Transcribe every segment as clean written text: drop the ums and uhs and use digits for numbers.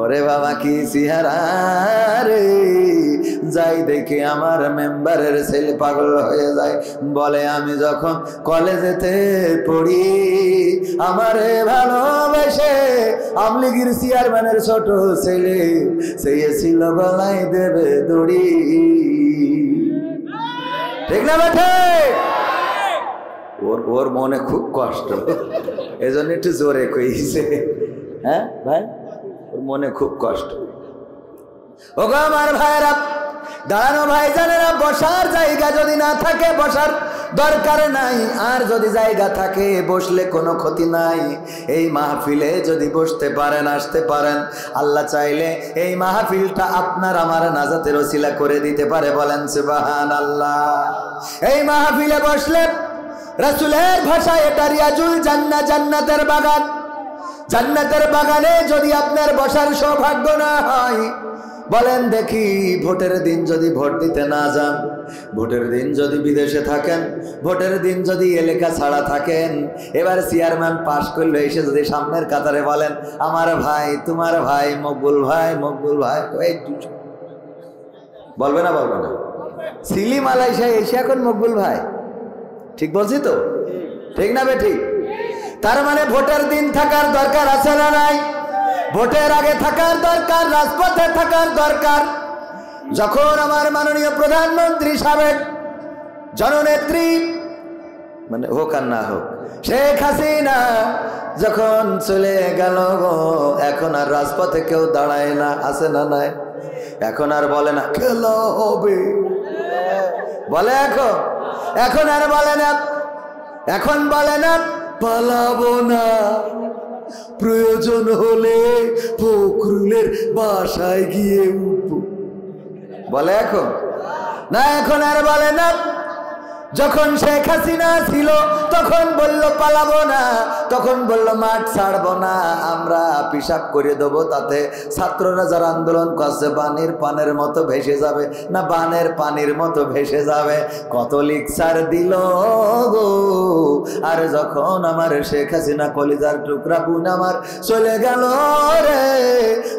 ওরে বাবা কি চেহারা রে, যাই দেখে আমার মেম্বারের ছেলে পাগল হয়ে যায়। বলে আমি যখন কলেজেতে পড়ি আমারে ভালোবেসে আমলিগির চেয়ারম্যানের ছোট ছেলে চেয়েছিল গলায় দেবে দড়ি। ঠিক না বেঠে? ওর মনে খুব কষ্ট, এজন্য একটু জোরে কইছে। হ্যাঁ ভাই, ওর মনে খুব কষ্ট। ওগো আমার ভাইরা, দাঁড়ানো ভাই জানেরা, বসার জায়গা যদি না থাকে বসার দরকার নাই, আর যদি জায়গা থাকে বসলে কোনো ক্ষতি নাই। এই মাহফিলে যদি বসতে পারেন, আসতে পারেন, আল্লাহ চাইলে এই মাহফিলটা আপনার আমার নাজাতের ওসিলা করে দিতে পারে। বলেন সুবহানাল্লাহ। এই মাহফিলে বসলে রাসূলের ভাষায় এটা রিয়াজুল জান্নাহ, জান্নাতের বাগান। জান্নাতের বাগানে যদি আপনার বসার সৌভাগ্য না হয়, বলেন দেখি, ভোটের দিন যদি ভোট দিতে না যান, ভোটের দিন যদি বিদেশে থাকেন, ভোটের দিন যদি এলাকা ছাড়া থাকেন, এবার চেয়ারম্যান পাশ করলে এসে যদি সামনের কাতারে বলেন আমার ভাই, তোমার ভাই মকবুল ভাই, মকবুল ভাই, বলবে না? বলবে না? সিলি মালয়েশিয়া এসে এখন মকবুল ভাই, ঠিক বলছি তো? ঠিক না বে ঠিক? তার মানে ভোটের দিন থাকার দরকার আছে না নাই? ভোটের আগে থাকার দরকার, রাজপথে থাকার দরকার। যখন আমার মাননীয় প্রধানমন্ত্রী সাবেক জননেত্রী, মানে হোক আর না হোক, শেখ হাসিনা যখন চলে গেল, এখন আর রাজপথে কেউ দাঁড়ায় না, আছে না নাই? এখন আর বলে না খেলা হবে, বলে এখন আর বলে না, এখন বলে না পালাবো না, প্রয়োজন হলে ফখরুলের বাসায় গিয়ে উঠবো, বলে এখন না? এখন আর বলে না। যখন শেখ হাসিনা ছিল তখন বলল পালাবো না, তখন বলল মাঠ ছাড়বো না, আমরা পিশাব করে দেবো, তাতে ছাত্ররা যারা আন্দোলন করছে বানের পানের মতো ভেসে যাবে, না বানের পানির মতো ভেসে যাবে। কত লিকসার দিল গো। আর যখন আমার শেখ হাসিনা কলিজার টুকরা বোন আমার চলে গেল রে,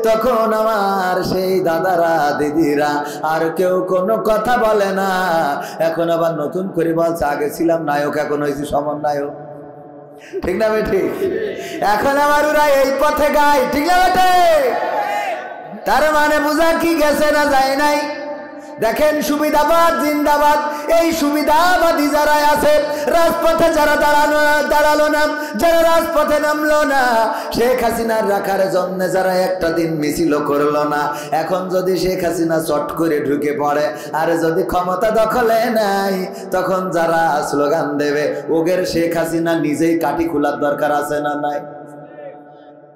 তখন আমার সেই দাদারা দিদিরা আর কেউ কোনো কথা বলে না। এখন আবার নতুন করে বলছে আগে ছিলাম নায়ক, এখন হয়েছি সমন্বয়ক। ঠিক না বেঠি? এখন আমার ওরা এই পথে গায়, ঠিক না বেঠে? তার মানে বোঝা কি গেছে না যায় নাই? দেখেন সুবিধাবাদ জিন্দাবাদ, এই সুবিধাবাদী যারা আছে রাজপথে যারা দাঁড়ালো না, যারা রাজপথে নামলো না, শেখ হাসিনার রাখার জন্য যারা একটা দিন মিছিল করলো না, এখন যদি শেখ হাসিনা চট করে ঢুকে পড়ে আর যদি ক্ষমতা দখলে নাই, তখন যারা স্লোগান দেবে ওগের শেখ হাসিনা নিজেই কাটি খোলার দরকার আছে না নাই?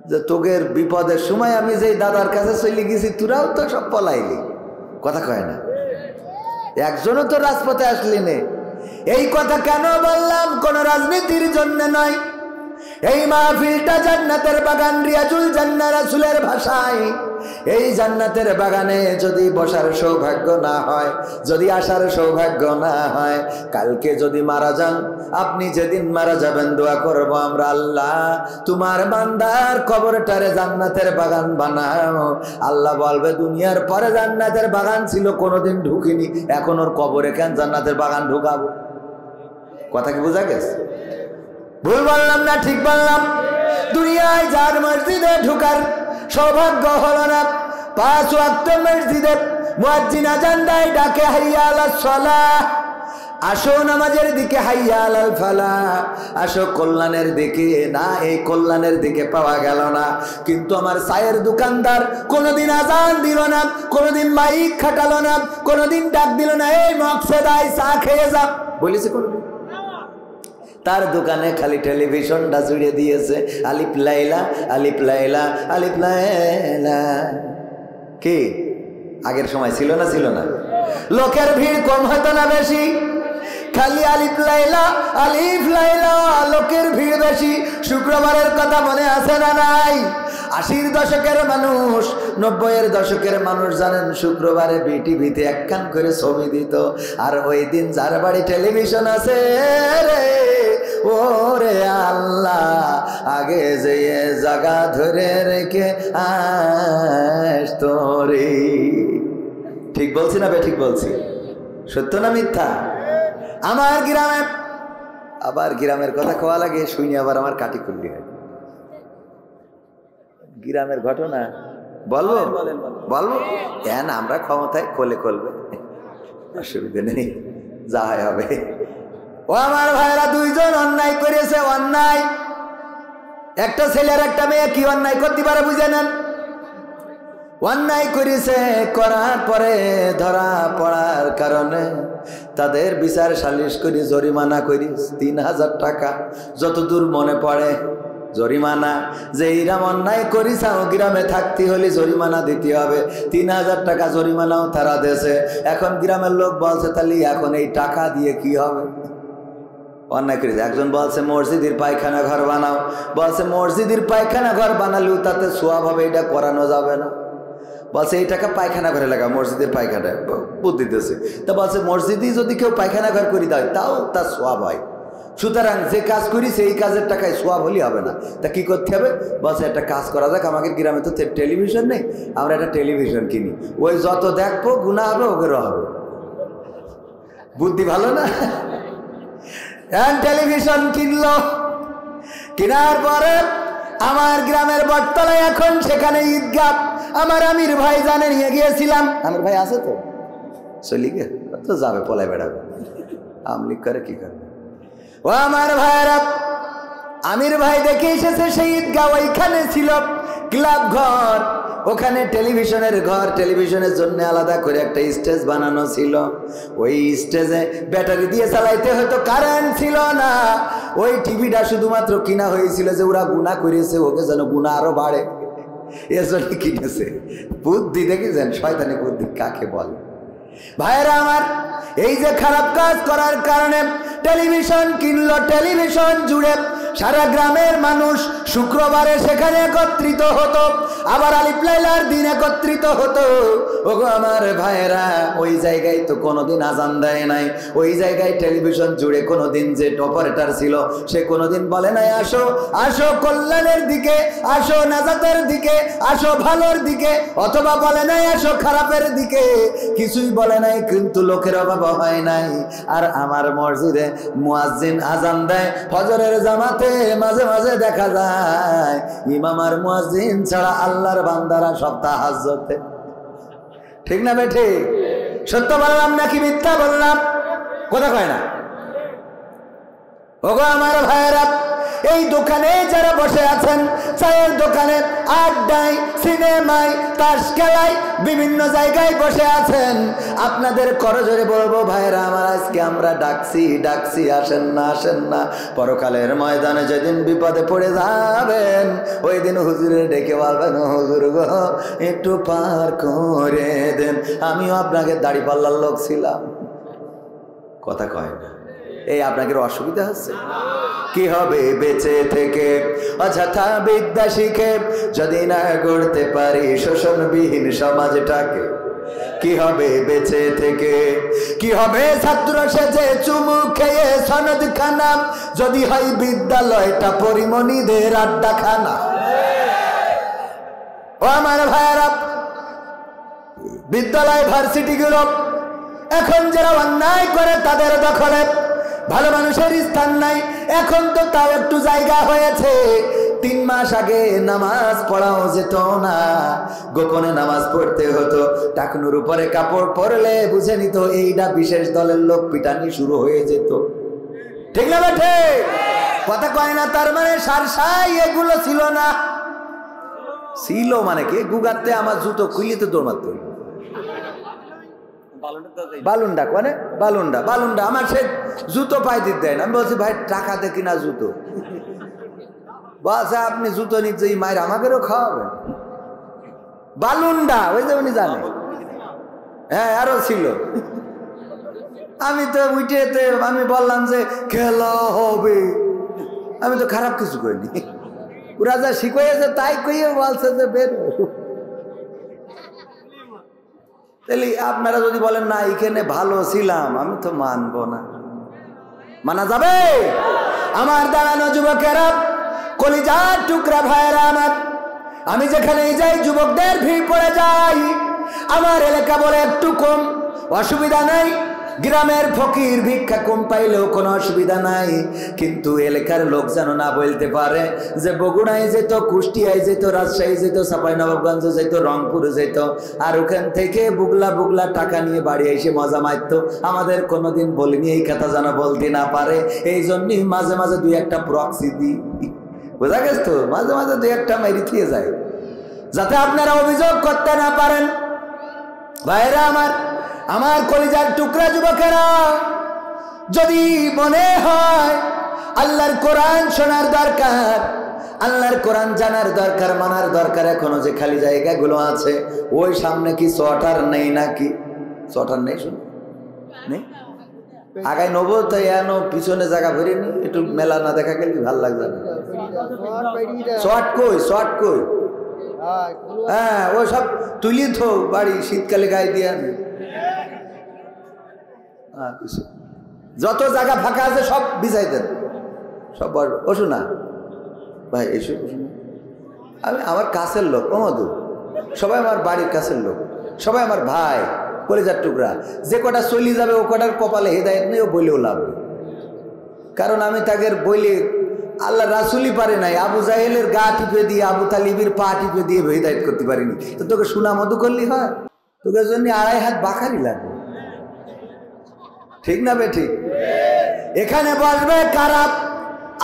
যে তোগের বিপদের সময় আমি যেই দাদার কাছে চলে গেছি, তোরাও তো সব পলাইলি, কথা কয় না? একজনও তো রাজপথে আসলি নে। এই কথা কেন বললাম? কোন রাজনীতির জন্য নয়। এই মাহফিলটা জান্নাতের বাগান, রিয়াজুল জান্নাহ রাসূলের ভাষায়। এই জান্নাতের বাগানে যদি বসার সৌভাগ্য না হয়, যদি আসার সৌভাগ্য না হয়, কালকে যদি মারা যান, আপনি যেদিন মারা যাবেন দোয়া করব আমরা, আল্লাহ তোমার বান্দার কবরটারে জান্নাতের বাগান বানাও। আল্লাহ বলবে দুনিয়ার পরে জান্নাতের বাগান ছিল, কোনোদিন ঢুকিনি, এখন ওর কবরে কেন জান্নাতের বাগান ঢুকাবো? কথা কি বোঝা গেছে? ভুল বললাম না ঠিক বললাম? দুনিয়ায় যার মসজিদে ঢুকার সৌভাগ্য হলো না, 5 ওয়াক্ত মসজিদে মুয়াজ্জিন আযান দেয়, ডাকে হাইয়া আলাস সালাহ, আসো নামাজের দিকে, হাইয়া আলাল ফালাহ, আসো কল্যাণের দিকে। না, এই কল্যাণের দিকে পাওয়া গেল না। কিন্তু আমার চায়ের দোকানদার কোনোদিন আজান দিল না, কোনোদিন মাইক খাটালো না, কোনোদিন ডাক দিল না, এই মকসেদায় চা খেয়ে যা, বলেছে কোনোদিন? তার দোকানে খালি টেলিভিশনটা জুড়ে দিয়েছে, আলিফ লাইলা আলিফ লাইলা আলিফ লাইলা। কি আগের সময় ছিল না? ছিল না? লোকের ভিড় কম হতো না বেশি? খালি আলিফ লাইলা আলিফ লাইলা, লোকের ভিড় বেশি। শুক্রবারের কথা মনে আছে না নাই? 80-র দশকের মানুষ, 90-এর দশকের মানুষ জানেন শুক্রবারে বিটিভিতে একখান করে ছবি দিত। আর ওই দিন যার বাড়ি টেলিভিশন আছে রে, ওরে আল্লাহ আগে যে জায়গা ধরে রেখে তোরে। ঠিক বলছি না বে ঠিক বলছি? সত্য না মিথ্যা? আমার গ্রামে আবার গ্রামের কথা কোয়া লাগে শুনি আবার আমার কাটি খুললি হয়। গ্রামের ঘটনা বলবো বলবো কেন? আমরা ক্ষমতায় কোলে করবে, অসুবিধা নেই, যা হবে। ও আমার ভাইরা দুইজন অন্যায় করেছে। অন্যায় একটা ছেলে আর একটা মেয়ে কি অন্যায় করতে পারে বুঝে নেন। অন্যায় করেছে, করার পরে ধরা পড়ার কারণে তাদের বিচার সালিশ করি, জরিমানা করি 3000 টাকা যতদূর মনে পড়ে জরিমানা। যে ইরাম অন্যায় করিস গ্রামে থাকতে হলে জরিমানা দিতে হবে, 3000 টাকা জরিমানাও তারা দেশে। এখন গ্রামের লোক বলছে তাহলে এখন এই টাকা দিয়ে কি হবে? অন্যায় করেছে। একজন বলছে মসজিদের পায়খানা ঘর বানাও, বলছে মসজিদের পায়খানা ঘর বানালেও তাতে সোয়াব হবে, এটা করানো যাবে না। বলছে এই টাকা পায়খানা ঘরে লাগা, মসজিদের পায়খানা বুদ্ধি দিতেছে। তা বলছে মসজিদেই যদি কেউ পায়খানা ঘর করে দেয় তাও তার সোয়াব হয়। সুতরাং যে কাজ করি সেই কাজের টাকায় সোয়াব হলেই হবে না। তা কি করতে হবে? বলছে একটা কাজ করা যাক, আমাদের গ্রামে তো টেলিভিশন নেই, আমরা একটা টেলিভিশন কিনি, ওই যত দেখবো গুনাহ হবে ওদেরও হবে। বুদ্ধি ভালো না? টেলিভিশন কিনলো, কেনার পরে আমার গ্রামের বটতলায় এখন সেখানে ঈদগাহ। আমার আমির ভাই জানে নিয়ে গিয়েছিলাম। আমির ভাই আছে তো চলি গে তো যাবে, পলায় বেড়াবে, আমলিক করে কি করবে। ও আমার ভাইরা, আমির ভাই দেখে এসেছে সেই ঈদগাহ, ওইখানে ছিল ক্লাব ঘর, ওখানে টেলিভিশনের ঘর, টেলিভিশনের জন্য আলাদা করে একটা স্টেজ বানানো ছিল। ওই স্টেজে ব্যাটারি দিয়ে চালাইতে হতো, কারেন্ট ছিল না। ওই টিভিটা শুধুমাত্র কিনা হয়েছিল যে ওরা গুনাহ করেছে, ওকে যেন গুনাহ আরো বাড়ে, এজন্য কিনেছে। বুদ্ধি দেখেছেন? শয়তানি বুদ্ধি কাকে বলে? ভাইরা আমার, এই যে খারাপ কাজ করার কারণে টেলিভিশন কিনলো, টেলিভিশন জুড়ে সারা গ্রামের মানুষ শুক্রবারে সেখানে একত্রিত হতো, আবার আলিফ লাইলার দিন একত্রিত হতো। ওগো আমার ভাইরা, ওই জায়গায় তো কোনোদিন আজান দেয় নাই, ওই জায়গায় টেলিভিশন জুড়ে কোনোদিন যে অপারেটর ছিল সে কোনোদিন বলে নাই আসো আসো কল্যাণের দিকে, আসো নাজাতের দিকে, আসো ভালোর দিকে, অথবা বলে নাই আসো খারাপের দিকে, কিছুই বলে নাই। কিন্তু লোকের অভাব হয় নাই। আর আমার মসজিদে মুয়াজ্জিন আজান দেয় ফজরের জামাতে, মাঝে মাঝে দেখা যায় ইমাম আর মুয়াজ্জিন ছাড়া আল্লাহর বান্দারা সব তাহাজ্জুদে। ঠিক না বেঠে? সত্য বললাম নাকি মিথ্যা বললাম? কথা কয় না? ওগো আমার ভাইয়েরা, এই দোকানে যারা বসে আছেন, চায়ের দোকানে, আড্ডায়, সিনেমায়, তাস খেলায়, বিভিন্ন জায়গায় বসে আছেন, আপনাদের করজোরে বলবো ভাইরা আমার, আজকে আমরা ডাকছি আসেন না, আসেন না। পরকালের ময়দানে যেদিন বিপদে পড়ে যাবেন ওই দিন হুজুরে ডেকে বলবেন হুজুর গো একটু পার করে দেন, আমিও আপনাকে দাড়ি পাল্লার লোক ছিলাম। কথা কয় না? এই আপনাদের অসুবিধা হচ্ছে? কি হবে বেঁচে থেকে অযথা বিদ্যা শিখে যদি না গড়তে পারি শোষণবিহীন সমাজটাকে? কি হবে বেঁচে থেকে? কি হবে ছাত্র সেজে চুমু খেয়ে সনদ খানা যদি হয় বিদ্যালয়টা পরিমণিদের আড্ডাখানা? ও আমার ভাইয়েরা, বিদ্যালয় ভার্সিটিগুলো এখন যারা অন্যায় করে তাদের দখলে, ভালো মানুষের স্থান নাই। এখন তো তাও একটু জায়গা হয়েছে। 3 মাস আগে নামাজ পড়াও যেত না, গোপনে নামাজ পড়তে হতো। টাকনুর উপরে কাপড় পরলে বুঝে নিত এইটা বিশেষ দলের লোক, পিটানি শুরু হয়ে যেত। ঠিক না বেঠে? কথা কয় না? তার মানে সারসাই এগুলো ছিল না। ছিল মানে কি? গুগাতে আমার জুতো খুলিতে দৌড়াত বালুন্ডা, মানে বালুন্ডা আমার সে জুতো পাই দিতে দেয় না। আমি বলছি ভাই টাকা দেখি না জুতো, বলছে আপনি জুতো নিতে মায়ের আমাকেও খাওয়াবেন। বালুন্ডা ওই যে উনি জানেন। হ্যাঁ আরো ছিল। আমি তো উঠেতে আমি বললাম যে খেলা হবে, আমি তো খারাপ কিছু করিনি। ওরা যা শিখাইছে তাই কইয়ে বলছে যে বের। তাহলে আপনারা যদি বলেন না এখানে ভালো ছিলাম, আমি তো মানবো না। মানা যাবে? আমার দাঁড়ানো যুবকেরা, কলিজার টুকরা ভাইয়েরা আমার, আমি যেখানেই যাই যুবকদের ভিড় পড়ে যায়। আমার এলাকা বলে একটু কম, অসুবিধা নাই, গ্রামের ফকির ভিক্ষা কম পাইলেও কোনো অসুবিধা নাই, কিন্তু এলাকার লোক যেন না বলতে পারে যে বগুড়ায় যেত, কুষ্টিয়ায় যেত, রাজশাহী যেত, চাঁপাইনবাবগঞ্জ যেত, রংপুরে যেত, আর ওখান থেকে বুগলা বুগলা টাকা নিয়ে বাড়ি এসে মজা মারত। আমাদের কোনোদিন বলিনি, এই কথা যেন বলতে না পারে। এই জন্যই মাঝে মাঝে দুই একটা প্রক্সি দিই, বোঝা গেছে তো, মাঝে মাঝে দুই একটা মেরি দিয়ে যায়, যাতে আপনারা অভিযোগ করতে না পারেন। ভাইরা আমার, আমার কলিজার টুকরা যুবকেরা, যদি মনে হয় আল্লাহর কোরআন শোনার দরকার, আল্লাহর কোরআন জানার দরকার, মানার দরকার, এখনো যে খালি জায়গাগুলো আছে, ওই সামনে কি চটার নেই নাকি? চটার নেই, শুন নেই, আগায় নেবো তাই এনো পিছনে জায়গা ভরে নি, একটু মেলা না দেখা গেলে ভাল লাগবে না। শর্ট কই, শর্ট কই, হ্যাঁ ও সব তুলি থো বাড়ি, শীতকালে গায়ে দিয়ে আনি। যত জায়গা ফাঁকা আছে সব বিছাই দেন, সব বড়। ও শোনা ভাই, এসো, আমি আমার কাছের লোক, ও মধু, সবাই আমার বাড়ির কাছের লোক, সবাই আমার ভাই, কলিজার টুকরা। যে কটা চলি যাবে ও কটার কপালে হেদায়েত নেই, ও বলেও লাভ নেই। কারণ আমি তাকে বলে, আল্লাহ রাসুলই পারে নাই, আবু জাহেলের গা টিপে দিয়ে, আবু তালিবের পা টিপে দিয়ে হেদায়েত করতে পারিনি, তো তোকে সুনা মধু করলি হয়? তোকে জন্য 2.5 হাত বাকারি লাগবে, ঠিক না বে ঠিক? এখানে বসবে কারা?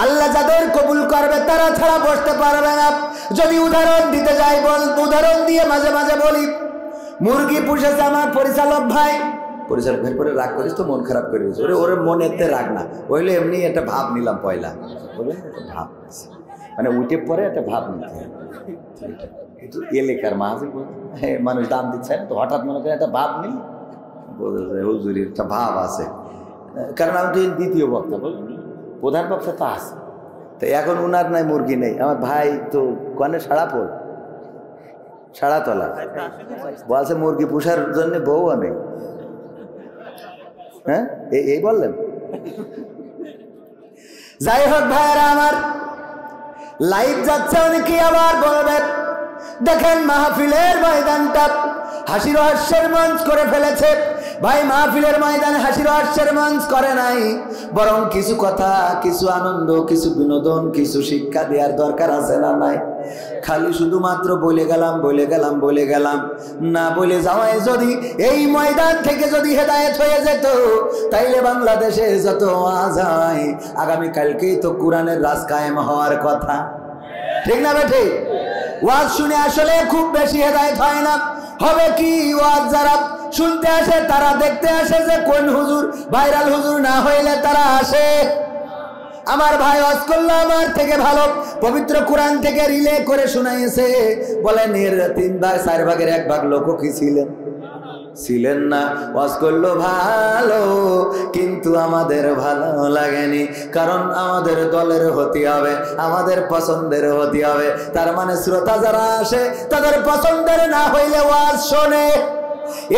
আল্লাহ যাদের কবুল করবে তারা ছাড়া বসতে পারবে না। যদি উদাহরণ দিতে যাই, উদাহরণ দিয়ে মাঝে মাঝে বলি, মুরগি পুষেছে আমার পরিচালক ভাই, পরিচালক ভাই পরে রাগ করিস তো, মন খারাপ করে দিয়েছে, ওরে ওরে মনে এতে রাগ না, ওইলে এমনি একটা ভাব নিলাম পয়লা, বললেন একটা ভাব, মানে উঠে পরে একটা ভাব নিতে হয়। কিন্তু এলাকার মাঝে মানুষ দাম দিচ্ছে না, তো হঠাৎ মনে করে একটা ভাব নিল, হুজুরির একটা ভাব আছে, কারণ আমি তো দ্বিতীয় বক্তা, বলুন প্রধান বক্তা তো আছে, তো এখন উনার নাই মুরগি নেই, আমার ভাই তো কনে সাড়া পড়, সাড়া তোলা বলছে মুরগি পুষার জন্য বউও নেই। হ্যাঁ, এই বললেন। যাই হোক ভাইয়েরা আমার, লাইভ যাচ্ছে, অনেকে আবার বলবেন দেখেন মাহফিলের ময়দানটা হাসির হাস্যের মঞ্চ করে ফেলেছে। ভাই, মাহফিলের ময়দানে হাসির হাস্যের মঞ্চ করে নাই, বরং কিছু কথা, কিছু আনন্দ, কিছু বিনোদন, কিছু শিক্ষা দেওয়ার দরকার আছে না নাই? খালি শুধুমাত্র বলে গেলাম বলে গেলাম বলে গেলাম না বলে যাওয়ায় যদি এই ময়দান থেকে যদি হেদায়েত হয়ে যেত, তাইলে বাংলাদেশে যত ওয়াজ হয়, আগামীকালকেই তো কোরআনের রাজ কায়েম হওয়ার কথা, ঠিক না বেঠি? ওয়াজ শুনে আসলে খুব বেশি হেদায়েত হয় না। হবে কি, ওয়াজ যারা শুনতে আসে তারা দেখতে আসে যে কোন হুজুর ভাইরাল হুজুর না হইলে তারা আসে। আমার ভাই ওয়াজ করলো আমার থেকে ভালো, পবিত্র কোরআন থেকে রিলে করে শোনাইছে, বলেন এর 3 ভাগ 4 ভাগের 1 ভাগ লোক কি ছিলেন না? ওয়াজ করলো ভালো, কিন্তু আমাদের ভালো লাগেনি, কারণ আমাদের দলের হতে হবে, আমাদের পছন্দের হতে হবে। তার মানে শ্রোতা যারা আসে তাদের পছন্দের না হইলে ওয়াজ শোনে।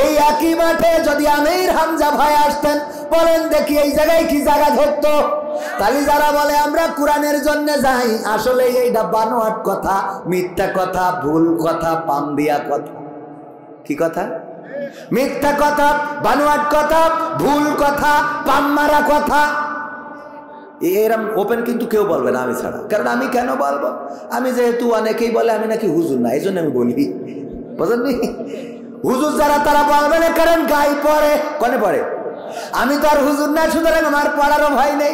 এই একই মাঠে যদি আমির হামজা ভাই আসতেন, বলেন দেখি এই জায়গায় কি জায়গা ধরতো? তাহলে যারা বলে আমরা কোরআনের জন্য যাই, আসলে এইটা বানোয়াট কথা, মিথ্যা কথা, ভুল কথা, পাম দিয়া কথা। কি কথা? মিথ্যা কথা, বানোয়াট কথা, ভুল কথা, পাম মারা কথা। এরম ওপেন কিন্তু কেউ বলবে না আমি ছাড়া। কারণ আমি কেন বলবো? আমি যেহেতু অনেকেই বলে আমি নাকি হুজুর না, এই জন্য আমি বলি, বুঝলেন? হুজুর যারা তারা বলবে না, কারণ গায়ে পড়ে, কনে পড়ে। আমি তো আর হুজুর না, সুতরাং আমার পড়ারও ভয় নেই।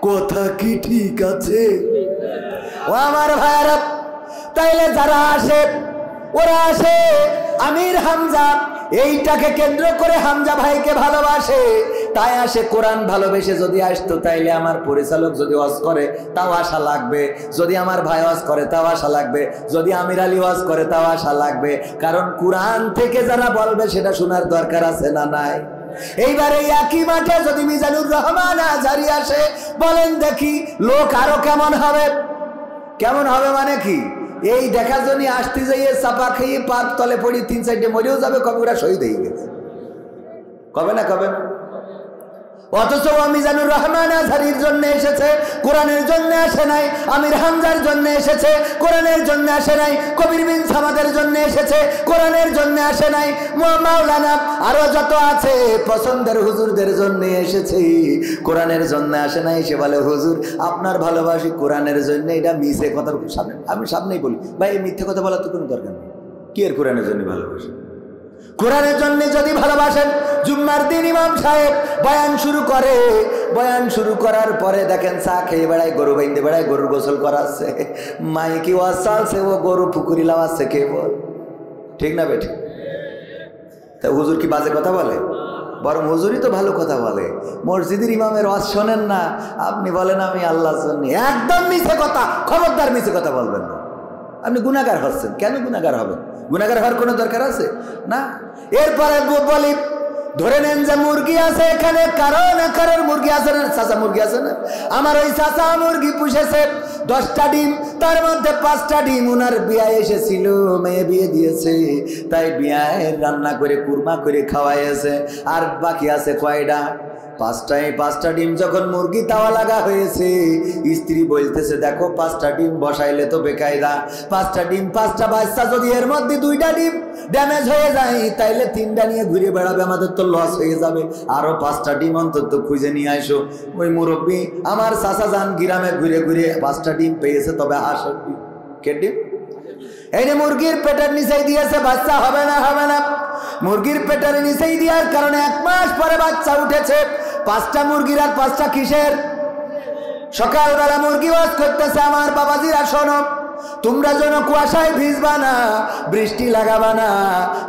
কথা কি ঠিক আছে ও আমার ভাইরা? তাইলে যারা আসে ওরা আসে আমির হামজা, এইটাকে কেন্দ্র করে হামজা ভাইকে ভালোবাসে, তাই আসে। কোরআন ভালোবেসে যদি আসতো, তাইলে আমার পরিচালক যদি ওয়াজ করে তাও আশা লাগবে, যদি আমার ভাই ওয়াজ করে তাও আশা লাগবে, যদি আমির আলী ওয়াজ করে তাও আশা লাগবে, কারণ কোরআন থেকে যারা বলবে সেটা শোনার দরকার আছে না নাই? এইবারে একই মাঠে যদি মিজানুর রহমান আজহারী আসে, বলেন দেখি লোক আরো কেমন হবে? কেমন হবে মানে কি? এই দেখার জন্য আসতে যাইয়ে চাপা খেয়ে পাত তলে পড়ি 3-4টে মরেও যাবে, কবে ওরা শহীদ হয়ে গেছে, কবে না কবে না? অথচ মিজানুর রহমান আজহারির জন্য এসেছে, কোরআনের জন্য আসে নাই। আমির হামজার জন্য এসেছে, কোরআনের জন্য আসে নাই। কবির বিন সামাদের জন্য এসেছে, কোরআনের জন্য আসে নাই। মাওলানা আরো যত আছে পছন্দের হুজুরদের জন্য এসেছে, কোরআনের জন্য আসে নাই। সে বলে হুজুর আপনার ভালোবাসি কোরআনের জন্য। এটা মিছে কথা। আমি সামনেই বলি ভাই, এই মিথ্যে কথা বলার তো কোনো দরকার নেই। কি এর কোরআনের জন্য ভালোবাসি? কোরআনের জন্য যদি ভালোবাসেন, জুম্মার দিন ইমাম সাহেব বয়ান শুরু করে, বয়ান শুরু করার পরে দেখেন চা খেয়ে বেড়ায়, গরু বাইন্দে বেড়ায়, গরুর গোসল করাচ্ছে, মাইকি ওয়াজ চলছে, ও গরু পুকুরি লাগাচ্ছে, কে বল ঠিক না বেঠি? তা হুজুর কি বাজে কথা বলে? বরং হুজুরই তো ভালো কথা বলে। মসজিদের ইমামের ওয়াজ শোনেন না, আপনি বলেন আমি আল্লাহর জন্য। একদম মিছে কথা, খবরদার মিছে কথা বলবেন না। আপনি গুনাহগার হচ্ছেন। কেন গুনাহগার হবেন? গুনাহগার হওয়ার কোনো দরকার আছে না। এরপরে বলি, ধরে নেন যে মুরগি আছে এখানে, কারোর মুরগি আছে না, চাচা মুরগি আছে না, আমার ওই চাচা মুরগি পুষেছে 10টা ডিম, তার মধ্যে 5টা ডিম উনার বিয়ায় এসেছিল, মেয়ে বিয়ে দিয়েছে, তাই বিয়ায় রান্না করে কুরমা করে খাওয়াইছে। আর বাকি আছে কয়টা? 5টায় 5টা ডিম যখন মুরগি তাওয়া লাগা হয়েছে, স্ত্রী বলতেছে দেখো 5টা ডিম বসাইলে তো বেকায়দা, 5টা ডিম 5টা বাচ্চা, যদি এর মধ্যে 2টা ডিম ড্যামেজ হয়ে যায় তাইলে 3টা নিয়ে ঘুরে বেড়াবে, আমাদের তো লস হয়ে যাবে। আরো 5টা ডিম অন্তত খুঁজে নিয়ে আসো। ওই মুরব্বী আমার চাচা যান গ্রামে ঘুরে ঘুরে 5টা ডিম পেয়েছে, তবে হাঁসের ডিম। কে ডিম? এই যে মুরগির পেটের নিচেই দিয়েছে, বাচ্চা হবে না, হবে না। মুরগির পেটের নিচেই দেওয়ার কারণে 1 মাস পরে বাচ্চা উঠেছে। 5টা মুরগির আর 5টা কিসের? সকালবেলা মুরগি ওয়াজ করতেছে, আমার বাবাজিরা শোনো, তোমরা যেন কুয়াশায় ভিজবা না, বৃষ্টি লাগাবা না,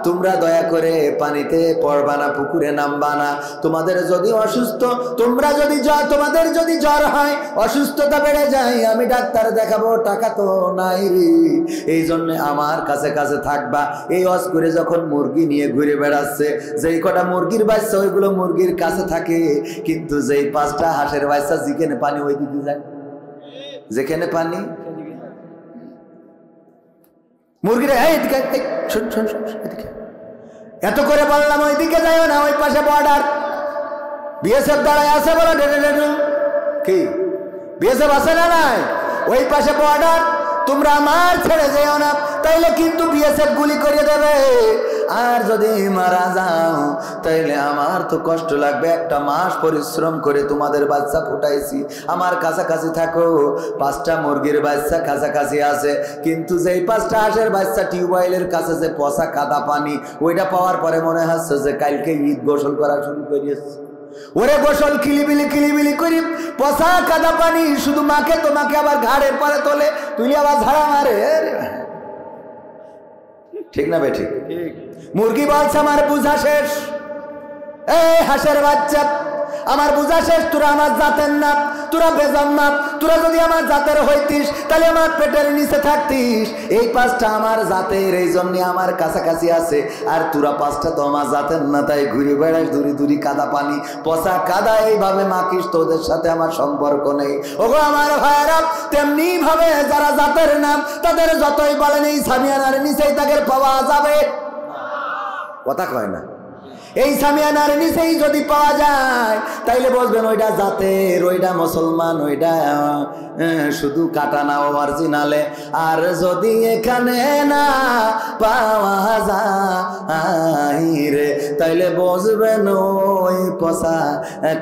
তোমরা দয়া করে পানিতে পড়বা না, পুকুরে নামবা না। তোমাদের যদি অসুস্থ, তোমাদের যদি জ্বর হয়, অসুস্থতা বেড়ে যায়, আমি ডাক্তার দেখাবো, টাকা তো নাই রে, এই জন্য আমার কাছে কাছে থাকবা। এই ওয়াজ করে যখন মুরগি নিয়ে ঘুরে বেড়াচ্ছে, যেই কটা মুরগির বাচ্চা ওইগুলো মুরগির কাছে থাকে, কিন্তু যেই 5টা হাঁসের বাচ্চা যেখানে পানি ওই দিকে যায়, যেখানে পানি মুরগিরা এত করে বললাম ওইদিকে যাইও না, ওই পাশে বর্ডার, বিএসএফ দাঁড়ায় আছে বলো, কি বিএসএফ আছে না নাই? ওই পাশে বর্ডার, তোমরা আমার ছেড়ে যেও না, তাইলে কিন্তু বিএসএফ গুলি করে দেবে। আর যদি মারা যাও তাইলে আমার তো কষ্ট লাগবে। 1টা মাস পরিশ্রম করে তোমাদের বাচ্চা ফুটাইছি, আমার কাছাকাছি থাকো। 5টা মুরগির বাচ্চা কাছাকাছি আছে, কিন্তু যেই 5টা হাঁসের বাচ্চা টিউবওয়েলের কাছে যে পচা কাদা পানি, ওইটা পাওয়ার পরে মনে হচ্ছে যে কালকে ঈদ গোসল করা শুরু করিয়েছে। ওরে গোসল কিলিবিলি করি, পচা কাদা পানি শুধু মাকে, তোমাকে আবার ঘাড়ের পরে তোলে, তুই আবার ঝাড়া মারে। ঠিক না বেঠিক? মুরগি বলছে আমার বুঝা শেষ, এই হাঁসের বাচ্চা আমার বুঝা শেষ, তোরা আমার জাতের না, তোরা বেজান না। তোরা যদি আমার জাতের হইতিস তাহলে আমার পেটের নিচে থাকতিস। এই 5টা আমার জাতের, এই জন্য আমার কাছাকাছি আছে, আর তোরা 5টা তো আমার জাতের না, তাই ঘুরে বেড়াস দূরি কাদা পানি, পচা কাদা এইভাবে মাখিস, তোদের সাথে আমার সম্পর্ক নেই। ওগো আমার ভাইয়েরা, তেমনি ভাবে যারা জাতের নাম, তাদের যতই বলেন এই সামিয়ানার নিচেই তাদের পাওয়া যাবে, কথা কয় না। এই সামিয়ানার নিচেই যদি পাওয়া যায় তাইলে বলবেন ওইটা জাতের, ওইটা মুসলমান, ওইটা শুধু কাটা না অরিজিনালে। আর যদি এখানে না পাওয়া যায় রে, তাইলে বুঝবেন ওই পচা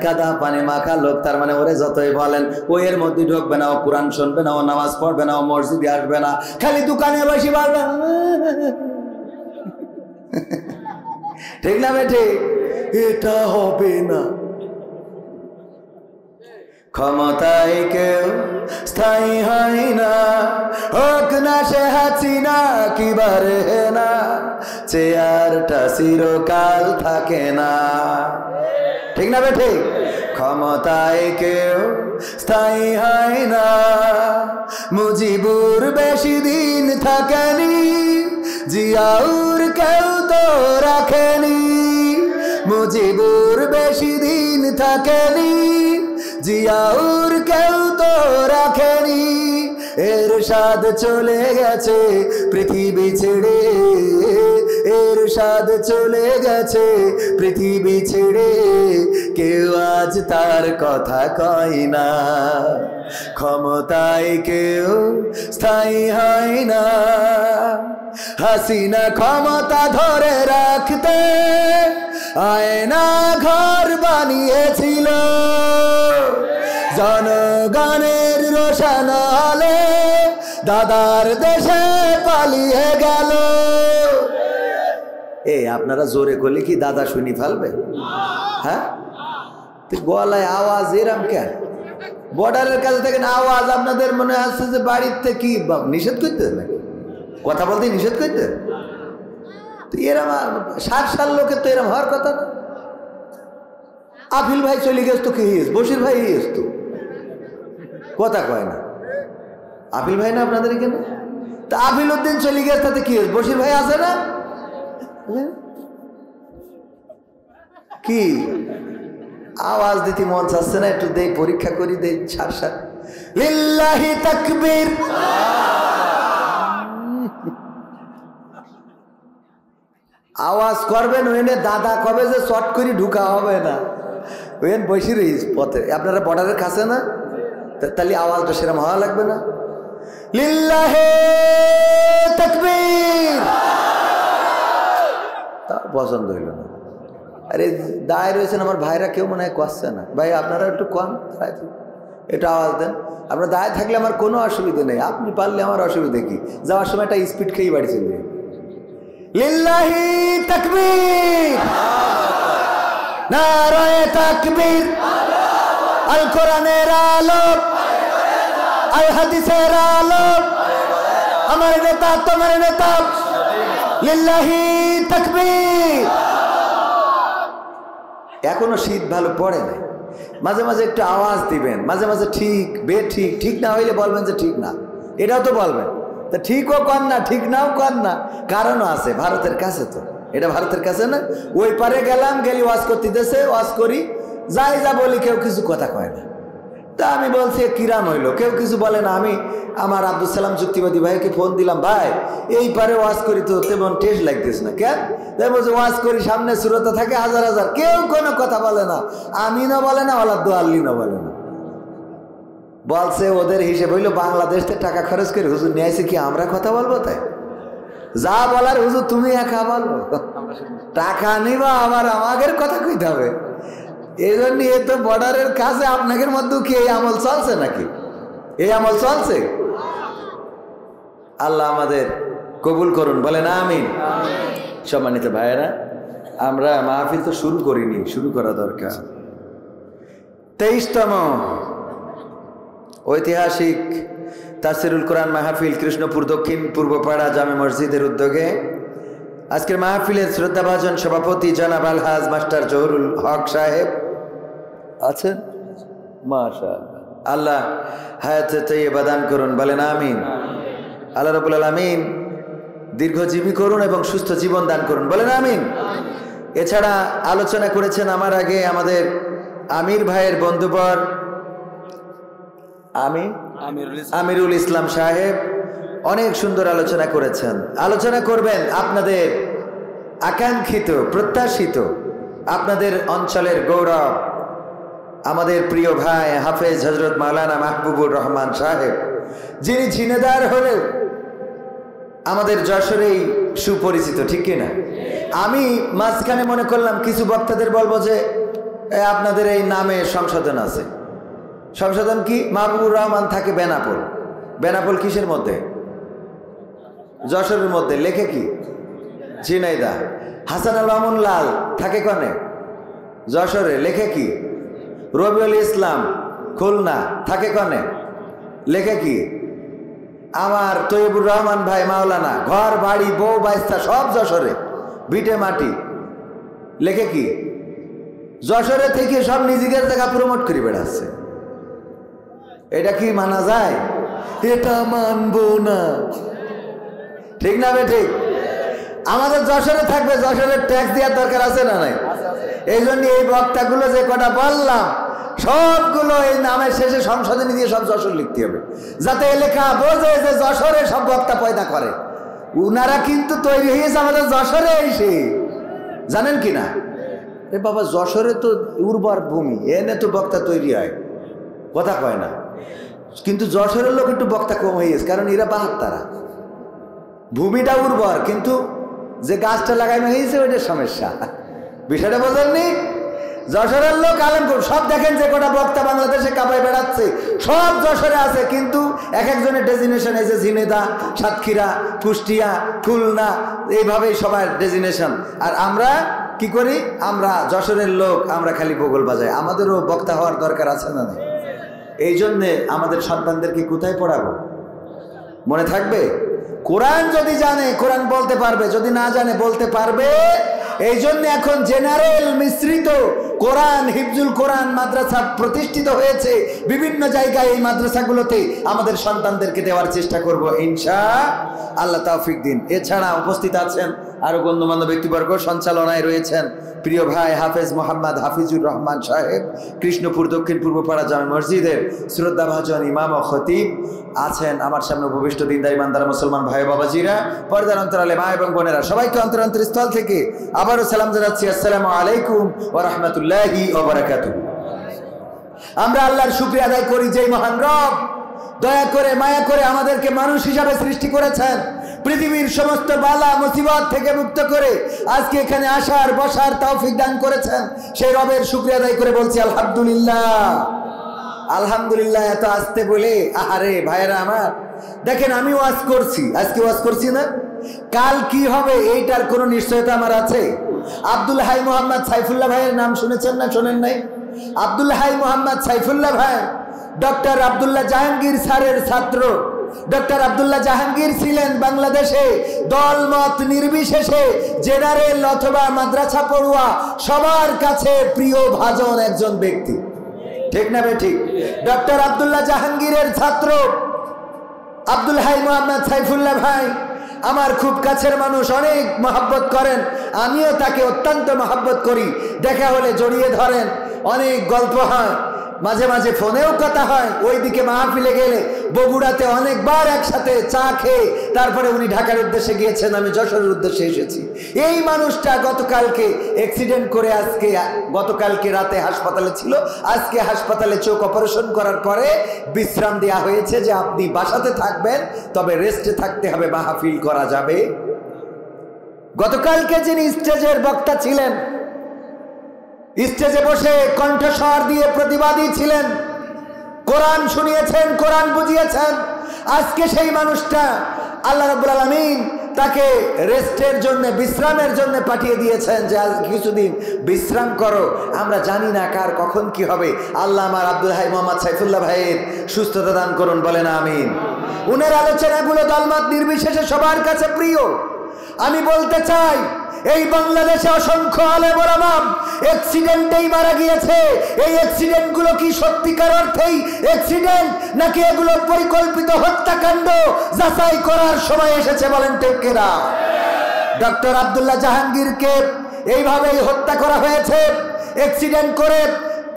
কাদা পানি মাখা লোক। তার মানে ওরে যতই বলেন ওই এর মধ্যে ঢুকবে না, ও কোরআন শুনবে না, ও নামাজ পড়বে না, ও মসজিদে আসবে না, খালি দোকানে বসে বলবে। ঠিক না বেঠে? এটা হবে না। ক্ষমতায় কেউ স্থায়ী হয় না, হোক না সে হাসিনা কি বারে না, চেয়ারটা চিরকাল থাকে না। ঠিক না বেঠে? ক্ষমতায় কেউ স্থায়ী হয় না, মুজিবুর বেশি দিন থাকেনি, জিয়াউর কেউ তো রাখেনি, মুজিবুর বেশি দিন থাকেনি, জিয়াউর কেউ তো রাখেনি। এরশাদ চলে গেছে পৃথিবী ছেড়ে, এরশাদ চলে গেছে পৃথিবী ছেড়ে, কেউ আজ তার কথা কয় না, ক্ষমতায় কেউ স্থায়ী হয় না। হাসিনা ক্ষমতা ধরে রাখতে আয়না ঘর বানিয়েছিল, জনগণের রোশন আলো দাদার দেশে পালিয়ে গেল। আপনারা জোরে করলে কি দাদা শুনি ফেলবে? হ্যাঁ, গলায় আওয়াজ এরম কেন? বর্ডারের কাছে দেখেন আওয়াজ, আপনাদের মনে আসছে যে বাড়িতে কি নিষেধ করতে নাকি, কথা বলতে নিষেধ করতে? তো এরম 60 সাল লোকের তো এরম হওয়ার কথা না। আফিল ভাই চলে গেছ তো কি হয়েছে, বশির ভাই হয়েছ তো, কথা কয় না। আফিল ভাই না আপনাদের এখানে? তা আফিল উদ্দিন চলে গেছে তাতে কি হয়েছে, বশির ভাই আছে না? কি আওয়াজ দিতে মন চাচ্ছে না? একটু দেই, পরীক্ষা করি, দেই। সার লিল্লাহি তাকবীর। আওয়াজ করবেন ওইনে দাদা কবে যে শর্ট করে ঢুকা হবে না, ওইন বসে রইস পথে। আপনারা বর্ডারের কাছে না, তাহলে আওয়াজটা সেরকম হওয়া লাগবে না। লিল্লাহি তাকবীর। তা পছন্দ হইল না। আরে দায় রয়েছেন আমার ভাইরা, কেউ মনে হয় করছে না। ভাই আপনারা একটু কম এটা আওয়াজ দেন। আপনার দায় থাকলে আমার কোনো অসুবিধা নেই, আপনি পারলে আমার অসুবিধা কি? যাওয়ার সময় একটা স্পিড খেয়ে বাড়ি চলবে। লিল্লাহি তাকবীর, নারায়ে তাকবীর। আল কোরআনের আলো, আল হাদিসের আলো, আমার নেতা তোমার নেতা। লিল্লাহি তাকবীর। এখনো শীত ভালো পড়ে নাই, মাঝে মাঝে একটু আওয়াজ দিবেন, মাঝে মাঝে ঠিক বেঠিক, ঠিক না হইলে বলবেন যে ঠিক না, এটাও তো বলবেন। তা ঠিকও কর না, ঠিক নাও কর না, কারণও আছে। ভারতের কাছে তো, এটা ভারতের কাছে না। ওই পারে গেলাম, গেলি ওয়াজ করতে দেশে, ওয়াজ করি, যাই যা বলি, কেউ কিছু কথা কয় না। তা আমি বলছি কিরাম হইলো, কেউ কিছু বলে না। আমি আমার আব্দুল সালাম যুক্তিবাদী ভাইকে ফোন দিলাম, ভাই এই পারে ওয়াজ করি তো তেমন টেস্ট লাগতেছে না কেন? তাই বলছে ওয়াজ করি, সামনে শ্রোতা থাকে হাজার হাজার, কেউ কোনো কথা বলে না, আমিনও বলে না, ওলা দোয়াল্লিনও বলে না। বলছে ওদের হিসেব হইলো বাংলাদেশে টাকা খরচ করে হুজুর নিয়ে আসে কি আমরা কথা বলবো? তাই যা বলার হুজুর তুমি একা বলবো, টাকা নিবা আবার আমাদের কথা কইতে হবে। এই জন্য এ তো বর্ডারের কাছে আপনাদের মধ্যে কি এই আমল চলছে নাকি? এই আমল চলছে? আল্লাহ আমাদের কবুল করুন, বলেন আমিন। সম্মানিত ভাইয়েরা, আমরা মাহফিল তো শুরু করিনি, শুরু করা দরকার। 23তম ঐতিহাসিক তাফসিরুল কোরআন মাহফিল কৃষ্ণপুর দক্ষিণ পূর্বপাড়া জামে মসজিদের উদ্যোগে আজকের মাহফিলের শ্রদ্ধাভাজন সভাপতি জনাব আলহাজ মাস্টার জহুরুল হক সাহেব আছেন। মাশাআল্লাহ, আল্লাহ হায়াতে তাইয়্যিবা দান করুন, বলেন আমিন। আল্লাহ রাব্বুল আলামিন দীর্ঘজীবী করুন এবং সুস্থ জীবন দান করুন, বলেন আমিন। এছাড়া আলোচনা করেছেন আমার আগে আমাদের আমির ভাইয়ের বন্ধুবর আমিরুল ইসলাম সাহেব, অনেক সুন্দর আলোচনা করেছেন। আলোচনা করবেন আপনাদের আকাঙ্ক্ষিত, প্রত্যাশিত, আপনাদের অঞ্চলের গৌরব, আমাদের প্রিয় ভাই হাফেজ হজরত মাওলানা মাহবুবুর রহমান সাহেব, যিনি ঝিনেদার হলেও আমাদের যশোরেই সুপরিচিত, ঠিক কিনা? আমি মাঝখানে মনে করলাম কিছু বক্তাদের বলবো যে আপনাদের এই নামে সংশোধন আছে। সংশোধন কি? মাহবুবুর রহমান থাকে বেনাপোল। বেনাপোল কিসের মধ্যে? যশোরের মধ্যে। লেখে কি? ঝিনাইদা। হাসান আল মামুন লাল থাকে কনে? যশোরে। লেখে কি? রবিউল ইসলাম খুলনা থাকে কনে? লেখে কি? আমার তৈয়বুর রহমান ভাই মাওলানা, ঘর বাড়ি বউ বাইস্তা সব যশোরে, ভিটে মাটি। লেখে কি? যশোরে থেকে সব নিজেদের জায়গা প্রমোট করে বেড়াচ্ছে। এটা কি মানা যায়? এটা মানবো না, ঠিক না? ঠিক। আমাদের যশোরে থাকবে, যশোরের ট্যাক্স দেওয়ার দরকার আছে না নাই? এই জন্য এই বক্তাগুলো যে কটা বললাম সবগুলো এই নামের শেষে সংশোধনী দিয়ে সব যশোর লিখতে হবে, যাতে এলাকা বোঝে যে যশোরে সব বক্তা পয়দা করে। উনারা কিন্তু তৈরি হয়েছে আমাদের যশোরে এসে, জানেন কি না? আরে বাবা যশোরে তো উর্বর ভূমি, এনে তো বক্তা তৈরি হয়, কথা কয় না। কিন্তু যশোরের লোক একটু বক্তা কম হয়ে গেছে, কারণ এরা 72, ভূমিটা উর্বর কিন্তু যে গাছটা লাগানো হয়েছে ওইটার সমস্যা। বিষয়টা বোঝেননি? যশোরের লোক আলেম সব দেখেন, যে কটা বক্তা বাংলাদেশে কাঁপায় বেড়াচ্ছে সব যশোরে আছে, কিন্তু এক একজনের ডেজিনেশন এসে ঝিনেদা, সাতক্ষীরা, কুষ্টিয়া, খুলনা, এইভাবেই সবার ডেজিনেশন। আর আমরা কি করি? আমরা যশোরের লোক, আমরা খালি বগল বাজাই। আমাদেরও বক্তা হওয়ার দরকার আছে না? এই জন্যে আমাদের সন্তানদেরকে কোথায় পড়াবো? মনে থাকবে? কোরআন যদি জানে কোরআন বলতে পারবে, যদি না জানে বলতে পারবে। এই জন্য এখন জেনারেল মিশ্রিত কোরআন, হিফজুল কোরআন মাদ্রাসা প্রতিষ্ঠিত হয়েছে বিভিন্ন জায়গায়। এই মাদ্রাসাগুলোতে আমাদের সন্তানদেরকে দেওয়ার চেষ্টা করব ইনশাআল্লাহ, তৌফিক দিন। এছাড়া উপস্থিত আছেন আরো গণ্যমান্য ব্যক্তিবর্গ, সঞ্চালনায় রয়েছেন প্রিয় ভাই হাফেজ মোহাম্মদ হাফিজুর রহমান সাহেব, কৃষ্ণপুর দক্ষিণ পূর্বপাড়া জামে মসজিদের শ্রদ্ধাভাজন ইমাম ও খতিব। আছেন আমার সামনে উপবিষ্ট দিনদার ইমানদার মুসলমান ভাই বাবাজিরা, পর্দার অন্তরালে মা এবং বোনেরা, সবাইকে অন্তরস্থল থেকে আবারও সালাম জানাচ্ছি, আসসালামু আলাইকুম ওয়া রাহমাতুল্লাহি ওয়া বারাকাতুহু। আমরা আল্লাহর শুকরিয়া আদায় করি যে মহান রব দয়া করে মায়া করে আমাদেরকে মানুষ হিসাবে সৃষ্টি করেছেন, পৃথিবীর সমস্ত বালা মুসিবত থেকে মুক্ত করে আজকে এখানে আসার বসার তৌফিক দান করেছেন। সেই রবের শুকরিয়া আদায় করে বলছি আলহামদুলিল্লাহ, আলহামদুলিল্লাহ। এত আসতে বলে আহারে ভাইরা আমার, দেখেন আমি ওয়াজ করছি, আজকে ওয়াজ করছি না, কাল কি হবে এইটার কোনো নিশ্চয়তা আমার আছে? আব্দুল হাই মোহাম্মদ সাইফুল্লাহ ভাইয়ের নাম শুনেছেন না শোনেন নাই? আব্দুল হাই মোহাম্মদ সাইফুল্লাহ ভাই ডক্টর আব্দুল্লাহ জাহাঙ্গীর স্যারের ছাত্র। ডক্টর আব্দুল্লাহ জাহাঙ্গীর ছিলেন বাংলাদেশে দলমত নির্বিশেষে জেনারেল অথবা মাদ্রাসা পড়ুয়া সবার কাছে প্রিয় ভাজন একজন ব্যক্তি, ঠিক না ঠিক? ডক্টর আব্দুল্লাহ জাহাঙ্গীরের ছাত্র আব্দুল হাই মোহাম্মদ সাইফুল্লাহ ভাই আমার খুব কাছের মানুষ, অনেক মহব্বত করেন, আমিও তাকে অত্যন্ত মহব্বত করি। দেখা হলে জড়িয়ে ধরেন, অনেক গল্প হয়, মাঝে মাঝে ফোনেও কথা হয়। ওইদিকে মাহফিলে গেলে বগুড়াতে অনেকবার একসাথে চা খেয়ে তারপরে উনি ঢাকার উদ্দেশ্যে গিয়েছেন, আমি যশোরের উদ্দেশ্যে এসেছি। এই মানুষটা গতকালকে অ্যাক্সিডেন্ট করে আজকে, গতকালকে রাতে হাসপাতালে ছিল, আজকে হাসপাতালে চোখ অপারেশন করার পরে বিশ্রাম দেওয়া হয়েছে যে আপনি বাসাতে থাকবেন, তবে রেস্টে থাকতে হবে, মাহফিল করা যাবে। গতকালকে যিনি স্টেজের বক্তা ছিলেন, স্টেজে বসে কণ্ঠস্বর দিয়ে প্রতিবাদী ছিলেন, কোরআন শুনিয়েছেন, কোরআন বুঝিয়েছেন, আজকে সেই মানুষটা আল্লাহ রাব্বুল আলামিন তাকে রেস্টের জন্য, বিশ্রামের জন্য পাঠিয়ে দিয়েছেন যে আজ কিছুদিন বিশ্রাম করো। আমরা জানি না কার কখন কি হবে। আল্লাহ আমার আব্দুল হাই মোহাম্মদ সাইফুল্লাহ ভাইয়ের সুস্থতা দান করুন, বলেন আমিন। উনার আলোচনাগুলো দলমত নির্বিশেষে সবার কাছে প্রিয়। আমি বলতে চাই, এই বাংলাদেশে অসংখ্য আলেম ওলামা অ্যাক্সিডেন্টেই মারা গিয়েছে। এই অ্যাক্সিডেন্টগুলো কি সত্যিকার অর্থেই অ্যাক্সিডেন্ট, নাকি এগুলো পরিকল্পিত হত্যাকাণ্ড? যাচাই করার সময় এসেছে, বলেন ঠিক কিনা? ডক্টর আব্দুল্লাহ জাহাঙ্গীরকে এইভাবেই হত্যা করা হয়েছে, অ্যাক্সিডেন্ট করে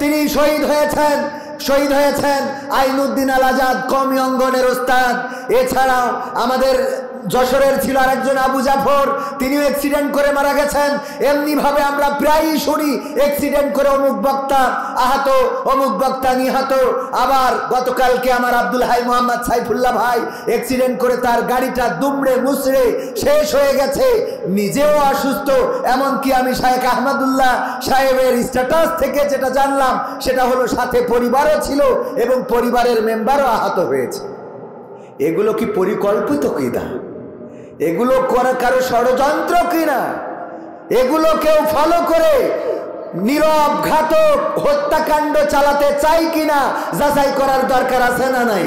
তিনি শহীদ হয়েছেন আইনুদ্দিন আল আজাদ, কওমি অঙ্গনের ওস্তাদ। এছাড়াও আমাদের যশোরের ছিল আরেকজন আবু জাফর, তিনিও অ্যাক্সিডেন্ট করে মারা গেছেন। এমনি ভাবে আমরা প্রায়ই শুনি অ্যাক্সিডেন্ট করে অমুক বক্তা আহত, অমুক বক্তা নিহত। আবার গতকালকে আমার আব্দুল হাই মোহাম্মদ সাইফুল্লাহ ভাই অ্যাক্সিডেন্ট করে তার গাড়িটা দুমড়ে মুচড়ে শেষ হয়ে গেছে, নিজেও অসুস্থ। এমনকি আমি শায়েখ আহমদুল্লাহ সাহেবের স্ট্যাটাস থেকে যেটা জানলাম সেটা হলো সাথে পরিবারও ছিল এবং পরিবারের মেম্বারও আহত হয়েছে। এগুলো কি পরিকল্পিত কিনা? এগুলো কারো ষড়যন্ত্র কিনা? এগুলো কেউ ফলো করে নীরব ঘাতক হত্যাকাণ্ড চালাতে চাই কিনা যাচাই করার দরকার আছে না নাই?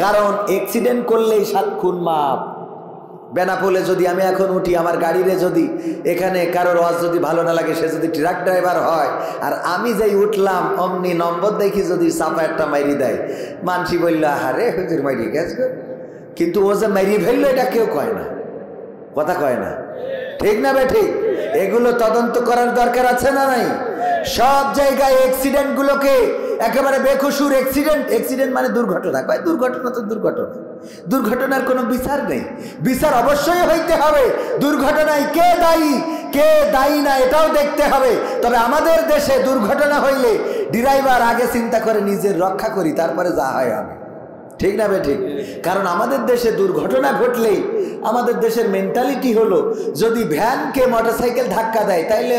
কারণ অ্যাক্সিডেন্ট করলেই 7 খুন মাপ। বেনাপোলে যদি আমি এখন উঠি, আমার গাড়িরে যদি এখানে কারোর ওয়াজ যদি ভালো না লাগে, সে যদি ট্রাক ড্রাইভার হয়, আর আমি যেই উঠলাম অমনি নম্বর দেখি যদি চাপা একটা মাইরি দেয়, মানসি বললো আরে হুজুর মাইরি গেছে, কিন্তু ও যে মাইরি ফেললো এটা কেউ কয় না, কথা কয় না, ঠিক না বে ঠিক? এগুলো তদন্ত করার দরকার আছে না নাই? সব জায়গায় অ্যাক্সিডেন্ট গুলোকে একেবারে বেকসুর অ্যাক্সিডেন্ট মানে দুর্ঘটনা, কয় দুর্ঘটনা তো দুর্ঘটনা, দুর্ঘটনার কোনো বিচার নেই। বিচার অবশ্যই হইতে হবে। দুর্ঘটনায় কে দায়ী, কে দায়ী না এটাও দেখতে হবে। তবে আমাদের দেশে দুর্ঘটনা হইলে ড্রাইভার আগে চিন্তা করে নিজের রক্ষা করি, তারপরে যা হয় হবে। ঠিক না ঠিক? কারণ আমাদের দেশে দুর্ঘটনা ঘটলেই আমাদের দেশের মেন্টালিটি হলো, যদি ভ্যানকে মোটরসাইকেল ধাক্কা দেয় তাইলে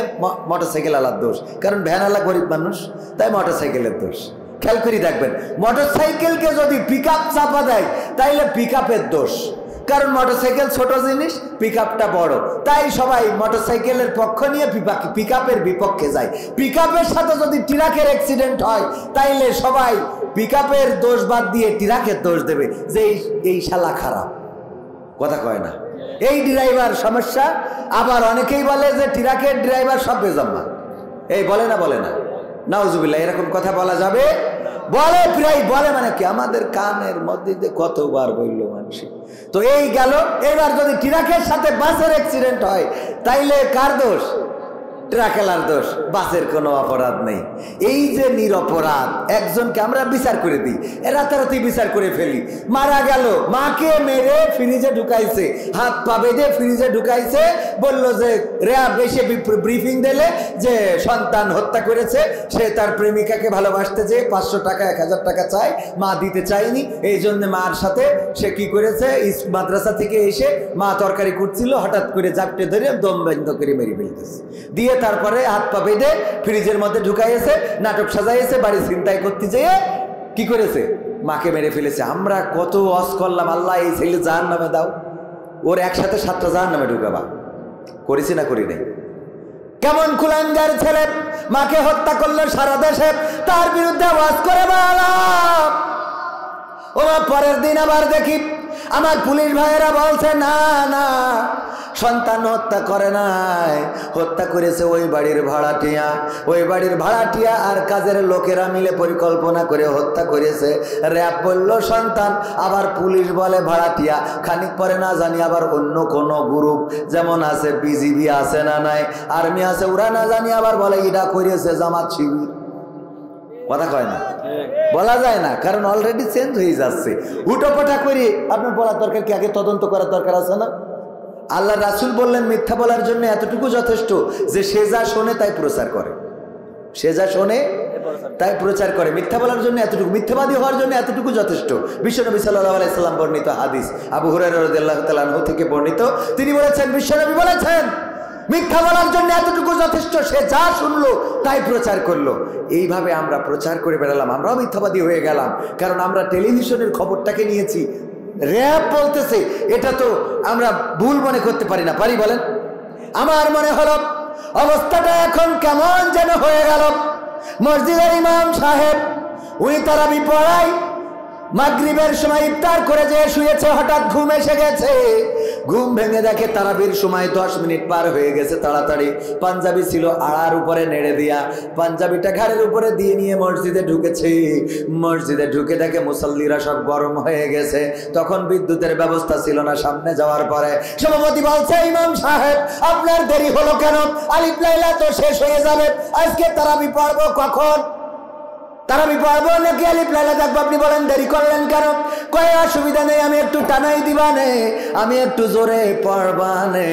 মোটরসাইকেল আলার দোষ, কারণ ভ্যান আলা গরিব মানুষ, তাই মোটরসাইকেলের দোষ। খেয়াল করে দেখবেন, মোটরসাইকেলকে যদি পিক আপ চাপা দেয় তাইলে পিক আপের দোষ, কারণ মোটরসাইকেল ছোট জিনিস, পিক আপটা বড়, তাই সবাই মোটরসাইকেলের পক্ষ নিয়ে পিক আপের বিপক্ষে যায়। পিক আপের সাথে যদি ট্রাকের অ্যাক্সিডেন্ট হয় তাইলে সবাই পিক আপের দোষ বাদ দিয়ে ট্রাকের দোষ দেবে, যে এই শালা খারাপ, কথা কয় না, এই ড্রাইভার সমস্যা। আবার অনেকেই বলে যে ট্রাকের ড্রাইভার সব বেজম্মা, এই বলে না নাউজুবিল্লাহ, এরকম কথা বলা যাবে? বলে, প্রায় বলে, মানে কি আমাদের কানের মধ্যে কতবার বলল মানুষ। তো এই গেল, এবার যদি ট্রাকের সাথে বাসের অ্যাক্সিডেন্ট হয় তাইলে কার দোষ? ট্রাকেলার দোষ, বাসের কোনো অপরাধ নেই। এই যে নিরপরাধ একজনকে আমরা বিচার করে দিই, রাতারাতি বিচার করে ফেলি। মারা গেল, মাকে মেরে ফ্রিজে ঢুকাইছে, হাত পা বেঁধে ফ্রিজে ঢুকাইছে, বলল যে র্যাব এসে ব্রিফিং দিলে যে সন্তান হত্যা করেছে, সে তার প্রেমিকাকে ভালোবাসতে যেয়ে 500 টাকা 1000 টাকা চায়, মা দিতে চায়নি, এই জন্য মার সাথে সে কি করেছে, মাদ্রাসা থেকে এসে মা তরকারি কুটছিল, হঠাৎ করে জাপটে ধরে দম বন্ধ করে মেরে ফেলতেছে, দিয়ে তারপরে হাত পা বেঁধে ফ্রিজের মধ্যে ঢুকাইছে, নাটক সাজাইছে, বাড়ি ছিনতাই করতে যেয়ে কি করেছে, মাকে মেরে ফেলেছে। আমরা কত ওয়াজ করলাম, আল্লাহ এই ছেলে জাহান্নামে দাও, ওর একসাথে 7টা জাহান্নামে ঢুকাবা, করেছি না করি নাই? কেমন কুলাঙ্গার ছেলে, মাকে হত্যা করলো সারা দেশে, তার বিরুদ্ধে ওয়াজ করে বললাম। ওরা পরের দিন আবার দেখি আমার পুলিশ ভাইয়েরা বলছে না না, সন্তান হত্যা করে নাই, হত্যা করেছে ওই বাড়ির ভাড়াটিয়া, ওই বাড়ির ভাড়াটিয়া আর কাজের লোকেরা মিলে পরিকল্পনা করে হত্যা করেছে। র্যাব বলল সন্তান, আবার পুলিশ বলে ভাড়াটিয়া, খানিক পরে না জানি আবার অন্য কোনো গ্রুপ, যেমন আছে বিজিবি আছে না নাই, আর্মি আছে, ওরা না জানি আবার বলে এটা করেছে জামাত শিবির। কথা কয় না, বলা যায় না, কারণ অলরেডি চেঞ্জ হয়ে যাচ্ছে। হুটোপাটা করে আপনার বলার দরকার কি? আগে তদন্ত করার দরকার আছে না? আল্লাহ রাসূল বললেন মিথ্যা বলার জন্য এতটুকু যথেষ্ট যে সে যা শোনে তাই প্রচার করে, সে যা শোনে তাই প্রচার করে। মিথ্যা বলার জন্য এতটুকু, মিথ্যাবাদী হওয়ার জন্য এতটুকু যথেষ্ট। বিশ্বনবী সাল্লাল্লাহু আলাইহি সাল্লাম বর্ণিত হাদিস, আবু হুরায়রা রাদিয়াল্লাহু তাআলা আনহু থেকে বর্ণিত, তিনি বলেছেন, বিশ্বনবী বলেছেন মিথ্যা বলার জন্য এতটুকু যথেষ্ট, সে যা শুনলো তাই প্রচার করলো। এইভাবে আমরা প্রচার করে বেড়ালাম, আমরাও মিথ্যাবাদী হয়ে গেলাম, কারণ আমরা টেলিভিশনের খবরটাকে নিয়েছি, র্যাব বলতেছে, এটা তো আমরা ভুল মনে করতে পারি না, পারি বলেন? আমার মনে হলো অবস্থাটা এখন কেমন যেন হয়ে গেল। মসজিদের ইমাম সাহেব উনি তারাবি পড়ায়, মাগরিবের সময় ইফতার করে যে শুয়েছে, হঠাৎ ঘুম এসে গেছে, ঘুম ভেঙে দেখে তারাবির সময় 10 মিনিট পার হয়ে গেছে। তাড়াতাড়ি পাঞ্জাবি ছিল আড়ার উপরে নেড়ে দিয়া, পাঞ্জাবিটা ঘাড়ের উপরে দিয়ে নিয়ে মসজিদে ঢুকেছে। মসজিদে ঢুকে দেখে মুসল্লিরা সব গরম হয়ে গেছে, তখন বিদ্যুতের ব্যবস্থা ছিল না। সামনে যাওয়ার পরে সভাপতি বলছে, ইমাম সাহেব আপনার দেরি হলো কেন? আলিফ লাইলা তো শেষ হয়ে যাবে, আজকে তারাবি পড়বো কখন? তারাবি পড়বো নাকি আলিফ লাইলা দেখবো? আপনি বলেন দেরি করলেন কেন? কয় অসুবিধা নেই, আমি একটু টানাই দিবানে, আমি একটু জোরে পড়বানে।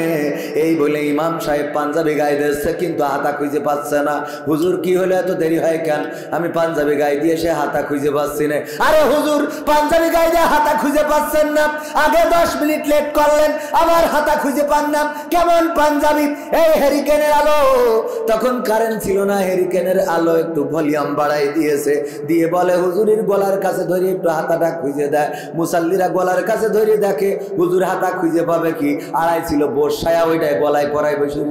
এই বলে ইমাম সাহেব পাঞ্জাবি গায়ে দিচ্ছে, কিন্তু হাতা খুঁজে পাচ্ছে না। হুজুর কি হলো, এত দেরি হয় কেন? আমি পাঞ্জাবি গায়ে দিয়ে সে হাতা খুঁজে পাচ্ছি না। আরে হুজুর, পাঞ্জাবি গায়ে দিয়ে হাতা খুঁজে পাচ্ছেন না, আগে 10 মিনিট লেট করলেন, আবার হাতা খুঁজে পান না, কেমন পাঞ্জাবি? এই হেরিকেনের আলো, তখন কারেন্ট ছিল না, হেরিকেনের আলো একটু ভলিউম বাড়াই দিয়েছে, দিয়ে বলে হুজুরের গলার কাছে ধরে একটু হাতাটা খুঁজে দেয়। মুসাল্লিরা গলার কাছে ধরে দেখে হুজুর হাতা খুঁজে পাবে কি, আড়াই ছিল বর্ষায়া, ওইটাই গলায় পরাই বসে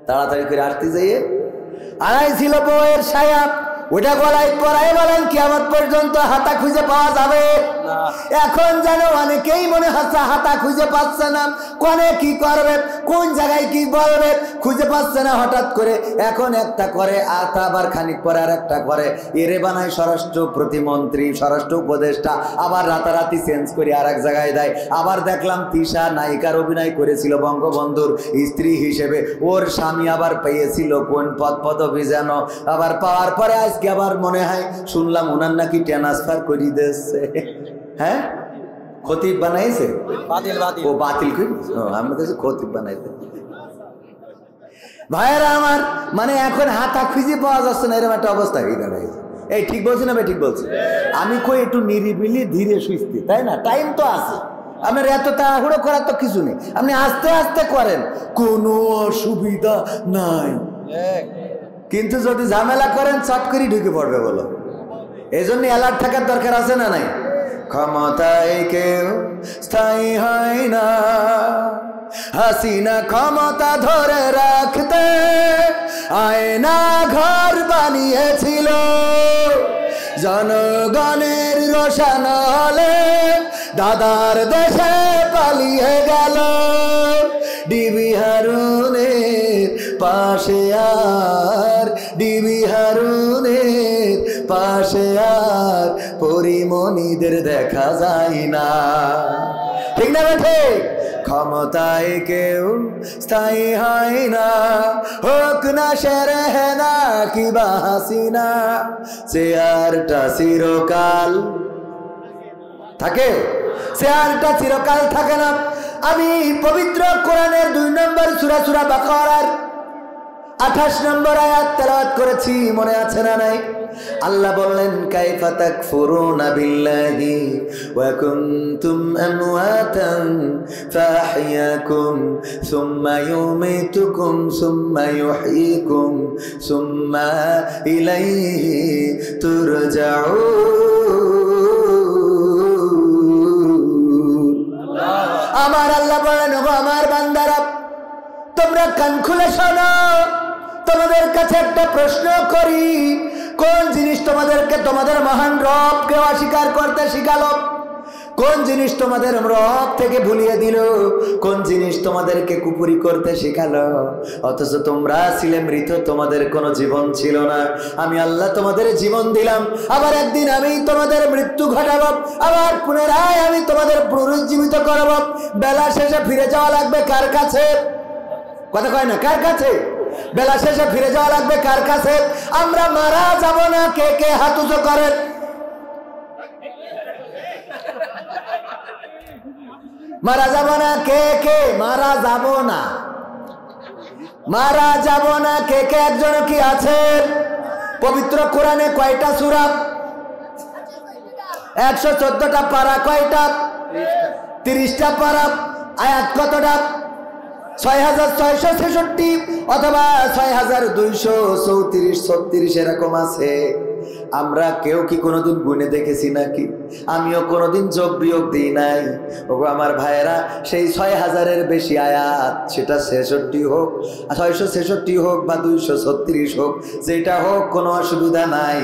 তাড়াতাড়ি করে আসতে যাইয়ে, আড়াই ছিল বউয়ের ছায়া, ওইটা গলায় পরাই বলেন কিয়ামত পর্যন্ত হাতা খুঁজে পাওয়া যাবে। এখন যেন অনেকেই মনে হচ্ছে হাতা খুঁজে পাচ্ছে না, কোনে কি করবে, কোন জায়গায় কি বলবে, খুঁজে পাচ্ছে না। হঠাৎ করে এখন একটা করে, আবার খানিক পরে আর একটা করে, এরে বানায় স্বরাষ্ট্র প্রতিমন্ত্রী, স্বরাষ্ট্র উপদেষ্টা, আবার রাতারাতি চেঞ্জ করে আর এক জায়গায় দেয়। আবার দেখলাম তিশা নায়িকার অভিনয় করেছিল বঙ্গবন্ধুর স্ত্রী হিসেবে, ওর স্বামী আবার পেয়েছিল কোন পদবি যেন, আবার পাওয়ার পরে আজকে আবার মনে হয় শুনলাম ওনার নাকি ট্রান্সফার করে দিয়েছে। হ্যাঁ, খতিব বানাইছে, ও বাতিল করি, আমরা কাছে খতিব বানাইছে। ভাইয়েরা আমার, মানে এখন হাতা খুঁজে পাওয়া যাচ্ছে না, এরকম একটা অবস্থা হয়ে দাঁড়াইছে। এই ঠিক বলছি না ভাই? ঠিক বলছি। আমি কই একটু নিরিবিলি ধীরে সুস্থে, তাই না? টাইম তো আছে, আপনার এত তাড়াহুড়ো করার তো কিছু নেই, আপনি আস্তে আস্তে করেন, কোনো অসুবিধা নাই। কিন্তু যদি ঝামেলা করেন চট করে ঢুকে পড়বে। বলো, এই জন্য অ্যালার্ট থাকার দরকার আছে না নাই? ক্ষমতায় কেউ স্থায়ী হয় না, হাসিনা ক্ষমতা ধরে রাখতে আয়না ঘর বানিয়েছিল, জনগণের রোশানলে দাদার দেশে পালিয়ে গেল। ডিবি হারুনের পাশে আর, ডিবি হারুনের পাশে আর পরিমণিদের দেখা যায় না। ঠিক না বেঠে? ক্ষমতায় কেউ স্থায়ী হয় না, হোক না শেরেনা কিবা হাসিনা, চেয়ারটা চিরকাল থাকে, চেয়ারটা চিরকাল থাকে না। আমি পবিত্র কোরআনের 2 নম্বর সূরা সূরা বাকারার 28 নম্বর আয়াত তেলাওয়াত করেছি, মনে আছে না নাই? আল্লাহ বললেন, কাইফা তাকফুরুনা বিল্লাহি ওয়া কুনতুম আমওয়াতান ফাহইয়াকুম সুম্মা ইউমীতুকুম সুম্মা ইউহয়িকুম সুম্মা ইলাইহি তুরজাউন। আমার আল্লাহ বলেন, ওগো আমার বান্দারা, তোমরা কান খুলে শোনো, তোমাদের কাছে একটা প্রশ্ন করি, কোন জিনিস তোমাদেরকে তোমাদের মহান রবকে অস্বীকার করতে শিখালো? কোন জিনিস তোমাদের রব থেকে ভুলিয়ে দিল? কোন জিনিস তোমাদেরকে কুপুরি করতে শেখালো? অথচ তোমরা ছিলে মৃত, তোমাদের কোনো জীবন ছিল না। আমি আল্লাহ তোমাদের জীবন দিলাম, আবার একদিন আমি তোমাদের মৃত্যু ঘটাবো, আবার পুনরায় আমি তোমাদের পুনরুজ্জীবিত করব। বেলা শেষে ফিরে যাওয়া লাগবে কার কাছে? কথা কয় না, কার কাছে? বেলা শেষে ফিরে যাওয়া লাগবে কার কাছে? আমরা মারা যাব না, কে কে হাত উঁচু করেন? মারা যাব না, কে কে? মারা যাব না, মারা যাব না, কে কে? একজন কি আছেন? পবিত্র কোরআনে কয়টা সূরা? 114টা পারা। কয়টা? 30টা পারা। আয়াত কতটা? 6666 অথবা 6234-36 এরকম আছে। আমরা কেউ কি কোনোদিন গুনে দেখেছি নাকি? আমিও কোনোদিন যোগ বিয়োগ দিই নাই। ওগো আমার ভাইয়েরা, সেই 6000-এর বেশি আয়াত, সেটা 66 হোক, 666 হোক বা 236 হোক, যেটা হোক, কোনো অসুবিধা নাই।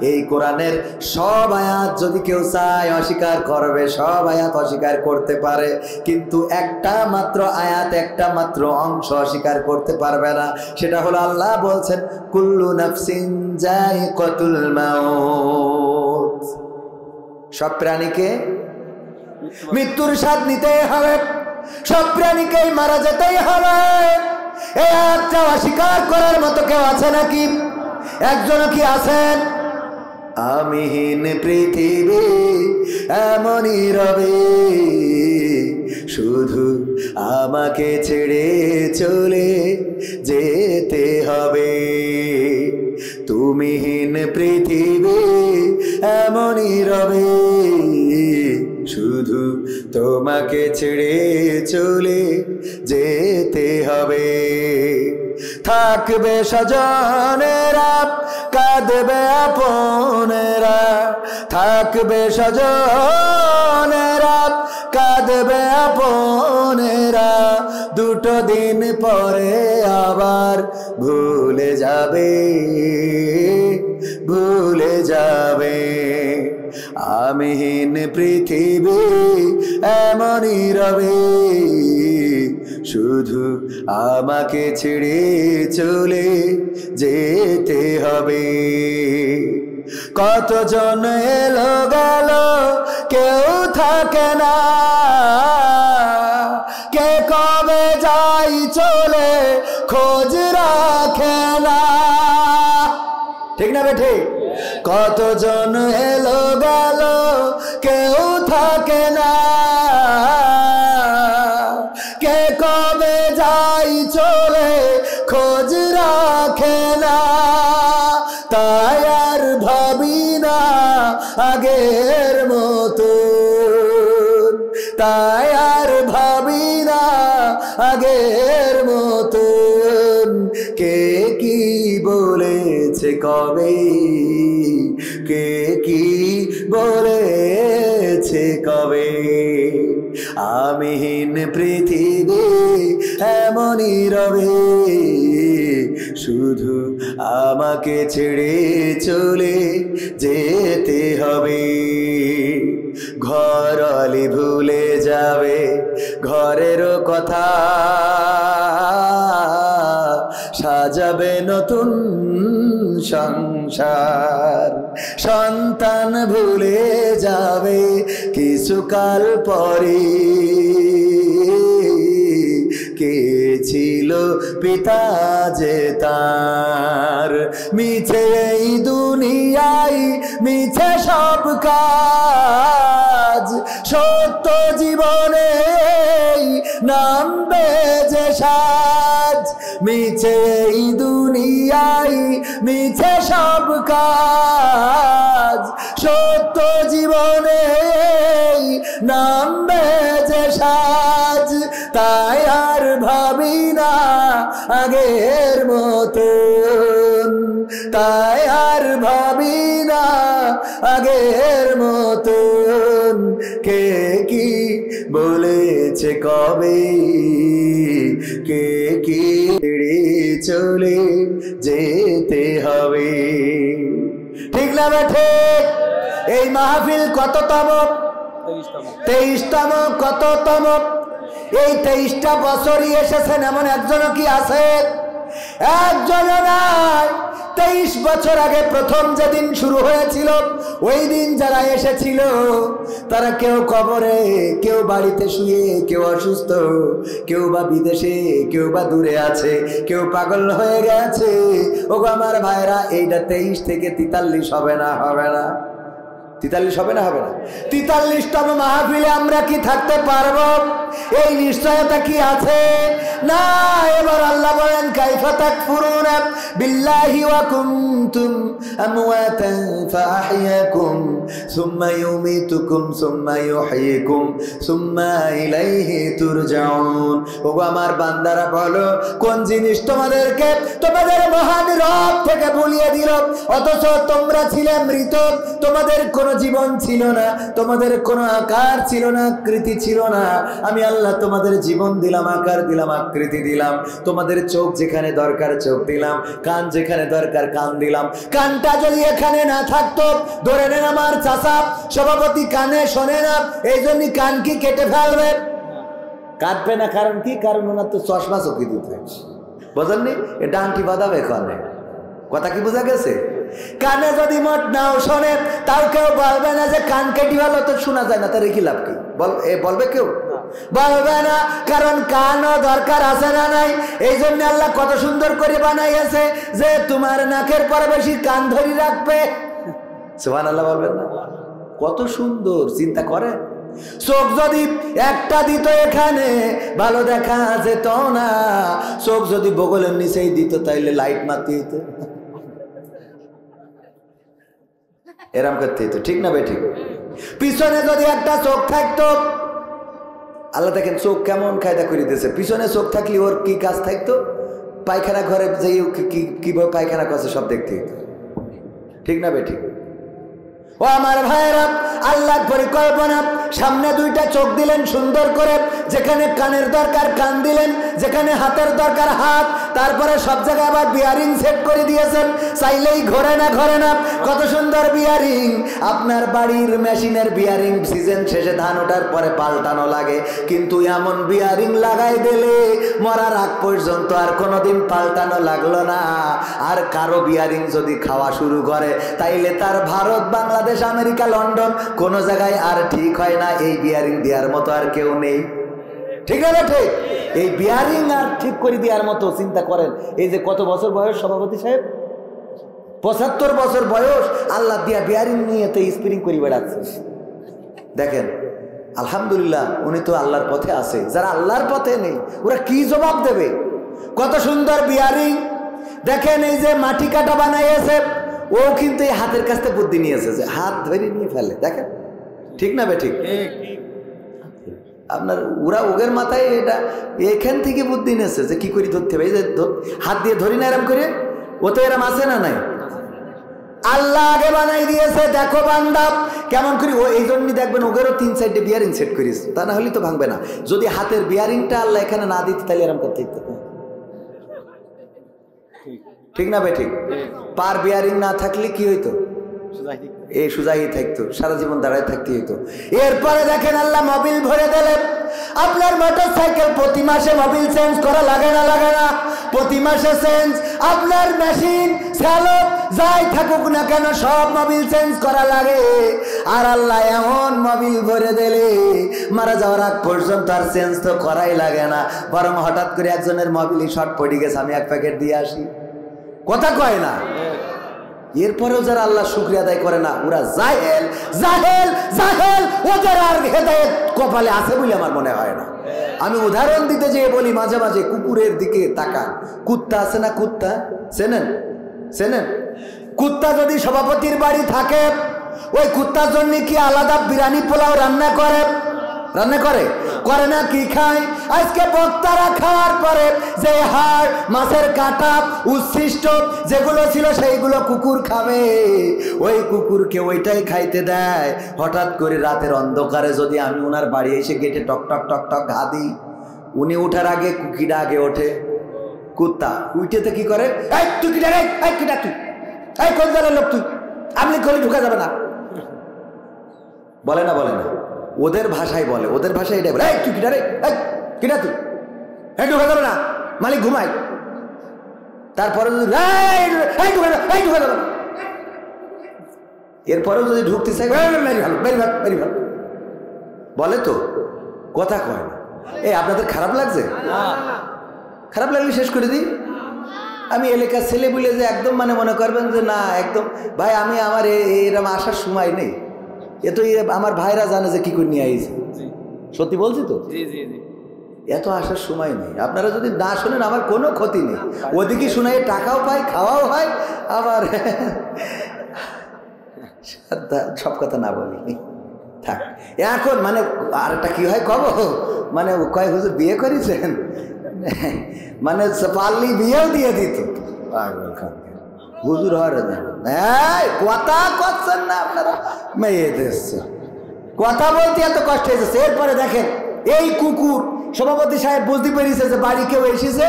এই কোরআনের সব আয়াত যদি কেউ চায় অস্বীকার করবে, সব আয়াত অস্বীকার করতে পারে, কিন্তু একটা মাত্র আয়াত, একটা মাত্র অংশ অস্বীকার করতে পারবে না। সেটা হলো আল্লাহ বলছেন, কুল্লু নাফসিন যায়িকাতুল মাউত, সব প্রাণীকে মৃত্যুর স্বাদ নিতেই হবে, সব প্রাণীকেই মারা যেতেই হবে। এই আয়াতটা অস্বীকার করার মতো কেউ আছে নাকি? একজন কি আছেন? আমিহীন পৃথিবী এমনই রবে, শুধু আমাকে ছেড়ে চলে যেতে হবে। তুমিহীন পৃথিবী এমনই রবে, শুধু তোমাকে ছেড়ে চলে যেতে হবে। থাকবে স্বজনেরা, কাঁদবে আপনেরা, থাকবে স্বজনেরা, কাঁদবে আপনেরা, দুটো দিন পরে আবার ভুলে যাবে, ভুলে যাবে। আমিহীন পৃথিবী এমনই রবে, শুধু আমাকে ছেড়ে চলে যেতে হবে। কতজন এলো গেল, কেউ থাকে না, কে কবে যাই চলে খোঁজ রাখে না। ঠিক না বেঠে? কতজন এলো গেল, কেউ থাকে না, কে কবে যাই চলে খোঁজ রাখে না, তাই আর ভাবি না আগের মতো, তাই আর ভাবি না আগের মতো। কে কি বলেছে কবে, কে কি বলেছে কবে, আমিহীন পৃথিবী এমনই রবে, শুধু আমাকে ছেড়ে চলে যেতে হবে। ঘরলি ভুলে যাবে ঘরেরও কথা, সাজাবে নতুন সংসার। সন্তান ভুলে যাবে কিছুকাল পরে, কে ছিল পিতা যে তার। মিছে এই দুনিয়ায় মিছে সব কাজ, সত্য জীবনে নামবে যে সাজ। মিছে এই দুনিয়ায় মিছে সব কাজ, সত্য জীবনে নামবে যে সাজ। তাই আর ভাবি না আগের মতন, তাই আর ভাবি না আগের মতন। কে কি বলেছে কবে, কে কি চলে যেতে হবে। ঠিক না ঠিক? এই মাহফিল কততম? 23তম। কততম? এই 23টা বছরই এসেছেন এমন একজনও কি আছে? একজনও নাই। 23 বছর আগে প্রথম যেদিন শুরু হয়েছিল, ওই দিন যারা এসেছিল তারা কেউ কবরে, কেউ বাড়িতে শুয়ে, কেউ অসুস্থ, কেউ বা বিদেশে, কেউ বা দূরে আছে, কেউ পাগল হয়ে গেছে। ওগো আমার ভাইরা, এইটা 23 থেকে 43 হবে না? হবে না? 43 হবে না? হবে না? 43তম মাহফিলে আমরা কি থাকতে পারবো? এই নিশ্চয়তা কি আছে? না। এবার আল্লাহ বলেন, কাইফা তাকফুরুনা বিল্লাহি ওয়া কুনতুম আমওয়াতান ফাআহইয়াকুম সুম্মা ইউমীতুকুম সুম্মা ইউহয়িকুম সুম্মা ইলাইহি তুরজাউন। ওগো আমার বান্দারা, বলো কোন জিনিস তোমাদেরকে তোমাদের মহান রব থেকে ভুলিয়ে দিল, অথচ তোমরা ছিলে মৃত, তোমাদের কোনো জীবন ছিল না, তোমাদের কোনো আকার ছিল না, আকৃতি ছিল না। আমি আল্লাহ তোমাদের জীবন দিলাম, আকার দিলাম, আকৃতি দিলাম। তোমাদের চোখ যেখানে দরকার চোখ দিলাম, কান যেখানে দরকার কান দিলাম। কানটা যদি এখানে না থাকতো, ধরে নেন আমার চাচা সভাপতি কানে শোনে না, এই জন্য কান কি কেটে ফেলবে? কাটবে না। কারণ কি? কারণ ওনার তো চশমা চোখে দিতে, বোঝেননি? এটা আন্টি বাঁধাবে কানে। কথা কি বোঝা গেছে? কানে যদি মোট নাও শোনে, তাও কেউ বলবে না যে কান কেটে ভালো তো শোনা যায় না, তার কি লাভ? কি বলবে? কেউ বলবে না। কারণ কানও দরকার আছে না নাই? এই জন্য আল্লাহ কত সুন্দর করে বানাইছে যে তোমার নাকের পরে বেশি কান ধরি রাখবে। সুবহানাল্লাহ বলবেন না? কত সুন্দর চিন্তা করে। চোখ যদি একটা দিত এখানে, ভালো দেখা যেত না। চোখ যদি বগলের নিচেই দিত, তাইলে লাইট মারতে দিত, এরম করতে হতো। ঠিক না বে ঠিক? পিছনে যদি একটা চোখ থাকতো, আল্লাহ দেখেন চোখ কেমন কায়দা করে দিয়েছে। পিছনে চোখ থাকলে ওর কি কাজ থাকতো? পায়খানা ঘরে যেই কিভাবে পায়খানা করছে সব দেখতে হতো। ঠিক না বে ঠিক? ও আমার ভাইয়েরা, আল্লাহর পরিকল্পনা। সামনে দুইটা চোখ দিলেন সুন্দর করে, যেখানে কানের দরকার কান দিলেন, যেখানে হাতের দরকার হাত। তারপরে সব জায়গায় আবার বিয়ারিং সেট করে দিয়েছেন, চাইলেই ঘোরে না, ঘোরে না। কত সুন্দর বিয়ারিং! আপনার বাড়ির মেশিনের বিয়ারিং সিজন শেষে ধান ওঠার পরে পাল্টানো লাগে, কিন্তু এমন বিয়ারিং লাগাই দিলে মরার আগ পর্যন্ত আর কোনোদিন পাল্টানো লাগলো না। আর কারো বিয়ারিং যদি খাওয়া শুরু করে, তাইলে তার ভারত, বাংলাদেশ, আমেরিকা, লন্ডন কোনো জায়গায় আর ঠিক হয় না। এই বিয়ারিং দেওয়ার মতো আর কেউ নেই। ঠিক আছে? ঠিক। এই বিয়ারিং আর ঠিক করে দেওয়ার মতো চিন্তা করেন। এই যে কত বছর বয়স সভাপতি সাহেব? 75 বছর বয়স। আল্লাহ দিয়া বিয়ারিং নিয়ে তো স্প্রিং করে বেড়াচ্ছে। দেখেন, আলহামদুলিল্লাহ, উনি তো আল্লাহর পথে আছে। যারা আল্লাহর পথে নেই, ওরা কি জবাব দেবে? কত সুন্দর বিয়ারিং দেখেন। এই যে মাটি কাটা বানাইছে, ও কিন্তু এই হাতের কাছ থেকে বুদ্ধি নিয়েছে যে হাত ধরে নিয়ে ফেলে। দেখেন ঠিক না বে ঠিক? আপনার ওরা ওগের মাথায় এটা এখান থেকে বুদ্ধি নিয়েছে যে কি করে ধরতে হবে। এই যে হাত দিয়ে ধরি না এরম করে, ও তো এরম আছে না নাই? আল্লাহ আগে বানাই দিয়েছে। দেখো বান্দা কেমন করি। ও এই জন্যই দেখবেন ওগেরও 3 সাইডে বিয়ারিং সেট করিস, তা না হলে তো ভাঙবে না। যদি হাতের বিয়ারিংটা আল্লাহ এখানে না দিত তাহলে এরম করতে হতো। ঠিক না ভাই ঠিক? পার বিয়ারিং না থাকলে কি হইতো? এই সুজাই থাকতো, সারা জীবন দাঁড়ায় থাকতে হইতো। এরপরে দেখেন আল্লাহ মোবিল ভরে দিলেন। আপনার মোটরসাইকেল প্রতি মাসে মোবিল চেঞ্জ করা লাগে না? লাগে না? প্রতি মাসে চেঞ্জ। আপনার মেশিন চালক যাই থাকুক না কেন সব মোবিল চেঞ্জ করা লাগে। আর আল্লাহ এমন মোবিল ভরে দিলে মারা যাওয়ার আগ পর্যন্ত আর চেঞ্জ তো করাই লাগে না। বরং হঠাৎ করে একজনের মোবিলই শর্ট পড়ে গেছে, আমি 1 প্যাকেট দিয়ে আসি, কথা কয় না। এরপরেও যারা আল্লাহ শুকরিয়া আদায় করে না ওরা জাহেল জাহেল জাহেল। ওদের আর হেদায়েত কপালে আছে বলে আমার মনে হয় না। আমি উদাহরণ দিতে যেয়ে বলি মাঝে মাঝে কুকুরের দিকে তাকান। কুত্তা আছে না? কুত্তা চেনেন? চেনেন? কুত্তা যদি সভাপতির বাড়ি থাকে ওই কুত্তার জন্য কি আলাদা বিরিয়ানি পোলাও রান্না করে? রান্না করে? করে না? কি খায়? আজকে বক্তারা খাওয়ার পরে যে হাড়, মাছের কাটা, উচ্ছিষ্ট যেগুলো ছিল সেইগুলো কুকুর খাবে। ওই কুকুরকে ওইটাই খাইতে দেয়। হঠাৎ করে রাতের অন্ধকারে যদি আমি ওনার বাড়ি এসে গেটে টক টক টক টক ঘা দিই, উনি উঠার আগে কুকিটা আগে ওঠে। কুত্তা উঠেতে কি করে? এই তুই কিটা রে, এই কিটা তুই, এই কোন দলের লোক তুই, আপনি খলি ঢুকা যাবে না, বলে না? বলে না? ওদের ভাষায় বলে, ওদের ভাষায় এটাই বলে, এই তুই কিটা রে, এই কিটা তুই, এই ঢুকা যাবে না, মালিক ঘুমাই। তারপরে যদি ঢুকা যাবে না, এরপরেও যদি ঢুকতে চাই বলে তো, কথা কয় না। এই আপনাদের খারাপ লাগছে? খারাপ লাগলে শেষ করে দিই। আমি এলাকার ছেলে বলে যে একদম মানে মনে করবেন যে না একদম ভাই আমি আমার এরকম আসার সময় নেই। এ তো আমার ভাইরা জানে যে কি করে নিয়ে আইছে। সত্যি বলছি তো, এত আসার সময় নেই। আপনারা যদি না শোনেন আমার কোনো ক্ষতি নেই। ওদিকে শোনাই টাকাও পাই, খাওয়াও হয়, আবার সব কথা না বলি থাক। এখন মানে আরেকটা কি হয় কব, মানে কয় হুজুর বিয়ে করেছেন, মানে পারলি বিয়েও দিয়ে দিত। হুজুর কথা করছেন না আপনারা, মেয়েতে কথা বলতে এত কষ্ট হয়েছে। এরপরে দেখেন এই কুকুর সভাপতি সাহেব বুঝতে পেরেছে যে বাড়ি কেউ এসেছে,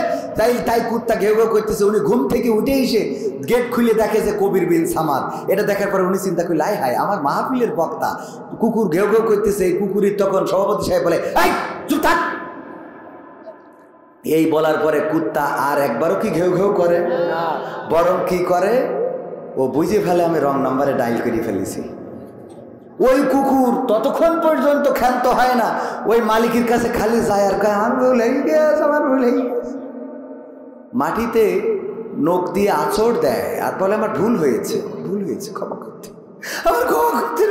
তাই কুত্তা ঘেউ ঘেউ করতেছে। উনি ঘুম থেকে উঠে এসে গেট খুলে দেখে যে কবির বিন সামাদ। এটা দেখার পরে উনি চিন্তা করলেন আয় হায় আমার মাহফিলের বক্তা কুকুর ঘেউ ঘেউ করতেছে। এই কুকুরের তখন সভাপতি সাহেব বলে এই চুপ থাক। এই বলার পরে কুত্তা আর একবারও কি ঘেউ ঘেউ করে, বরং কি করে ও বুঝে ফেলে আমি রং নাম্বারে ডাইল করে ফেলেছি। ওই কুকুর ততক্ষণ পর্যন্ত ক্ষান্ত হয় না, ওই মালিকের কাছে খালি যায় আর কয় আমার ভুল হয়ে গেছে, আমার ভুল হয়ে গেছে। মাটিতে নখ দিয়ে আঁচড় দেয় আর বলে আমার ভুল হয়েছে, ভুল হয়েছে, ক্ষমা করতে, আমার ক্ষমা করতে।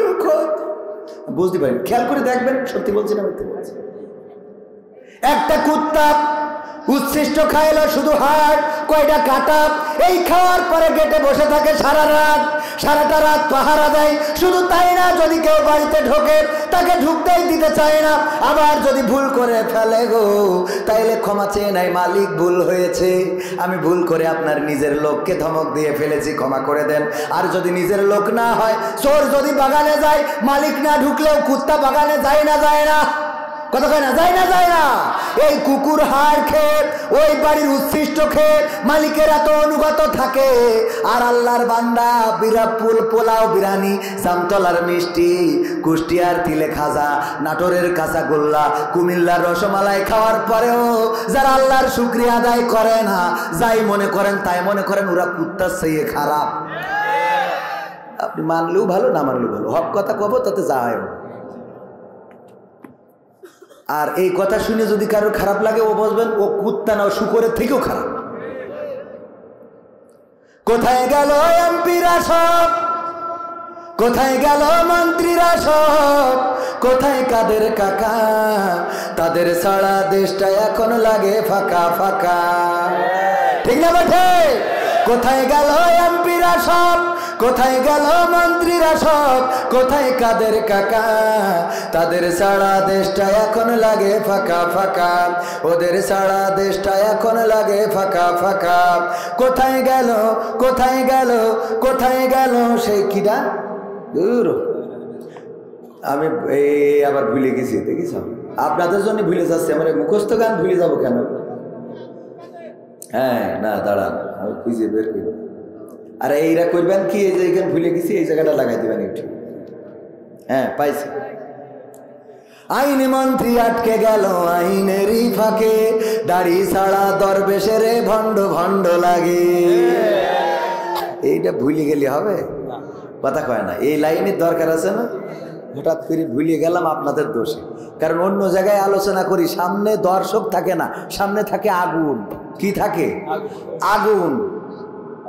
বুঝতে পারেন, খেয়াল করে দেখবেন, সত্যি বলছি না মিথ্যে বলছি। একটা কুত্তা উচ্ছিষ্ট খাইলো শুধু হাড়, কয়টা কাটা। এই খাওয়ার পরে গেটে বসে থাকে সারা রাত, সারাটা রাত পাহারা দেয়। শুধু তাই না, যদি কেউ বাড়িতে ঢোকে তাকে ঢুকতেই দিতে চায় না। আবার যদি ভুল করে ফেলে গো তাইলে ক্ষমা চেয়ে নাই, মালিক ভুল হয়েছে, আমি ভুল করে আপনার নিজের লোককে ধমক দিয়ে ফেলেছি, ক্ষমা করে দেন। আর যদি নিজের লোক না হয়, চোর যদি বাগানে যায়, মালিক না ঢুকলেও কুত্তা বাগানে যায় না? যায় না? কথা কয় না? যায় না? যায় না? এই কুকুর হাড় খেয়ে, ওই বাড়ির উচ্ছিষ্ট খেয়ে মালিকের এত অনুগত থাকে। আর আল্লাহর বান্দা বিরাপুল পোলাও, বিরানি, জামতলার মিষ্টি, কুষ্টিয়ার তিলে খাজা, নাটোরের কাঁচাগোল্লা, কুমিল্লার রসমালাই খাওয়ার পরেও যারা আল্লাহর শুকরিয়া আদায় করে না, যাই মনে করেন তাই মনে করেন ওরা কুত্তার চেয়ে খারাপ। আপনি মানলেও ভালো, না মানলেও ভালো, হক কথা কব, তাতে যায়। আর এই কথা শুনে যদি কারোর খারাপ লাগে, ও বুঝবেন ও কুত্তা না, শুকরের থেকেও খারাপ। কোথায় গেল এমপিরা সব, কোথায় গেল মন্ত্রীরা সব, কোথায় কাদের কাকা, তাদের সারা দেশটা এখন লাগে ফাঁকা ফাঁকা। ঠিক না বেঠে? কোথায় গেল এমপিরা সব, কোথায় গেল মন্ত্রীরা সব, কোথায় কাদের কাকা? তাদের সারা দেশটা এখন লাগে ফাঁকা ফাঁকা, ওদের সারা দেশটা এখন লাগে ফাঁকা ফাঁকা। কোথায় গেল, কোথায় গেল, কোথায় গেল সেই কিডা? দূর, আমি আবার ভুলে গেছি, দেখিস আপনাদের জন্য ভুলে যাচ্ছি। আমার মুখস্থ গান ভুলে যাবো কেন? হ্যাঁ না দাঁড়ান, আমি খুঁজে বের করি। আরে এইরা করবেন কি, এই যে এখানে ভুলে গেছি, এই জায়গাটা লাগাই দেবেন একটু। হ্যাঁ পাইছি। আইন মন্ত্রী আটকে গেল আইনেরই ফাঁকে, দাড়ি ছাড়া দরবেশের ভণ্ড ভণ্ড লাগে। এইটা ভুলে গেলে হবে? কথা কয় না, এই লাইনের দরকার আছে না? হঠাৎ করে ভুলে গেলাম আপনাদের দোষে। কারণ অন্য জায়গায় আলোচনা করি, সামনে দর্শক থাকে না, সামনে থাকে আগুন। কি থাকে? আগুন।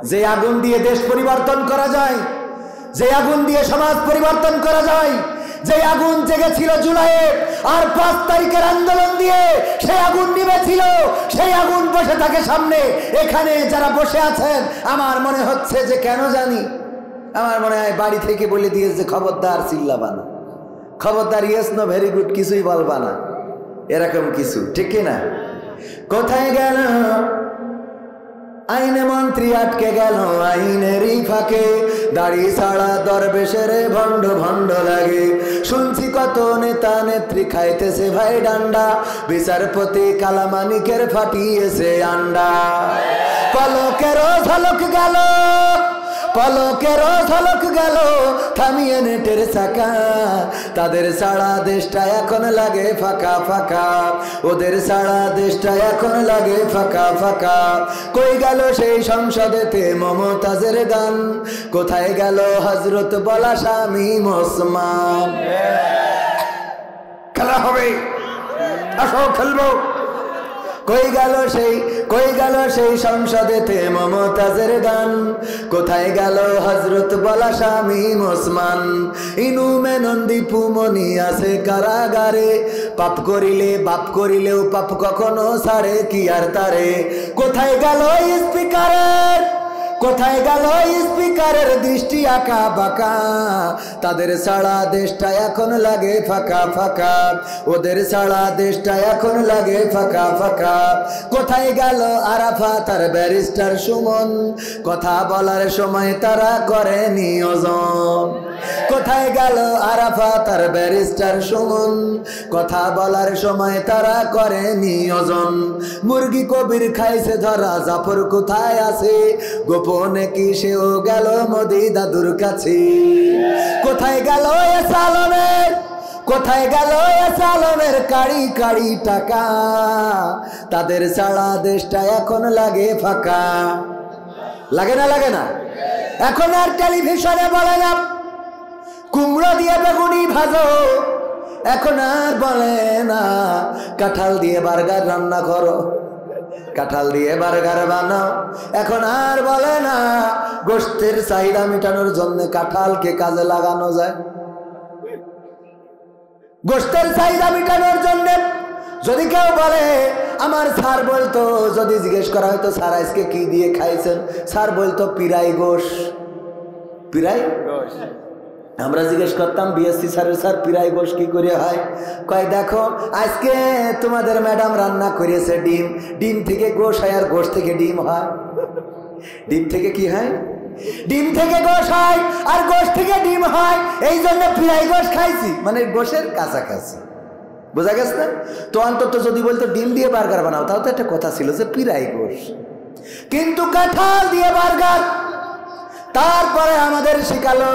যে আগুন দিয়ে দেশ পরিবর্তন করা যায়, যে আগুন দিয়ে সমাজ পরিবর্তন করা যায়, যে আগুন জেগেছিল জুলাইয়ে আর 5 তারিখের আন্দোলন দিয়ে, সেই আগুন নিভেছিল, সেই আগুন বসে থাকে সামনে। এখানে যারা বসে আছেন, আমার মনে হচ্ছে যে কেন জানি, আমার মনে হয় বাড়ি থেকে বলে দিয়েছে খবরদার চিল্লাবা না, খবরদার ইয়েস নো ভেরি গুড কিছুই বলবা না, এরকম কিছু। ঠিক কিনা? কোথায় গেল আইনে মন্ত্রী আটকে গেল আইনেরই ফাঁকে, দাড়ি ছাড়া দরবেশের ভণ্ড ভণ্ড লাগে। শুনছি কত নেতা নেত্রী খাইতেছে ভাই ডান্ডা, বিচারপতি কালামানিকের ফাটিয়েছে আন্ডা। পলকেরও ঝলক গেল, পলকেরও ঝলক গেল, থামিয়ে নেটের চাকা। তাদের সারা দেশটা এখন লাগে ফাঁকা ফাঁকা, ওদের সারা দেশটা এখন লাগে ফাঁকা ফাঁকা। কই গেল সেই সংসদেতে মমতাজের গান, কোথায় গেল হজরত বলা শামীম ওসমান? খেলা হবে, আসো খেলবো। কই গেল সেই, কই গেল সেই সংসদেতে মমতাজের গান, কোথায় গেল হজরত বলা শামীম ওসমান? ইনু মেনন দীপু মনি আছে কারাগারে, পাপ করিলে বাপ করিলেও পাপ কখনো ছাড়ে কি আর তারে। কোথায় গেল স্পিকারের, কোথায় গেল স্পিকারের দৃষ্টি আঁকা বাঁকা? তাদের সারা দেশটা এখন লাগে ফাঁকা ফাঁকা, ওদের সারা দেশটা এখন লাগে ফাঁকা ফাঁকা। কোথায় গেল আরাফাত আর ব্যারিস্টার সুমন? কথা বলার সময় তারা করে নিয়োজন। কোথায় গেল আরাফাত আর ব্যারিস্টার সুমন? কথা বলার সময় তারা করে নিয়োজন। মুরগি কবির খাইছে ধরা, জাফর কোথায় আছে? গোপনে কি সেও গেল মোদি দাদুর কাছে? কোথায় গেল সালমের, কোথায় গেল সালমের কাড়ি কাড়ি টাকা? তাদের সারা দেশটা এখন লাগে ফাঁকা। লাগে না? লাগে না? এখন আর টেলিভিশনে বলে না কুমড়ো দিয়ে বেগুনি ভাজো, এখন আর বলে না কাঁঠাল দিয়ে বার্গার রান্না করো, কাঁঠাল দিয়ে বার্গার বানাও। এখন আর বলে না গোশতের চাহিদা মেটানোর জন্য কাঁঠালকে কাজে লাগানো যায়। গোশতের চাহিদা মেটানোর জন্য যদি কেউ বলে, আমার স্যার বলতো, যদি জিজ্ঞেস করা হয়তো স্যার আজকে কি দিয়ে খাইছেন, স্যার বলতো পিরাই গোশ। পিরাই গোশ। আমরা জিজ্ঞেস করতাম বিএসসি স্যারের, স্যার পিরাই গোশ কি করে হয়? কয় দেখো আজকে তোমাদের ম্যাডাম রান্না করেছে ডিম, ডিম থেকে গোশ হয় আর গোশ থেকে ডিম হয়। ডিম থেকে কি হয়? ডিম থেকে গোশ হয় আর গোশ থেকে ডিম হয়, এই জন্য পিরাই গোশ খাইছি, মানে গোশের কাছাকাছি। বোঝা গেছে না? তো অন্তত যদি বলতো ডিম দিয়ে বার্গার বানাও, তাও তো একটা কথা ছিল যে পিরাই গোশ। কিন্তু কাঁঠাল দিয়ে বার্গার। তারপরে আমাদের শিখালো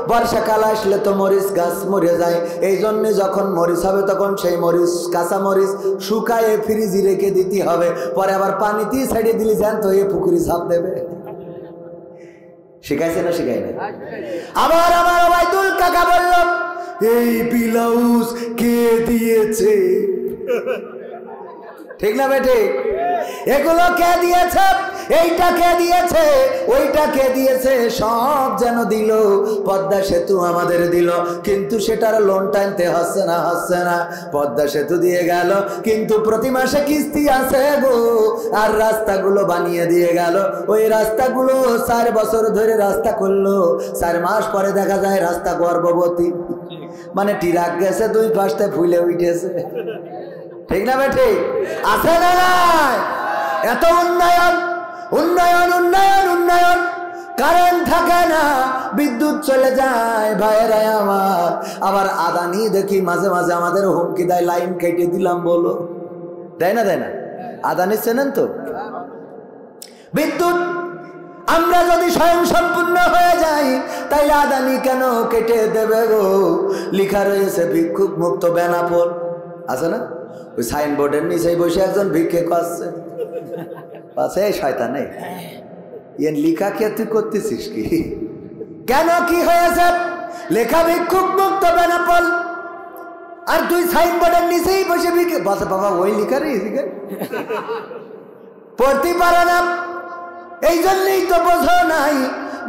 বর্ষাকাল আসলে তো মরিচ গাছ মরে যায়, এই জন্য যখন মরিচ হবে তখন সেই মরিচ, কাঁচা মরিচ শুকায়ে ফ্রিজে রেখে দিতে হবে, পরে আবার পানিতেই ছেড়ে দিলে জ্যান্ত হয়ে পুকুরে ঝাঁপ দেবে। শিখাইছে না? শিখাই না? আবার আমার ওবায়দুল কাকা বলল, এই ব্লাউজ কে দিয়েছে? ঠিক না বেটে? এগুলো কে দিয়েছে? এইটাকে দিয়েছে, ওইটাকে দিয়েছে, সব যেন দিল। পদ্মা সেতু আমাদের দিল, কিন্তু সেটার লোন টানতে হচ্ছে না, হচ্ছে না। পদ্মা সেতু দিয়ে গেল, কিন্তু প্রতি মাসে কিস্তি আছে গো। আর রাস্তাগুলো বানিয়ে দিয়ে গেল, ওই রাস্তাগুলো 4 বছর ধরে রাস্তা করলো, 4 মাস পরে দেখা যায় রাস্তা গর্ভবতী। মানে টিরাক গেছে 2 পাশে ফুলে উঠেছে। ঠিক না বেঠে? আছে না নাই? এত উন্নয়ন, উন্নয়ন, উন্নয়ন, উন্নয়ন, কারেন্ট থাকে না, বিদ্যুৎ চলে যায় ভাইয়েরা আমার। আবার আদানি দেখি মাঝে মাঝে আমাদের হুমকি দেয়, লাইন কেটে দিলাম বলো। দেয় না, দেয় না? আদানি চেনেন তো? বিদ্যুৎ আমরা যদি স্বয়ং সম্পূর্ণ হয়ে যাই, তাইলে আদানি কেন কেটে দেবে গো? লেখা রয়েছে ভিক্ষুক মুক্ত বেনাপোল, আছে না? ওই সাইনবোর্ডের নিচে বসে একজন ভিক্ষে করছে, পাশে শয়তান এর লেখা কে তুই করতেছিস কি? কেন কি হয়েছে? লেখা ভিক্ষুক মুক্ত বেনাপোল, আর তুই সাইনবোর্ডের নিচেই বসে ভিক্ষে। বসে বাবা ওই লেখারই পড়তে পারে না, এই জন্যই তো বোঝো নাই।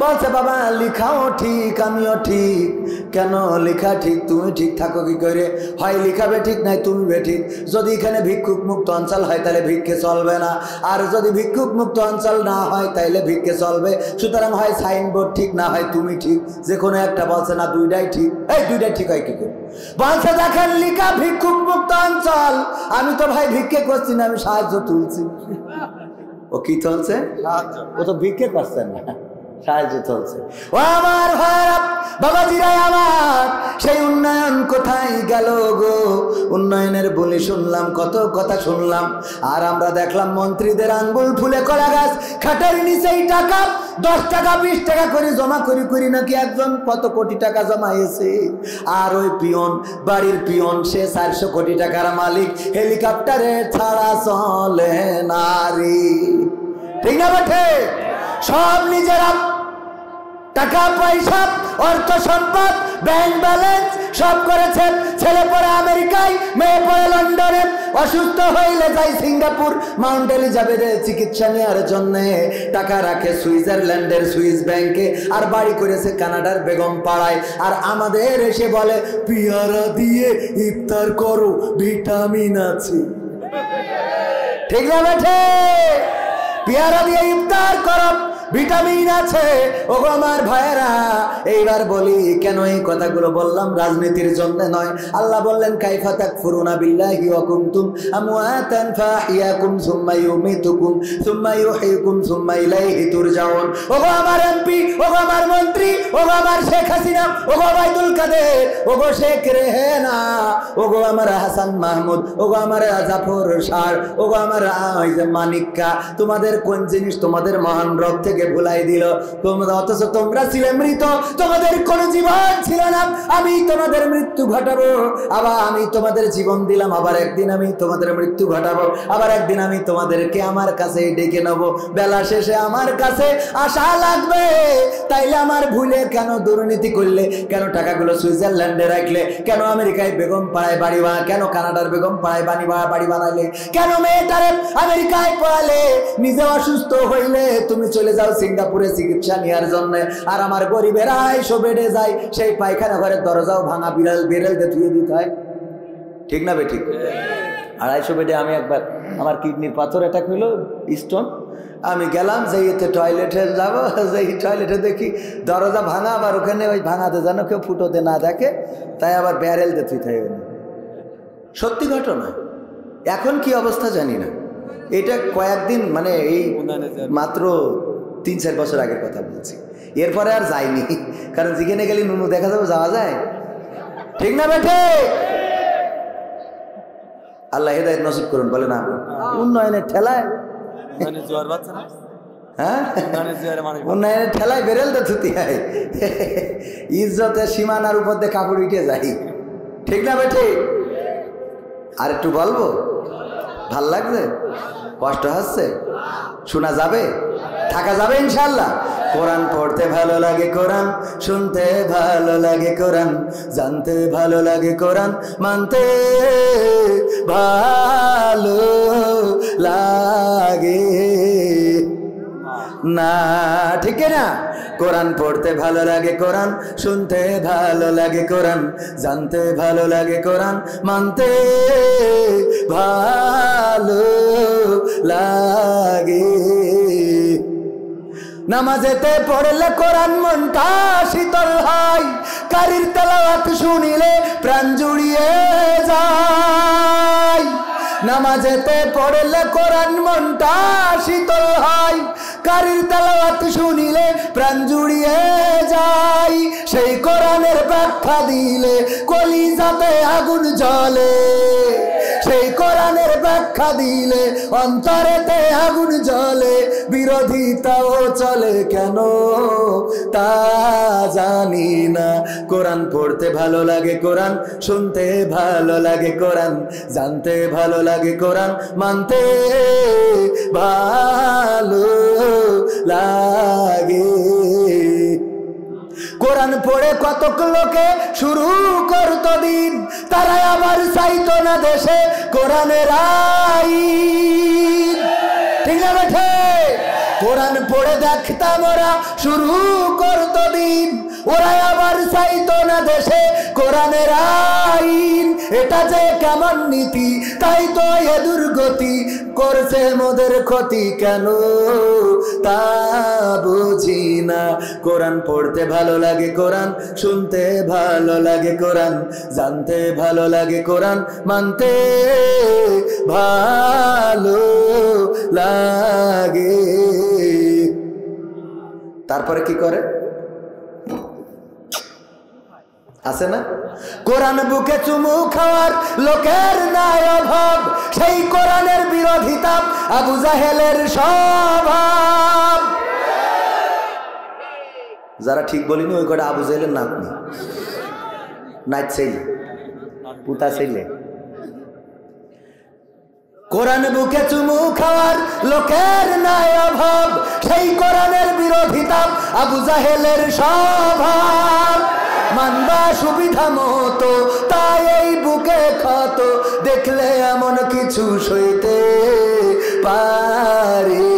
বলছে বাবা লেখাও ঠিক, আমিও ঠিক। কেন লেখা ঠিক, তুমি ঠিক থাকো কি করে? হয় লেখা বে ঠিক, নাই তুমি বে ঠিক। যদি এখানে ভিক্ষুক মুক্ত অঞ্চল হয় তাহলে ভিক্ষে চলবে না, আর যদি ভিক্ষুক মুক্ত অঞ্চল না হয় তাইলে ভিক্ষে চলবে। সুতরাং হয় সাইনবোর্ড ঠিক, না হয় তুমি ঠিক, যে কোনো একটা। বলছে না দুইটাই ঠিক। এই দুইটাই ঠিক হয় কি করে? বলছে দেখেন লেখা ভিক্ষুক মুক্ত অঞ্চল, আমি তো ভাই ভিক্ষে করছি না, আমি সাহায্য তুলছি। ও কি চলছে? ও তো ভিক্ষে করছে না, সাহায্য চলছে। ও আমার ভাইরা, বাবাজিরা আমার, সেই উন্নয়ন কোথায় গেল গো? উন্নয়নের বলি শুনলাম, কত কথা শুনলাম, আর আমরা দেখলাম মন্ত্রীদের আঙ্গুল ফুলে কলা গাছ, খাটের নিচেই টাকা 10 টাকা 20 টাকা করে জমা করি করি নাকি একজন কত কোটি টাকা জমাইছে। আর ওই পিয়ন, বাড়ির পিয়ন, সে 400 কোটি টাকার মালিক, হেলিকপ্টারে ছাড়া চলে নারী। ঠিক না বেঠে? সব নিজেরা টাকা পয়সা, অর্থ সম্পদ, ব্যাংক ব্যালেন্স সব করেছেন। ছেলে পড়ে আমেরিকায়, মেয়ে পড়ে লন্ডনে, অসুস্থ হইলে যায় সিঙ্গাপুর, মাউন্ট এলিজাবেথে চিকিৎসা নেওয়ার জন্য। টাকা রাখে সুইজারল্যান্ডের সুইস ব্যাংকে, আর বাড়ি করেছে কানাডার বেগম পাড়ায়। আর আমাদের এসে বলে পেয়ারা দিয়ে ইফতার করো, ভিটামিন আছে। ঠিক না বেঠে? পেয়ারা দিয়ে ইফতার করো, ভিটামিন আছে। ওগো আমার ভাইয়েরা, এইবার বলি কেন এই কথাগুলো বললাম? রাজনীতির জন্য নয়। আল্লাহ বললেন কাইফা তাকফুরুনা বিল্লাহি ওয়া কুনতুম আমওয়াতান ফাহিয়াকুম সুম্মা ইউমিতুকুম সুম্মা ইউহয়িকুম সুম্মা ইলাইহি তুরজাউন। ওগো আমার এমপি, ওগো আমার মন্ত্রী, ওগো আমার শেখ হাসিনা, ওগো বাইদুল কাদের, ওগো শেখ রেহেনা, ওগো আমার হাসান মাহমুদ, ওগো আমার জাফর শাহ, ওগো আমার মানিক্কা, তোমাদের কোন জিনিস তোমাদের মহান রব থেকে ভুলাই দিল? তোমরা অথচ তোমরা ছিলে মৃত, তোমাদের কোন জীবন ছিল না। আমি তোমাদের মৃত্যু ঘটাবো, আবার আমি তোমাদের জীবন দিলাম, আবার একদিন আমি তোমাদের মৃত্যু ঘটাবো, আবার একদিন আমি তোমাদেরকে আমার কাছে ডেকে নেবো। বেলা শেষে আমার কাছে আশা লাগবে। তাইলে আমার ভুলে কেন দুর্নীতি করলে? কেন টাকাগুলো সুইজারল্যান্ডে রাখলে? কেন আমেরিকায় বেগম পাড়ায় বাড়ি বানা, কেন কানাডার বেগম পাড়ায় বাড়ি বানালে? কেন মেয়েটারে আমেরিকায় পড়ালে? নিজে অসুস্থ হইলে তুমি চলে যাও সিঙ্গাপুরে চিকিৎসা নেওয়ার জন্য, আর আমার গরিবেরা এসো বেডে যায়, সেই পায়খানা ঘরের দরজাও ভাঙা, বেরেল দিয়ে ধুয়ে দিতে হয়। ঠিক না বে? ঠিক। 250 বেডে আমি একবার, আমার কিডনির পাথর অ্যাটাক হইলো, স্টোন। আমি গেলাম, যেতে টয়লেটে যাবো, যেই টয়লেটে দেখি দরজা ভাঙা, আবার ওখানে ওই ভাঙাতে যেন কেউ ফুটোতে না দেখে, তাই আবার ব্যারেল দিয়ে ধুইতে হবে। সত্যি ঘটনা। এখন কি অবস্থা জানি না, এটা কয়েকদিন, মানে এই মাত্র 3-4 বছর আগের কথা বলছি। এরপরে আর যাইনি, কারণ যেখানে গেলে নুনু দেখা যাবে, যাওয়া যায়। ঠিক না বেঠে? আল্লাহ হেদায়েত নসিব করুন। বলে না উন্নয়নের ঠেলায়, হ্যাঁ উন্নয়নের ঠেলায় বেরেল তো ধুতি হয়, ইজ্জতের সীমানার উপর দিয়ে কাপড় উঠে যাই। ঠিক না বেঠে? আর একটু বলবো, ভাল লাগছে? কষ্ট হচ্ছে? শোনা যাবে? থাকা যাবে ইনশাল্লাহ? কোরআন পড়তে ভালো লাগে, কোরআন শুনতে ভালো লাগে, কোরআন জানতে ভালো লাগে, কোরআন মানতে ভালো লাগে। না, ঠিক না? কোরআন পড়তে ভালো লাগে, কোরআন শুনতে ভালো লাগে, কোরআন জানতে ভালো লাগে, কোরআন মানতে ভালো লাগে। নামাজেতে পড়লে কোরআন মনটা শীতল হয়, কারির তেলাওয়াত শুনিলে প্রাণ জুড়িয়ে যায়। নামাজেতে পড়লে কোরআন মনটা শীতল হয়, কারির তেলাওয়াত শুনিলে প্রাণ জুড়িয়ে যায়। সেই কোরআনের ব্যাখ্যা দিলে কলিজাতে আগুন জ্বলে, সেই কোরআনের ব্যাখ্যা দিলে অন্তরেতে আগুন জ্বলে। বিরোধিতাও চলে কেন তা জানি না। কোরআন পড়তে ভালো লাগে, কোরআন শুনতে ভালো লাগে, কোরআন জানতে ভালো লাগে, কোরআন মানতে ভালো লাগে। কোরআন পড়ে কতক লোকে শুরু করত দিন, তারা আবার চাইতো না দেশে কোরআনের আইন, ঠিক না বেঠে? কোরআন পড়ে দেখতাম ওরা শুরু করত দিন, ওরা আবার চাইতো না দেশে কোরআনের আইন। এটা যে কেমন নীতি, তাই তো এ দুর্গতি করছে মোদের ক্ষতি কেন তা বুঝি না। কোরআন পড়তে ভালো লাগে, কোরআন শুনতে ভালো লাগে, কোরআন জানতে ভালো লাগে, কোরআন মানতে ভালো লাগে। তারপরে কি করে আছে না? কোরআন বুকে চুমু খাওয়ার লোকের নাই অভাব, সেই কোরআনের বিরোধিতা আবু জাহেলের স্বভাব। যারা ঠিক বলিনি ওই কটা আবু জাহেলের নাতনি, নাচ ছেলে, পুতা ছেলে। কোরআন বুকে চুমু খাওয়ার লোকের নাই অভাব, সেই কোরআনের বিরোধিতা আবু জাহেলের স্বভাব। মানবা সুবিধা মতো তাই এই বুকে ক্ষত, দেখলে এমন কিছু সইতে পারে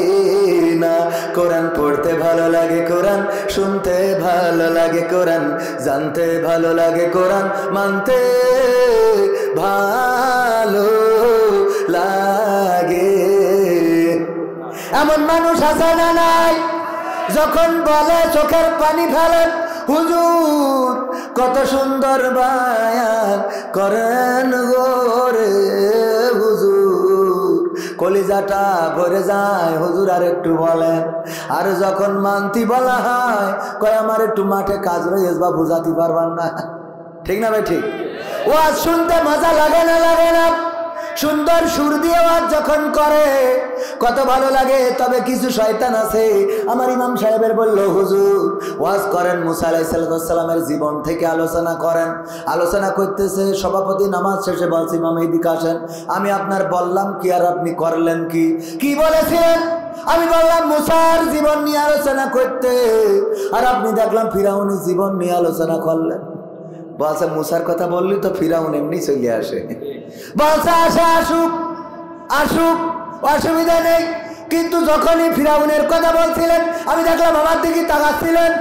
না। কোরআন পড়তে ভালো লাগে, কোরআন শুনতে ভালো লাগে, কোরআন জানতে ভালো লাগে, কোরআন মানতে ভালো লাগে। এমন মানুষ আছে না নাই, যখন বলে চোখের পানি ফেলে, হুজুর কত সুন্দর বায়ান করেন গোরে হুজুর, কলিজাটা ভরে যায় হুজুর আর একটু বলেন। আর যখন মানতি বলা হয় কয় আমার একটু মাঠে কাজ রয়েছে বা বুঝাতে পারবার না, ঠিক না ভাই? ঠিক। ওয়াজ শুনতে মজা লাগে না? লাগে না? সুন্দর সুর দিয়ে ওয়াজ যখন করে কত ভালো লাগে। তবে কিছু শয়তান আছে, আমার ইমাম সাহেবের বলল হুজুর ওয়াজ করেন, মুসা আলাইহিস সালামের জীবন থেকে আলোচনা করেন। আলোচনা করতেছে, সভাপতি নামাজ শেষে বলছে ইমাম এইদিকে আসেন। আমি আপনার বললাম কি আর আপনি করলেন কি? কি বলেছিলেন? আমি বললাম মুসার জীবন নিয়ে আলোচনা করতে, আর আপনি দেখলাম ফিরাউনের জীবন নিয়ে আলোচনা করলেন। বলছে মুসার কথা বললি তো ফিরাউন এমনি চলে আসে। বলছে আসে, আসুক আসুক, অসুবিধা নেই। কিন্তু যখনই ফিরাউনের কথা বলছিলেন আমি দেখলাম আমার দিকে তাকাচ্ছিলেন।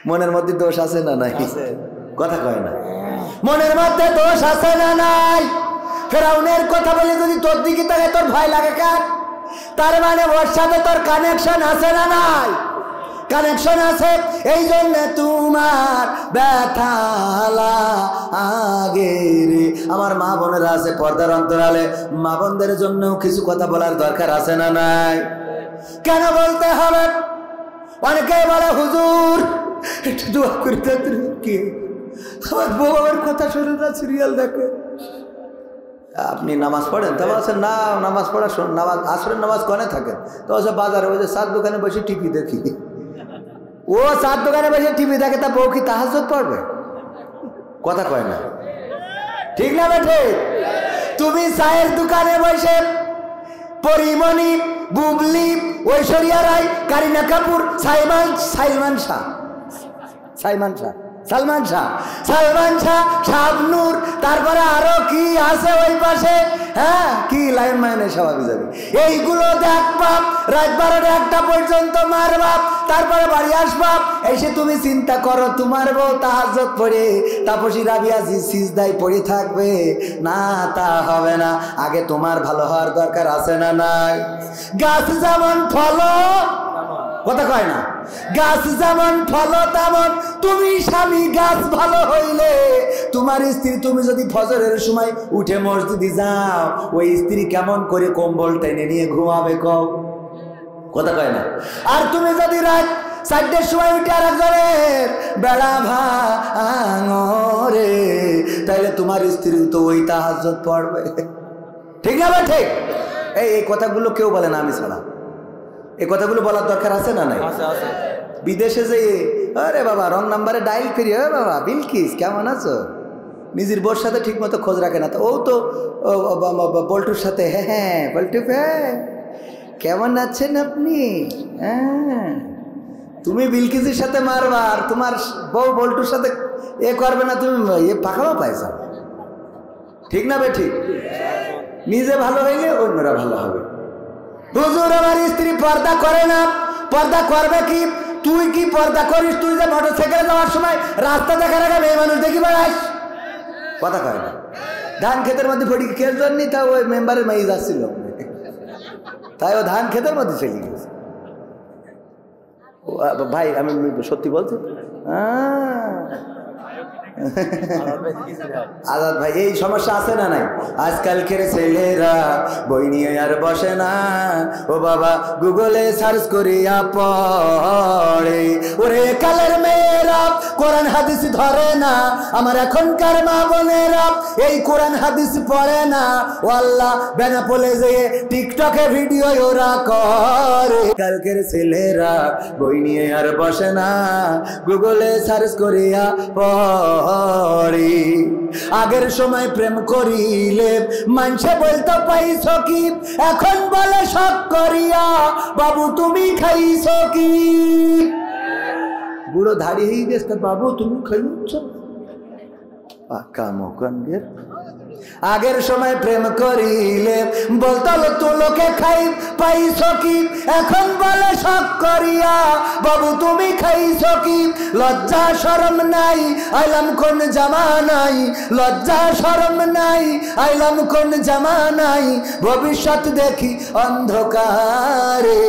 মনের মধ্যে দোষ আছে না নাই? কথা কয় না। মনের মধ্যে দোষ আছে না নাই? ফিরাউনের কথা বলে যদি তোর দিকে তাকায় তোর ভয় লাগে কেন? তার মানে ওর সাথে তোর কানেকশন আছে না নাই? কানেকশন আছে, এই জন্য তোমার ব্যথালা আগে রে। আমার মা বোনেরা আছে পর্দার অন্তরালে, মা বোনদের জন্যও কিছু কথা বলার দরকার আছে না নাই? কেন বলতে হবে? অনেকে বলে হুজুর একটু দোয়া করতে, কি আমার বউ আমার কথা শুনে না, সিরিয়াল দেখে। আপনি নামাজ পড়েন? তা বলছেন না নামাজ পড়া, নামাজ আসরের নামাজ কনে থাকেন? তো বলছে বাজারে ওই যে চার দোকানে বসে টিভি দেখি। ও চার দোকানে বসে টিভি দেখে, তা বউ কি তাহাজ্জুদ পড়বে? কথা কয় না, ঠিক না বেঠে? তুমি চায়ের দোকানে বসে পরিমণি, বুবলি, ঐশ্বরিয়া রায়, কারিনা কাপুর, সাইমান শাহ সালমান শাহ, সালমান শাহ, শাবনূর, তারপরে আরো কি আছে ওই পাশে, হ্যাঁ কি লাইন মাইনে স্বাভাবিক যাবে। এইগুলো দেখবাপ, রাত 12টা পর্যন্ত মারবাপ, তারপরে বাড়ি আসবাপ। এসে তুমি চিন্তা করো তোমার বউ তাহাজ্জুদ পড়ে তাপসী রাবিয়া সিজদায় পড়ে থাকবে না, তা হবে না। আগে তোমার ভালো হওয়ার দরকার আছে না নাই? গাছ যেমন ফলো, কথা কয় না, গাছ যেমন ফলো তেমন তুমি স্বামী গাছ ভালো হইলে তোমার স্ত্রী, তুমি যদি ফজরের সময় উঠে মসজিদে যাও ওই স্ত্রী কেমন করে কম্বল টেনে নিয়ে ঘুমাবে কও, কথা কয় না। আর তুমি যদি রাত 4টার সময় উঠে আর একজনের বেড়া ভাঙরে, তাহলে তোমার স্ত্রী তো ওই তাহাজ্জুদ পড়বে, ঠিক না? ঠিক। এই কথাগুলো কেউ বলে না আমি ছাড়া। এই কথাগুলো বলার দরকার আছে না নাই? বিদেশে যে আরে বাবা রং নাম্বারে ডাইল করি, বাবা বিলকিস কেমন আছো, নিজের বোর সাথে ঠিক মতো খোঁজ রাখে না। তো ও তো বল্টুর সাথে, হ্যাঁ হ্যাঁ বল্টু কেমন আছেন আপনি, হ্যাঁ তুমি বিলকিসের সাথে মারবা আর তোমার বউ বল্টুর সাথে এ করবে না, তুমি এ পাকামা পাইছা, ঠিক না? ঠিক। নিজে ভালো হইলে অন্যরা ভালো হবে। হুজুর আমার স্ত্রী পর্দা করে না, পর্দা করবে কি? তুই কি পর্দা করিস? তুই যে মোটরসাইকেলে যাওয়ার সময় রাস্তা দেখার আগে মেয়ে মানুষ দেখি বেড়াস, কথা কয় না। ধান ক্ষেতের মধ্যে পড়ি খেল জন্যই তা ওই মেম্বারের মেয়ে যাচ্ছিল, তাই ও ধান ক্ষেতের মধ্যে চলে গেছে। ভাই আমি সত্যি বলছি, আজাদ ভাই এই সমস্যা আছে না নাই? আজকালকের ছেলেরা বই নিয়ে আর বসে না, ও বাবা গুগলে সার্চ করিয়া পড়ে। ওরে কালের মেয়েরা কোরআন হাদিস ধরে না, আমার এখনকার মা বোনেরা এই কোরআন হাদিস পড়ে না। ও আল্লাহ বেনাপোলে যে টিকটকে ভিডিও ওরা করে। কালকের ছেলেরা বই নিয়ে আর বসে না, গুগলে সার্চ করিয়া পড়ে। আগের সময় প্রেম করিলে মানুষে বলতো পাইছ কি, এখন বলে শখ করিয়া বাবু তুমি খাইছ কি। বুড়ো ধাড়ি হয়ে গেছে, বাবু তুমি খাইছ পাকা মোকানদের। আগের সময় প্রেম করিলে বলতো তো লোকে খাই পাইছ কি, এখন বলে শখ করিয়া বাবু তুমি খাইছ কি। লজ্জা শরম নাই আইলাম কোন জামানাই, লজ্জা শরম নাই আইলাম কোন জামানাই, ভবিষ্যৎ দেখি অন্ধকারে।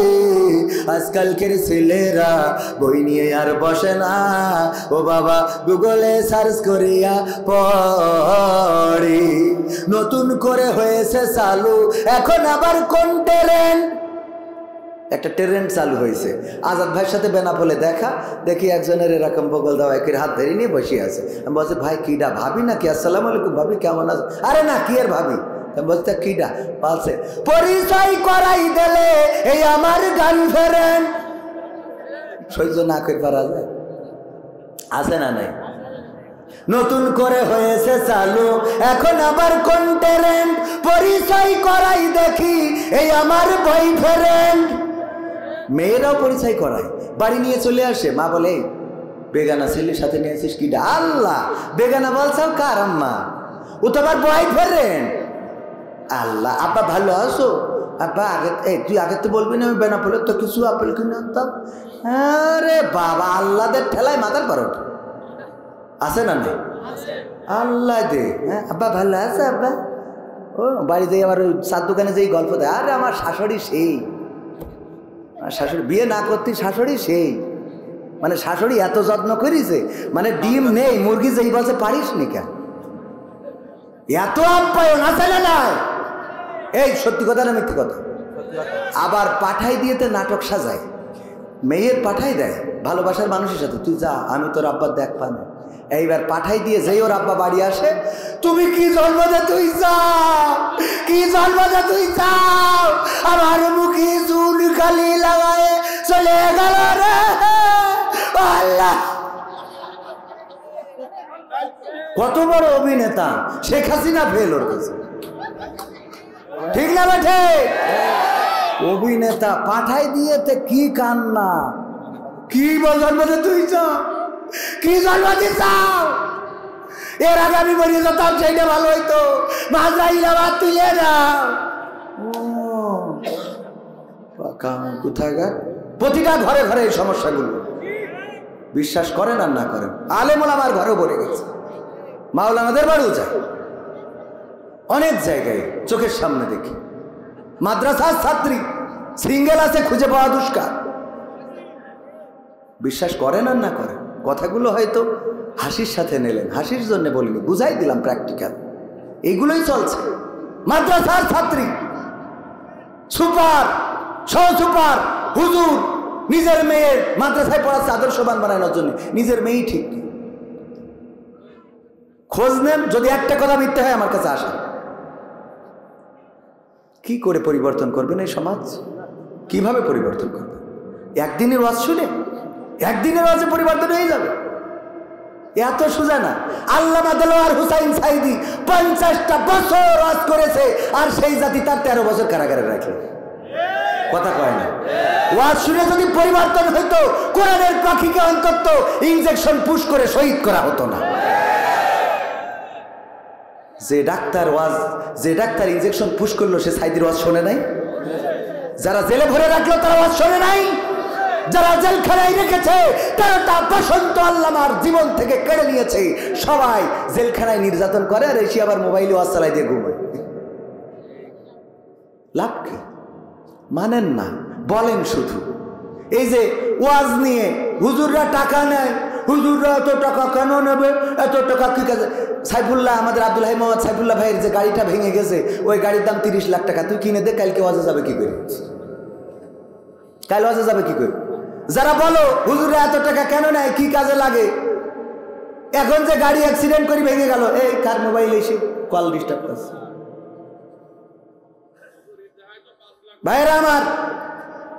আজকালকের ছেলেরা বই নিয়ে আর বসে না, ও বাবা গুগলে সার্চ করিয়া পড়ে। নতুন করে হয়েছে চালু এখন আবার কোন ট্রেন্ড, একটা ট্রেন্ড চালু হয়েছে। আজাদ ভাইয়ের সাথে বেনাপোলে দেখা দেখি একজনের এরকম বগল দেওয়া একের হাত ধরে নিয়ে বসে আছে। আমি বলছি ভাই কিডা? ভাবি নাকি? আসসালামু আলাইকুম ভাবি, কেমন আছে? আরে না কি আর ভাবি। আমি বলছি কিডা? বলছে পরিচয় করাই দিলে এই আমার গার্লফ্রেন্ড। সহ্য না করে পারা যায়? আছে না নাই? নতুন করে হয়েছে চালু এখন আবার কোন ট্রেন্ড, পরিচয় করাই দেখি এই আমার বয়ফ্রেন্ড। মেয়েরাও পরিচয় করায়, বাড়ি নিয়ে চলে আসে। মা বলে বেগানা ছেলের সাথে নিয়ে আসিস কিডা? আল্লাহ বেগানা বলছাও কার আম্মা? ও তো আমার বয়ফ্রেন্ড। আল্লাহ আব্বা ভালো আছো? আব্বা আগে তুই আগে তো বলবি না আমি বেনাপোলে তো কিছু আপেল কিনে আনতাম। আরে বাবা আল্লাহদের ঠেলায় মাথার পারো আছে না নেই? আল্লাহ দে। হ্যাঁ আব্বা ভালো আছে? আব্বা ও বাড়ি যাই আবার ওই চার দোকানে যেই গল্প দেয়, আরে আমার শাশুড়ি সেই, শাশুড়ি বিয়ে না করতে শাশুড়ি সেই, মানে শাশুড়ি এত যত্ন করিছে, মানে ডিম নেই মুরগি যেই বলছে পারিস নি কেন, এত আপ্যায়ন আছে না নাই? এই সত্যি কথা না মিথ্যে কথা? আবার পাঠাই দিয়েতে নাটক সাজায়, মেয়ের পাঠাই দেয় ভালোবাসার মানুষের সাথে, তুই যা আমি তোর আব্বার দেখ পানি। এইবার পাঠাই দিয়ে যেই ওর আব্বা বাড়ি আসে, তুমি কি জন্ম দে তুই যাও, কি জন্ম দে তুই যাও, আমার মুখে চুল খালি লাগায় চলে গেল রে আল্লাহ। কত বড় অভিনেতা শেখ হাসিনা ফেল ওর কাছে, ঠিক না বেঠে? অভিনেতা পাঠাই দিয়েতে কি কান্না, কি জন্ম দে তুই যা, কি জন্মদিন চাও? এর আগে আমি মরে যেতাম, সেইটা ভালো হইতো। মাজরাইল আবার তুলে নাও। কোথাকার প্রতিটা ঘরে ঘরে এই সমস্যাগুলো। বিশ্বাস করেন আর না করেন, আলেম ওলামার ঘরেও পড়ে গেছে, মাওলানাদের বাড়িও যায়, অনেক জায়গায় চোখের সামনে দেখি। মাদ্রাসার ছাত্রী সিঙ্গেল আছে, খুঁজে পাওয়া দুষ্কার। বিশ্বাস করেন আর না করেন, কথাগুলো হয়তো হাসির সাথে নিলেন, হাসির জন্য বলিনি, বুঝাই দিলাম প্র্যাকটিক্যাল। এইগুলোই চলছে। মাদ্রাসার ছাত্রী, সুপার, সুপার, হুজুর নিজের মেয়ের মাদ্রাসায় পড়াচ্ছে আদর্শবান বানানোর জন্য, নিজের মেয়েই ঠিক। খোঁজ নেন, যদি একটা কথা মিথ্যে হয় আমার কাছে আসেন। কি করে পরিবর্তন করবেন এই সমাজ? কিভাবে পরিবর্তন করবেন? একদিনের ওয়াজ শুনে একদিনের ওয়াজে পরিবর্তন হয়ে যাবে? এত সোজা না। আল্লামা দেলোয়ার হুসাইন সাইদি 50টা বছর ওয়াজ করেছে, আর সেই জাতি তার 13 বছর কারাগারে রাখে। কথা কয় না? ওয়াজ শুনে যদি পরিবর্তন হইতো, কোরআনের পাখিকে অন্তত ইনজেকশন পুশ করে শহীদ করা হতো না। যে ডাক্তার ইনজেকশন পুশ করলো, সে সাইদির ওয়াজ শোনে নাই? যারা জেলে ভরে রাখলো তারা ওয়াজ শোনে নাই? যারা জেলখানায় রেখেছে তারা তা বসন্ত আল্লামার জীবন থেকে কেড়ে নিয়েছে। সবাই জেলখানায় নির্যাতন করে, আর এসে আবার মোবাইলে ওয়াজ চালাই দিয়ে ঘুমায়। লাভ কি? মানেন না, বলেন শুধু। এই যে ওয়াজ নিয়ে হুজুররা টাকা নেয়, হুজুররা এত টাকা কেন নেবে, এত টাকা কি কাজে? সাইফুল্লাহ, আমাদের আব্দুল হাই মোহাম্মদ সাইফুল্লাহ ভাইয়ের যে গাড়িটা ভেঙে গেছে, ওই গাড়ির দাম 30 লাখ টাকা। তুই কিনে দে, কালকে ওয়াজে যাবে কি করে? কাল ওয়াজে যাবে কি করে? যারা বলো হুজুররা এত টাকা কেন নেয়, কি কাজে লাগে? এখন যে গাড়ি অ্যাক্সিডেন্ট করে ভেঙে গেল, এই কার মোবাইল এসে কল ডিস্টার্ব করছে। ভাইরা আমার,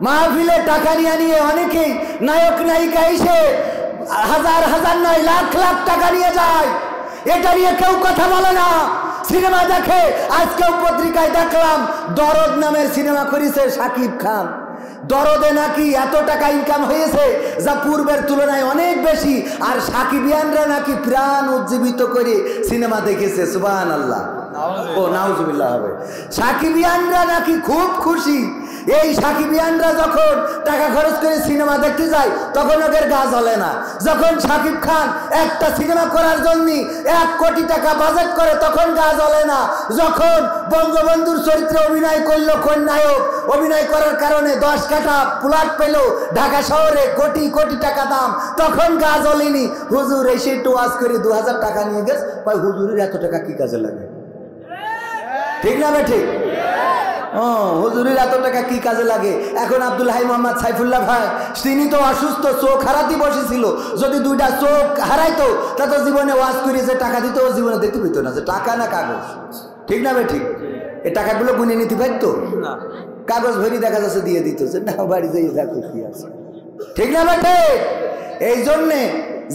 মাহফিলে টাকা নিয়ে অনেকেই নায়ক নায়িকা এসে হাজার হাজার নয় লাখ লাখ টাকা নিয়ে যায়। এটা নিয়ে কেউ কথা বলে না, সিনেমা দেখে। আজকেও পত্রিকায় দেখলাম দরদ নামের সিনেমা করেছে শাকিব খান। দরদে নাকি এত টাকা ইনকাম হয়েছে যা পূর্বের তুলনায় অনেক বেশি, আর সাকিবিয়ানরা নাকি প্রাণ উজ্জীবিত করে সিনেমা দেখেছে। সুবহানাল্লাহ, ও নাউজুবিল্লাহ হবে। সাকিবিয়ানরা নাকি খুব খুশি। এই সাকিবিয়ানরা যখন টাকা খরচ করে সিনেমা দেখতে যায় তখন ওদের গা জ্বলে না। যখন সাকিব খান একটা সিনেমা করার জন্য 1 কোটি টাকা বাজেট করে তখন গা জ্বলে না। যখন বঙ্গবন্ধুর চরিত্রে অভিনয় করলো কোন নায়ক, অভিনয় করার কারণে 10 কাঠা প্লট পেল ঢাকা শহরে, কোটি কোটি টাকা দাম, তখন গা জ্বলেনি। হুজুর এসে একটু ওয়াজ করে 2000 টাকা নিয়ে গেছে, ভাই হুজুরের এত টাকা কি কাজে লাগে? ঠিক না ঠিক? হুজুরের এত টাকা কি কাজে লাগে? এখন আব্দুল হাই মোহাম্মদ সাইফুল্লাহ ভাই, তিনি তো অসুস্থ, চোখ হারাতে বসেছিল। যদি 2টা চোখ হারাইতো তা তো জীবনে ওয়াজ করে যে টাকা দিত, ও জীবনে দেখতে পেত না যে টাকা না কাগজ। ঠিক না ঠিক? এই টাকাগুলো গুনে নিতে পারতো না, কাগজ ভরি দেখা যাচ্ছে দিয়ে দিত যে না বাড়ি যাই দেখো কি আছে। ঠিক না ঠিক? এই জন্যে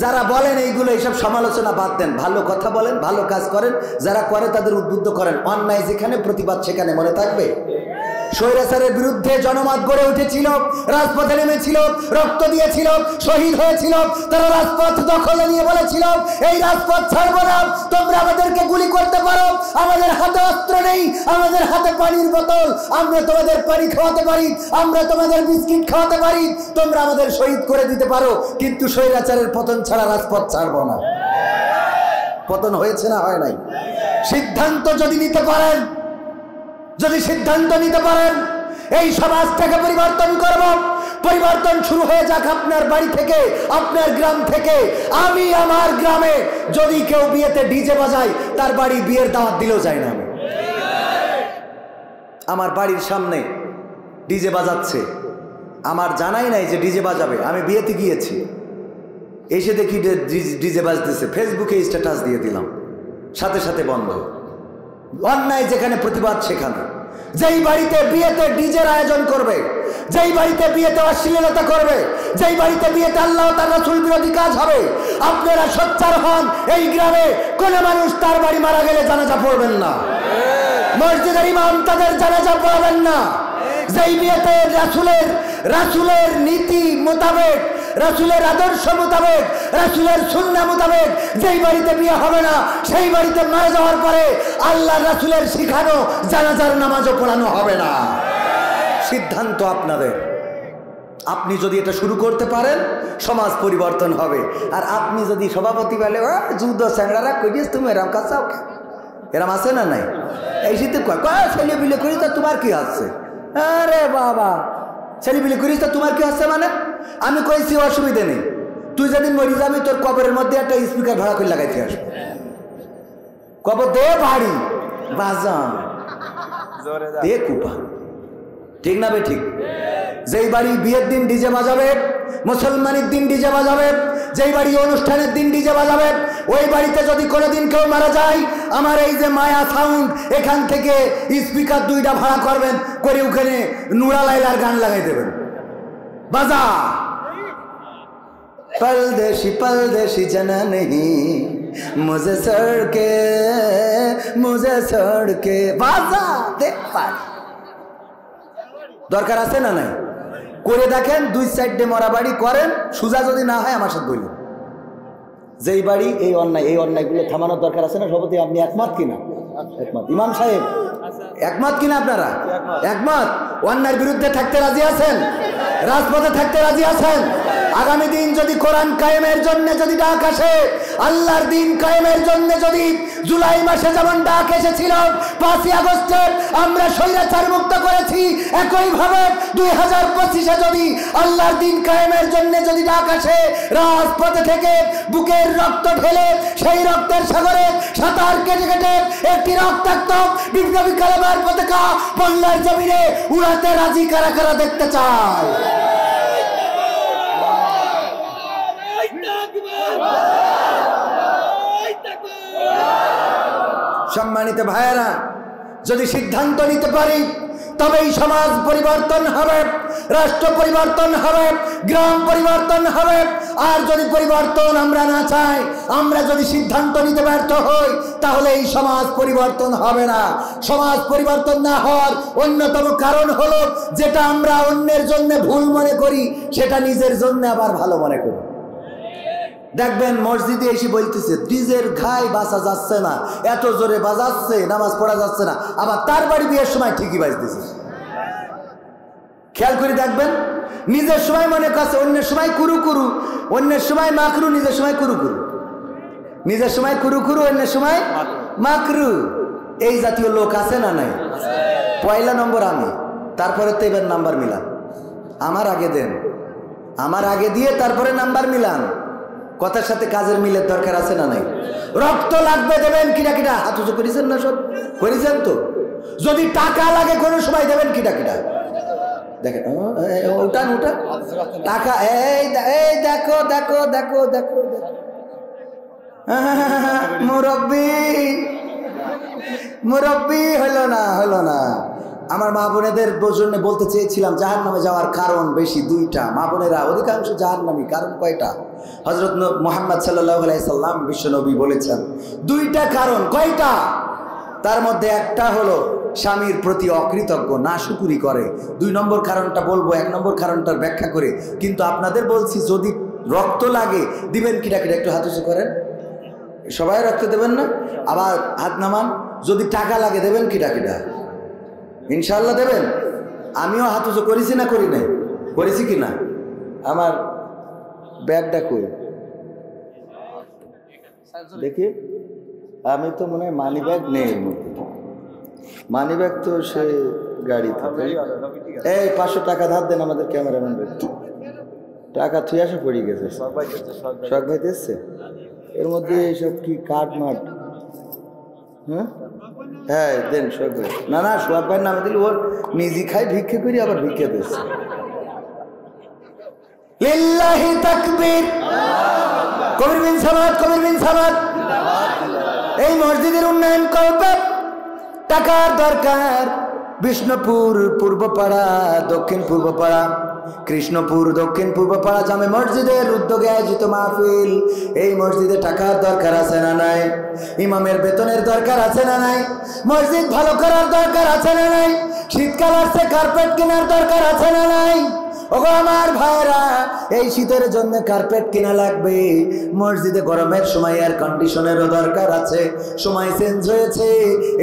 যারা বলেন এইগুলো, এইসব সমালোচনা বাদ দেন, ভালো কথা বলেন, ভালো কাজ করেন। যারা করে তাদের উদ্বুদ্ধ করেন। অন্যায় যেখানে, প্রতিবাদ সেখানে। মনে থাকবে, স্বৈরাচারের বিরুদ্ধে জনমত গড়ে উঠেছিল, রাজপথে নেমেছিল, রক্ত দিয়েছিল, শহীদ হয়েছিল। তারা রাজপথ দখলে নিয়ে বলেছিল এই রাজপথ ছাড়বো না, তোমরা আমাদেরকে গুলি করতে পারো, আমাদের হাতে অস্ত্র নেই, আমাদের হাতে পানির বোতল, আমরা তোমাদের পানি খাওয়াতে পারি, আমরা তোমাদের বিস্কিট খাওয়াতে পারি, তোমরা আমাদের শহীদ করে দিতে পারো, কিন্তু স্বৈরাচারের পতন ছাড়া রাজপথ ছাড়বো না। পতন হয়েছে না হয় নাই? সিদ্ধান্ত যদি নিতে পারেন, যদি সিদ্ধান্ত নিতে পারেন এই সমাজটাকে পরিবর্তন করব, পরিবর্তন শুরু হয়ে যাক আপনার বাড়ি থেকে, আপনার গ্রাম থেকে। আমি আমার গ্রামে যদি কেউ বিয়েতে ডিজে বাজায়, তার বাড়ি বিয়ের দাওয়াত দিলেও যায় না। আমি আমার বাড়ির সামনে ডিজে বাজাচ্ছে, আমার জানাই নাই যে ডিজে বাজাবে। আমি বিয়েতে গিয়েছি, এসে দেখি ডিজে বাজতেছে, ফেসবুকে স্ট্যাটাস দিয়ে দিলাম, সাথে সাথে বন্ধ। অন্যায় যেখানে, প্রতিবাদ সেখানে। যেই বাড়িতে বিয়েতে ডিজের আয়োজন করবে, যেই বাড়িতে বিয়েতে অশ্লীলতা করবে, যেই বাড়িতে বিয়েতে আল্লাহ তার রাসূল বিরোধী কাজ হবে, আপনারা সোচ্চার হন। এই গ্রামে কোন মানুষ তার বাড়ি মারা গেলে জানাজা পড়বেন না, মসজিদের ইমাম তাদের জানাজা পড়াবেন না। যেই বিয়েতে রাসূলের নীতি মোতাবেক রাসূলের আদর্শ মোতাবেক, রাসূলের সুন্নাহ মোতাবেক যেই বাড়িতে বিয়ে হবে না সেই বাড়িতে মারা যাওয়ার পরে আল্লাহর রাসূলের শিখানো জানাজার নামাজও পড়ানো হবে না। সিদ্ধান্ত আপনাদের। আপনি যদি এটা শুরু করতে পারেন সমাজ পরিবর্তন হবে। আর আপনি যদি সভাপতি বলে যুদ্ধ স্যাংরারা কইছিস তুমি এরম কাছাও, এরম আছে না নাই? এই শীতে ছেলে বিলে করিস তা তোমার কি আছে? আরে বাবা, ছেলে বিলে করিস তা তোমার কি আছে মানে? আমি কইছি অসুবিধা নেই, তুই যেদিন মরি যাবি তোর কবরের মধ্যে একটা স্পিকার ভাড়া করে লাগাইতে আসবো। কবর দে ভারী বাজান দে কুপা, ঠিক না বে ঠিক? যেই বাড়ি বিয়ের দিন ডিজে বাজাবে, মুসলমানের দিন ডিজে বাজাবে, যেই বাড়ি অনুষ্ঠানের দিন ডিজে বাজাবে, ওই বাড়িতে যদি কোনোদিন কেউ মারা যায় আমার এই যে মায়া সাউন্ড এখান থেকে স্পিকার 2টা ভাড়া করবেন, করে ওখানে নুরা লাইলার গান লাগাই দেবেন। বাজা परदेशी जना नहीं मुझे छोड़ के बाजा देख पाए দরকার আছে না নাই? করে দেখেন, 2 সাইডে মরা বাড়ি করেন, সুজা যদি না হয় আমার সাথে বলুন। যেই বাড়ি এই অন্যায়গুলো থামানোর দরকার আছে না সভাপতি? আপনি একমত কিনা? একমত। ইমাম সাহেব একমত কিনা? আপনারা একমত? অন্যায়ের বিরুদ্ধে থাকতে রাজি আছেন? রাজপথে থাকতে রাজি আছেন? আগামী দিন যদি কোরআন কায়েমের জন্য যদি ডাক আসে, আল্লাহর দিন কায়েমের জন্য যদি জুলাই মাসে যেমন ডাক এসেছিল, 5ই আগস্টে আমরা স্বৈরাচার মুক্ত করেছি, একইভাবে 2025-এ যদি আল্লাহর দিন কায়েমের জন্য যদি ডাক আসে, রাজপথে থেকে বুকের রক্ত ঢেলে সেই রক্তের সাগরে সাঁতার কেটে কেটে একটি রক্তাক্ত বিপ্লবী কালেমার পতাকা বাংলার জমিনে উড়াতে রাজি কারা কারা দেখতে চায়? সম্মানিত ভাইয়েরা, যদি সিদ্ধান্ত নিতে পারি তবেই সমাজ পরিবর্তন হবে, রাষ্ট্র পরিবর্তন হবে, গ্রাম পরিবর্তন হবে। আর যদি পরিবর্তন আমরা না চাই, আমরা যদি সিদ্ধান্ত নিতে ব্যর্থ হই, তাহলে এই সমাজ পরিবর্তন হবে না। সমাজ পরিবর্তন না হওয়ার অন্যতম কারণ হলো যেটা আমরা অন্যের জন্য ভুল মনে করি সেটা নিজের জন্য আবার ভালো মনে করি। দেখবেন মসজিদে এসে বলতেছে ডিজের ঘাই বাঁচা যাচ্ছে না, এত জোরে বাজাচ্ছে, নামাজ পড়া যাচ্ছে না, আবার তার বাড়ি বিয়ের সময় ঠিকই বাজতেছে। খেয়াল করে দেখবেন, নিজের সময় মনে করছে, অন্যের সময় কুরু কুরু, অন্যের সময় মাকরু, নিজের সময় কুরু কুরু, নিজের সময় কুরু কুরু, অন্যের সময় মাকরু। এই জাতীয় লোক আছে না নাই? পয়লা নম্বর আমি, তারপরে তো এবার নাম্বার মিলান। আমার আগে দেন, আমার আগে দিয়ে তারপরে নাম্বার মিলান। কথার সাথে কাজের মিলের দরকার আছে না নাই? রক্ত লাগবে দেবেন কিনা কিনা? হাত উঁচু করেছেন না? সব করেছেন তো? যদি টাকা লাগে কোনো সময় দেবেন কিনা কিনা? দেখেন ওটা ওটা টাকা, এই দেখো দেখো দেখো দেখো মুরব্বি হলো না, হলো না। আমার মা বোনেদের জন্য বলতে চেয়েছিলাম জাহান্নামে যাওয়ার কারণ বেশি 2টা। মা বোনেরা অধিকাংশ জাহান্নামী, কারণ কয়টা? হযরত মুহাম্মদ সাল্লাল্লাহু আলাইহি সাল্লাম বিশ্বনবী বলেছেন 2টা কারণ। কয়টা? তার মধ্যে একটা হলো স্বামীর প্রতি অকৃতজ্ঞ, নাশুকুরি করে। 2 নম্বর কারণটা বলবো, 1 নম্বর কারণটার ব্যাখ্যা করে। কিন্তু আপনাদের বলছি যদি রক্ত লাগে দিবেন কিটা কিটা? একটু হাত উঁচু করেন। সবাই রক্ত দেবেন না? আবার হাত নামান। যদি টাকা লাগে দেবেন কিটা কিটা? ইনশাআল্লাহ দেবেন। আমিও হাত উঁচু করেছি না করি নাই? করেছি কি না? আমার ব্যাগটা কই দেখি। আমি তো মনে হয় মানি ব্যাগ নেই, মানি ব্যাগ তো সে গাড়ি থাকে। এই 500 টাকা ধার দেন আমাদের ক্যামেরাম্যান। টাকা থুই আসা পড়ে গেছে, শখ ভাই এসছে। এর মধ্যে এইসব কি কাঠ মাঠ? হ্যাঁ হ্যাঁ দেন শখ ভাই। না না, সোহাগ ভাইয়ের নামে দিলে ওর নিজে খাই, ভিক্ষে করি, আবার ভিক্ষে দিচ্ছে। লিল্লাহি তাকবীর, কবির বিন সামাদ, কবির বিন সামাদ। এই মসজিদের উন্নয়ন করবে, টাকার দরকার। বিষ্ণুপুর পূর্বপাড়া, দক্ষিণ পূর্বপাড়া, কৃষ্ণপুর দক্ষিণ পূর্বপাড়া জামে মসজিদের উদ্যোগে আয়োজিত মাহফিল। এই মসজিদে টাকার দরকার আছে না নাই? ইমামের বেতনের দরকার আছে না নাই? মসজিদ ভালো করার দরকার আছে না নাই? শীতকাল আসছে, কার্পেট কেনার দরকার আছে না নাই? ওগো আমার ভাইরা, এই শীতের জন্য কার্পেট কিনা লাগবে। মসজিদে গরমের সময় এয়ার কন্ডিশনেরও দরকার আছে, সময় চেঞ্জ হয়েছে।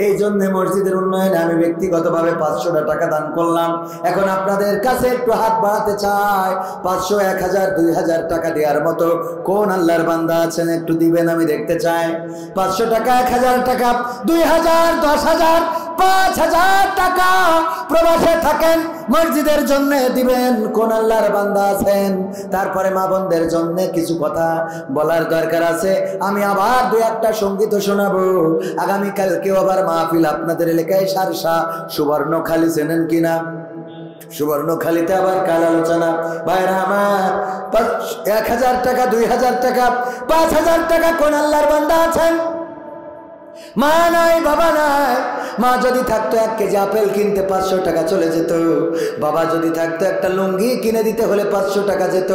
এই জন্য মসজিদের উন্নয়নে আমি ব্যক্তিগতভাবে 500 টাকা দান করলাম। এখন আপনাদের কাছে একটু হাত বাড়াতে চাই। 500, 1000, 2000 টাকা দেওয়ার মতো কোন আল্লাহর বান্দা আছেন? একটু দিবেন, আমি দেখতে চাই। 500 টাকা, 1000 টাকা, 2000, 10,000, 5,000 টাকা প্রবাসে থাকেন, মসজিদের জন্য দিবেন। কোন আল্লাহর বান্দা আছেন? তারপরে মা বোনদের জন্য কিছু কথা বলার দরকার আছে। আমি আবার 2-1টা সঙ্গীত শোনাবো। আগামীকালকেও আবার মাহফিল আপনাদের এলাকায় সারসা সুবর্ণখালী, চেনেন কিনা? সুবর্ণখালীতে আবার কাল আলোচনা। ভাইরা আমার, 1000 টাকা, 2000 টাকা, 5,000 টাকা কোন আল্লাহর বান্দা আছেন? মা নাই, বাবা নাই। মা যদি থাকতো 1 কেজি আপেল কিনতে 500 টাকা চলে যেত। বাবা যদি থাকতো একটা লুঙ্গি কিনে দিতে হলে 500 টাকা যেত।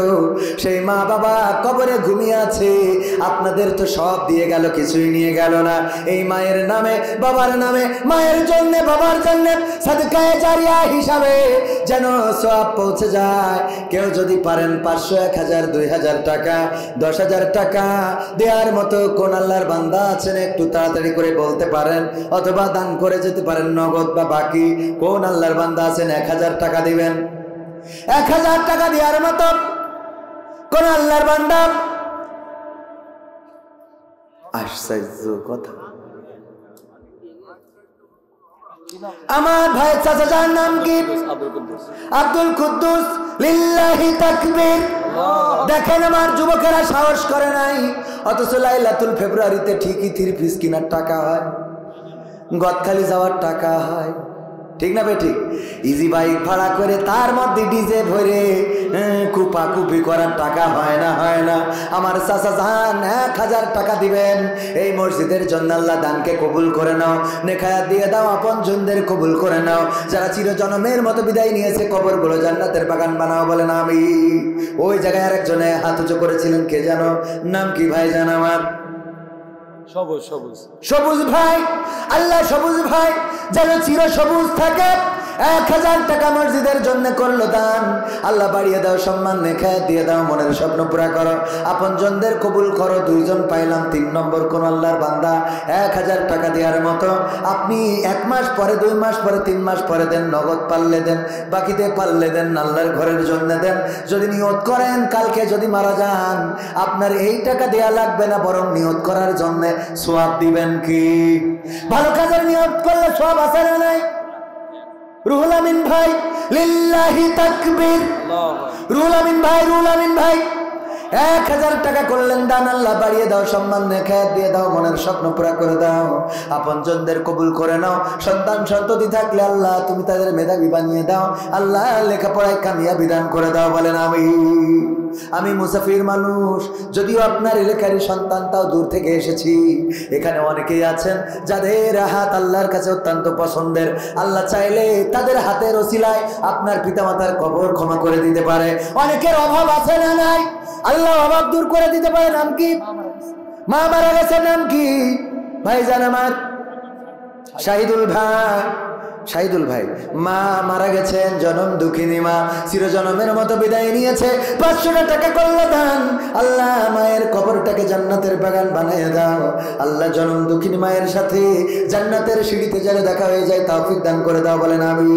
সেই মা বাবা কবরে ঘুমিয়ে আছে। আপনাদের তো সব দিয়ে গেল, কিছুই নিয়ে গেল না। এই মায়ের নামে, বাবার নামে, মায়ের জন্য, বাবার জন্য সাদকায়ে জারিয়া হিসাবে যেন সওয়াব পৌঁছে যায়। কেউ যদি পারেন 500, 1000, 2000 টাকা, 10,000 টাকা দেওয়ার মতো কোন আল্লাহর বান্দা আছেন? একটু তাড়াতাড়ি করে বলতে পারেন, অথবা দান করে যেতে পারেন নগদ বা বাকি। কোন আল্লাহর বান্দা আছেন 1000 টাকা দিবেন? 1000 টাকা দেওয়ার মতো কোন আল্লাহর বান্দা? আশ্চর্য কথা। আমার ভাই চাচার নাম কি? আব্দুল কুদ্দুস। লিল্লাহি তাকবীর। দেখেন আমার যুবকেরা সাহস করে নাই, অথচ লাইলাতুল ফেব্রুয়ারিতে ঠিকই 3 পিস কেনার টাকা হয়, গদখালি যাওয়ার টাকা হয়, ঠিক না বেঠিক? ইজি বাইক ভাড়া করে তার মধ্যে ডিজে ভরে কুপাকুপি করার টাকা হয় না, হয় না। আমার চাচা জান 1000 টাকা দিবেন এই মসজিদের জন্য। আল্লাহ দানকে কবুল করে নাও, নেখায়াত দিয়ে দাও, আপনজনদের কবুল করে নাও। যারা চিরজন্মের মতো বিদায় নিয়েছে, কবরগুলো জান্নাতের বাগান বানাও, বলেন আমি। ওই জায়গায় আরেকজনে হাত উঁচু করেছিলেন, কে জানো? নাম কি ভাই জান আমার? সবুজ ভাই। আল্লাহ সবুজ ভাই যেন চির সবুজ থাকে। 1000 টাকা মসজিদের জন্য করলো দান। আল্লাহ বাড়িয়ে দাও, সম্মান নেখায়াত দিয়ে দাও, মনের স্বপ্ন পুরা করো, আপনজনদের কবুল করো। 2 জন পাইলাম। 3 নম্বর কোন আল্লাহর বান্দা 1000 টাকা দেওয়ার মতো? আপনি 1 মাস পরে, 2 মাস পরে, 3 মাস পরে দেন, নগদ পারলে দেন, বাকিতে পারলে দেন, আল্লাহর ঘরের জন্য দেন। যদি নিয়ত করেন কালকে যদি মারা যান, আপনার এই টাকা দেয়া লাগবে না, বরং নিয়ত করার জন্য সওয়াব দিবেন। কি ভালো কাজের নিয়ত করলে সওয়াব আছে না নাই? রুহুল আমিন ভাই, লিল্লাহি তাকবীর। রুহুল আমিন ভাই, রুহুল আমিন ভাই 1000 টাকা করলেন দান। আল্লাহ বাড়িয়ে দাও, সম্মান নেখায়াত দিয়ে দাও, মনের স্বপ্ন পুরা করে দাও, আপনজনদের কবুল করে নাও। সন্তান সন্ততি থাকলে আল্লাহ তুমি তাদের মেধাবী বানিয়ে দাও। আল্লাহ লেখাপড়ায় কামিয়াবি দান করে দাও, বলেন আমি। আমি মুসাফির মানুষ, যদিও আপনার এলাকারই সন্তান, তাও দূর থেকে এসেছি। এখানে অনেকেই আছেন যাদের হাত আল্লাহর কাছে অত্যন্ত পছন্দের। আল্লাহ চাইলে তাদের হাতের ওসিলায় আপনার পিতামাতার কবর ক্ষমা করে দিতে পারে। অনেকের অভাব আছে না নাই? আল্লাহ অভাব দূর করে দিতে পারে। নাম কি? মা মারা গেছে, নাম কি ভাইজান আমার? শাহিদুল ভাই। শাহিদুল ভাই মা মারা গেছেন, জনম দুঃখিনী মা, চিরজনমের মতো বিদায় নিয়েছে। 500 টাকা করলো দান। আল্লাহ মায়ের কবরটাকে জান্নাতের বাগান বানিয়ে দাও। আল্লাহ জনম দুঃখিনী মায়ের সাথে জান্নাতের সিঁড়িতে যারা দেখা হয়ে যায় তৌফিক দান করে দাও, বলেন আমি।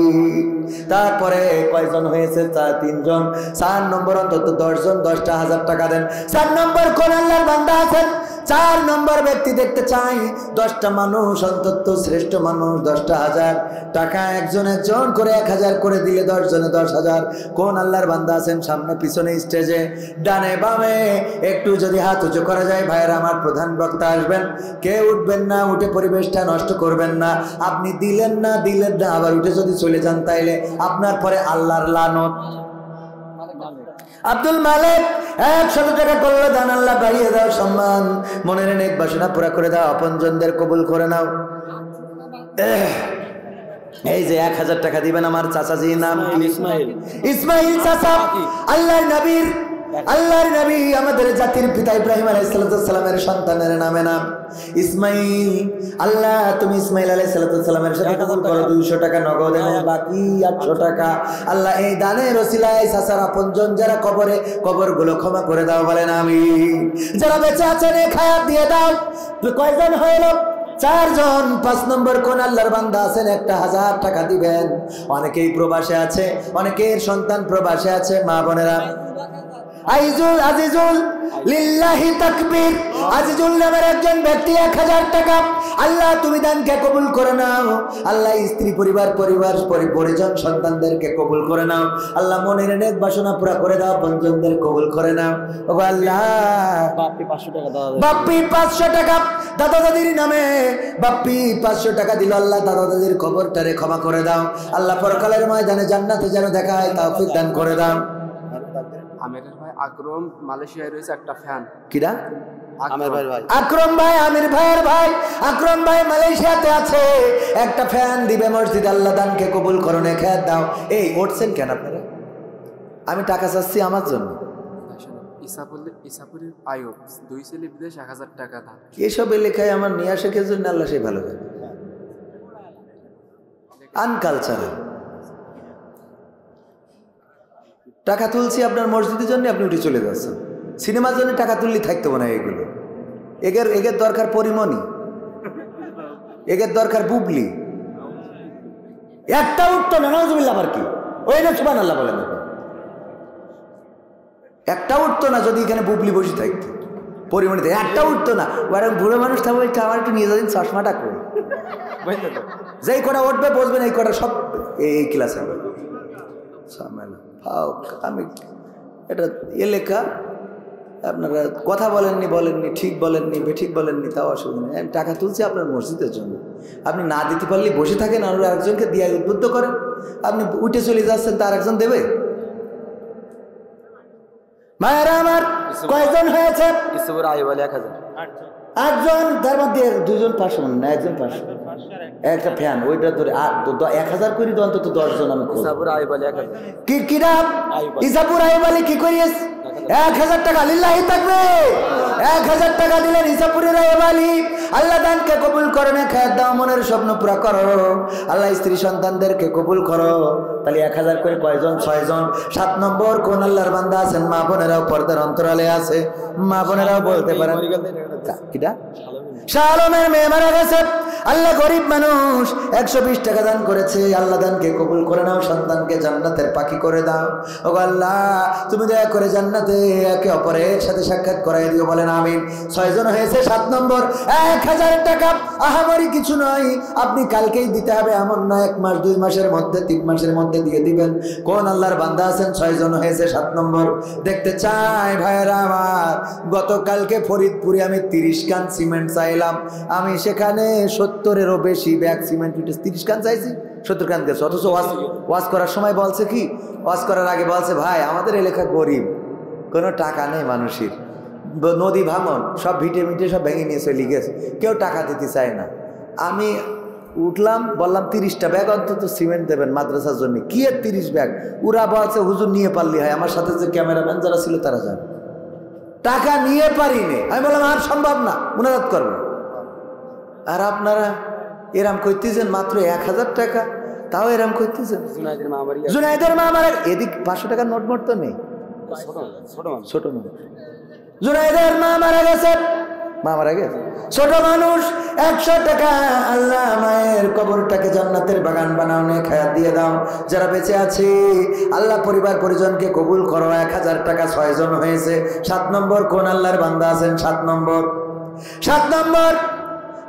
তারপরে কয়জন হয়েছে? 3 জন। 4 নম্বর অন্তত 10 জন 10টা 1000 টাকা দেন। 4 নম্বর কোন আল্লাহর বান্দা আছেন? 4 নম্বর ব্যক্তি দেখতে চাই। 10টা মানুষ অন্তত, শ্রেষ্ঠ মানুষ 10টা 1000 টাকা, একজন একজন করে 1000 করে দিলে 10 জনে 10,000। কোন আল্লাহর বান্দা আছেন? সামনে পিছনে স্টেজে ডানে বামে একটু যদি হাত উঁচু করা যায়। ভাইয়েরা আমার, প্রধান বক্তা আসবেন, কেউ উঠবেন না, উঠে পরিবেশটা নষ্ট করবেন না। আপনি দিলেন না, আবার উঠে যদি চলে যান তাইলে আপনার পরে আল্লাহর লানত। আব্দুল মালিক 100 টাকা করলো দান। আল্লাহ বাড়িয়ে দাও, সম্মান, মনের নেক বাসনা পুরা করে দাও, আপনজনদের কবুল করে নাও। এই যে 1000 টাকা দিবেন আমার চাচাজি, নাম ইসমাইল। ইসমাইল চাচা আল্লাহর নবীর আল্লাহর নবী আমাদের জাতির পিতা ইব্রাহিম আলাইহিস সালামের সন্তানের নামে নাম ইসমাইল। আল্লাহ তুমি ইসমাইল আলাইহিস সালামের সাথে কবুল করো 200 টাকা নগদ এবং বাকি 800 টাকা। আল্লাহ এই দানের ওসিলায় সাসার আপনজন যারা কবরগুলো ক্ষমা করে দাও বলেন আমিন। যারা বেঁচে আছেন এই খায়াত দিয়ে দাও। কয়জন হলো? 4 জন। 5 নম্বর কোন আল্লাহর বান্দা আছেন 1000 টাকা দিবেন। অনেকেই প্রবাসে আছে, অনেকের সন্তান প্রবাসে আছে। মা বোনেরা আজিজুল লিল্লাহি তাকবীর আজিজুল নামের একজন ব্যক্তি 1000 টাকা। আল্লাহ তুমি দানকে কবুল করে নাও। আল্লাহ স্ত্রী পরিজন সন্তানদেরকে কবুল করে নাও। আল্লাহ মনের নেক বাসনা পুরা করে দাও। বন্ধনদের কবুল করে নাও। ও আল্লাহ বাপ্পি 500 টাকা দাও। বাপ্পি 500 টাকা দাদা দাদির নামে। বাপ্পি 500 টাকা দিল। আল্লাহ দাদা দাদির কবরটারে ক্ষমা করে দাও। আল্লাহ পরকালের ময়দানে জান্নাতে যেন দেখা হয় তৌফিক দান করে দাও। আমিরের ভাই আকরম মালয়েশিয়ায় রয়েছে একটা ফ্যান। কিরা? আমির ভাই আকরম ভাই, আমির ভাইয়ের ভাই আকরম ভাই মালয়েশিয়াতে আছে, একটা ফ্যান দিবে মসজিদ। আল্লাহ দানকে কবুল করো। খেয়াল দাও। এই উঠছেন কেন আপনারা? আমি টাকা চাচ্ছি আমার জন্য। ইসাপুরের আয়ুব 2 ছেলে বিদেশ 1000 টাকা দান। এইসব এলাকায় আমার নিয়ে আসে কে জন্য আল্লাহ সে ভালো করে। আনকালচারাল টাকা তুলছি আপনার মসজিদের জন্য, আপনি উঠে চলে যাচ্ছেন। সিনেমার জন্য টাকা তুললে থাকতে না। এগুলো এগের দরকার পরিমণি, এগের দরকার বুবলি। একটা উঠতো না নাউজুবিল্লাহ। আবার কি ওই না সুবহানাল্লাহ বলেন। একটা উঠতো না যদি এখানে বুবলি বসে থাকতো। পরিমণিতে একটা উঠতো না। বরং বুড়ো মানুষ থাকবে আমার একটু নিয়ে যাবেন চশমাটা করে। যেই কটা উঠবে বসবেন এই কটা সব এই ক্লাসে আমি এটা লেখা। আপনারা কথা বলেননি ঠিক বলেননি বেঠিক বলেননি, তাও অসুবিধা নেই। আমি টাকা তুলছি আপনার মসজিদের জন্য। আপনি না দিতে পারলে বসে থাকেন আর একজনকে দিয়ে উদ্বুদ্ধ করেন। আপনি উঠে চলে যাচ্ছেন, তার একজন দেবে। মায়েরা আমার কয়জন হয়েছে? 8জন। তার মধ্যে 2জন 500 না, 1জন 500। একটা ফ্যান ওইটা ধরে 1000 করে অন্তত 10 জন। আমি ইসাপুর আইব আলী কি করিস? 1000 টাকা লিল্লাহি থাকবে। 1000 টাকা দিলেন ইসাপুরের আইব আলী। আল্লাহ দানকে কবুল করে না। খায়াত দাও, মনের স্বপ্ন পুরা করো। আল্লাহ স্ত্রী সন্তানদেরকে কবুল করো। তাহলে 1000 করে কয়জন? 6 জন। 7 নম্বর কোন আল্লাহর বান্দা আছেন? মা বোনেরাও পর্দার অন্তরালে আছে। মা বোনেরাও বলতে পারেন কিটা? শাহ আলমের মেয়ে মারা গেছে। আল্লাহ গরিব মানুষ 120 টাকা দান করেছে। আল্লাহ দানকে কবুল করে নাও। সন্তানকে জান্নাতের পাখি করে দাও। ও আল্লাহ তুমি দয়া করে জান্নাতে একে অপরের সাথে সাক্ষাৎ করাই দিও বলেন আমিন। 6 জন হয়েছে। 7 নম্বর 1000 টাকা আহামরি কিছু নয়। আপনি কালকেই দিতে হবে এমন নয়। 1 মাস 2 মাসের মধ্যে 3 মাসের মধ্যে দিয়ে দিবেন। কোন আল্লাহর বান্দা আছেন? 6 জন হয়েছে। 7 নম্বর দেখতে চাই ভাইরা আমার। গতকালকে ফরিদপুরে আমি 30 কান সিমেন্ট চাইলাম। আমি সেখানে 70-এরও বেশি ব্যাগ সিমেন্ট 30 কান চাইছি, 70 কান গেছে। অথচ ওয়াজ করার সময় বলছে কি, ওয়াজ করার আগে বলছে ভাই আমাদের এলাকা গরিব, কোনো টাকা নেই মানুষের, নদী ভাঙন সব ভিটে মিটে সব ভেঙে নিয়ে চলে গেছে, কেউ টাকা দিতে চায় না। আমি উঠলাম, বললাম 30টা ব্যাগ অন্তত সিমেন্ট দেবেন মাদ্রাসার জন্য। কি এর 30 ব্যাগ? ওরা বলছে হুজুর নিয়ে পারলি হয়। আমার সাথে যে ক্যামেরাম্যান যারা ছিল তারা যান, টাকা নিয়ে পারিনি। আমি বললাম আর সম্ভব না, মুনাজাত করবো। আর আপনারা এরাম করতেছেন মাত্র 1000 টাকা, তাও এরাম করতেছেন। জুনাইদের মা মারা, এদিক 500 টাকার নোট মোট তো নেই, ছোট মানুষ। জুনাইদের মা মারা গেছে, ছোট মানুষ 100 টাকা। আল্লাহ মায়ের কবরটাকে জান্নাতের বাগান বানাও, নে খায়াত দিয়ে দাও। যারা বেঁচে আছে আল্লাহ পরিবার পরিজনকে কবুল করো। 1000 টাকা 6 জন হয়েছে। 7 নম্বর কোন আল্লাহর বান্দা আছেন? 7 নম্বর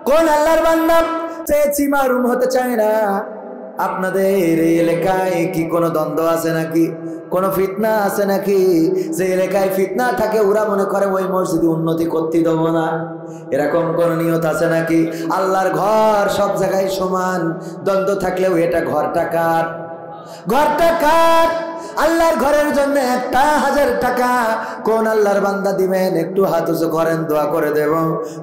কোন আল্লাহর বান্দা চেয়েছি মারুম হতে চায় না? আপনাদের এই এলাকায় কি কোনো দ্বন্দ্ব আছে নাকি? কোনো ফিতনা আছে নাকি? যে এলাকায় ফিতনা থাকে ওরা মনে করে ওই মসজিদে উন্নতি করতে দেবো না, এরকম কোন নিয়ত আছে নাকি? আল্লাহর ঘর সব জায়গায় সমান, দ্বন্দ্ব থাকলেও এটা ঘরটা কার? আল্লাহর ঘরের জন্য 1000 টাকা কোন আল্লাহর বান্দা দিবেন? একটু হাত উঁচু করেন, দোয়া করে দেব।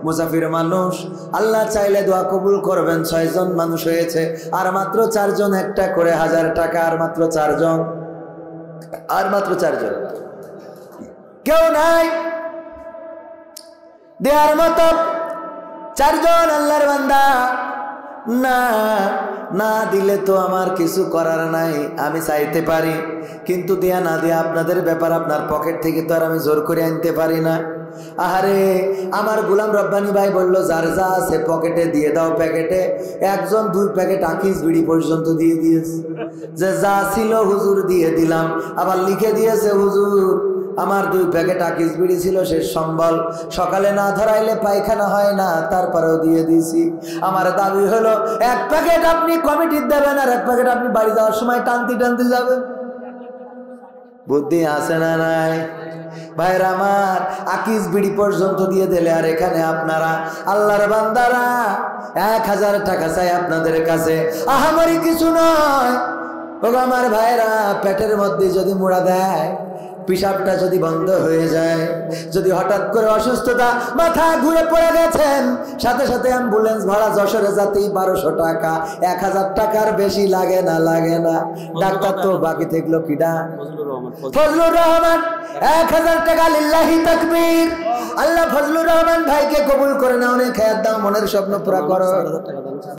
মুসাফির মানুষ, আল্লাহ চাইলে দোয়া কবুল করবেন। 6 জন মানুষ হয়েছে, আর মাত্র 4 জন একটা করে 1000 টাকা। আর মাত্র 4 জন। কেউ নাই দেয়ার মতো। চারজন আল্লাহর বান্দা, না না দিলে তো আমার কিছু করার নাই, আমি চাইতে পারি কিন্তু দেয়া না দেয়া আপনাদের ব্যাপার, আপনার পকেট থেকে তো আর আমি জোর করে আনতে পারি না। আহারে আমার গোলাম রব্বানি ভাই বলল, যার যা আছে পকেটে দিয়ে দাও প্যাকেটে। একজন 2 প্যাকেট আকিস বিড়ি পর্যন্ত দিয়ে দিয়েছে, যে যা ছিল হুজুর দিয়ে দিলাম। আবার লিখে দিয়েছে, হুজুর আমার 2 প্যাকেট আকিস বিড়ি ছিল শেষ সম্বল, সকালে না ধরাইলে পায়খানা হয় না, তারপরেও দিয়ে দিয়েছি। আমার দাবি হলো 1 প্যাকেট আপনি কমিটির দেবেন আর 1 প্যাকেট আপনি বাড়ি যাওয়ার সময় টানতে টানতে যাবেন। বুদ্ধি আছে না নাই ভাইরা আমার? আকিস বিড়ি পর্যন্ত দিয়ে দিলে, আর এখানে আপনারা আল্লাহর বান্দারা 1000 টাকা চাই আপনাদের কাছে। আহামরি কিছু নয়। ওগো আমার ভাইরা, পেটের মধ্যে যদি মুড়া দেয়, পিশাবটা যদি বন্ধ হয়ে যায়, যদি হঠাৎ করে অসুস্থতা, মাথা ঘুরে পড়ে গেছেন, সাথে সাথে অ্যাম্বুলেন্স ভাড়া যশোরে যেতেই 1200 টাকা, 1000 টাকার বেশি লাগে না? লাগে না? ডাক্তার তো বাকি থাকলো কিডা? ফজলুর রহমান। 1000 টাকা। লিল্লাহি তাকবীর। আল্লাহ ফজলুর রহমান ভাইকে কবুল করে নাও, অনেক খায়াত দাও, মনের স্বপ্ন পুরা করো।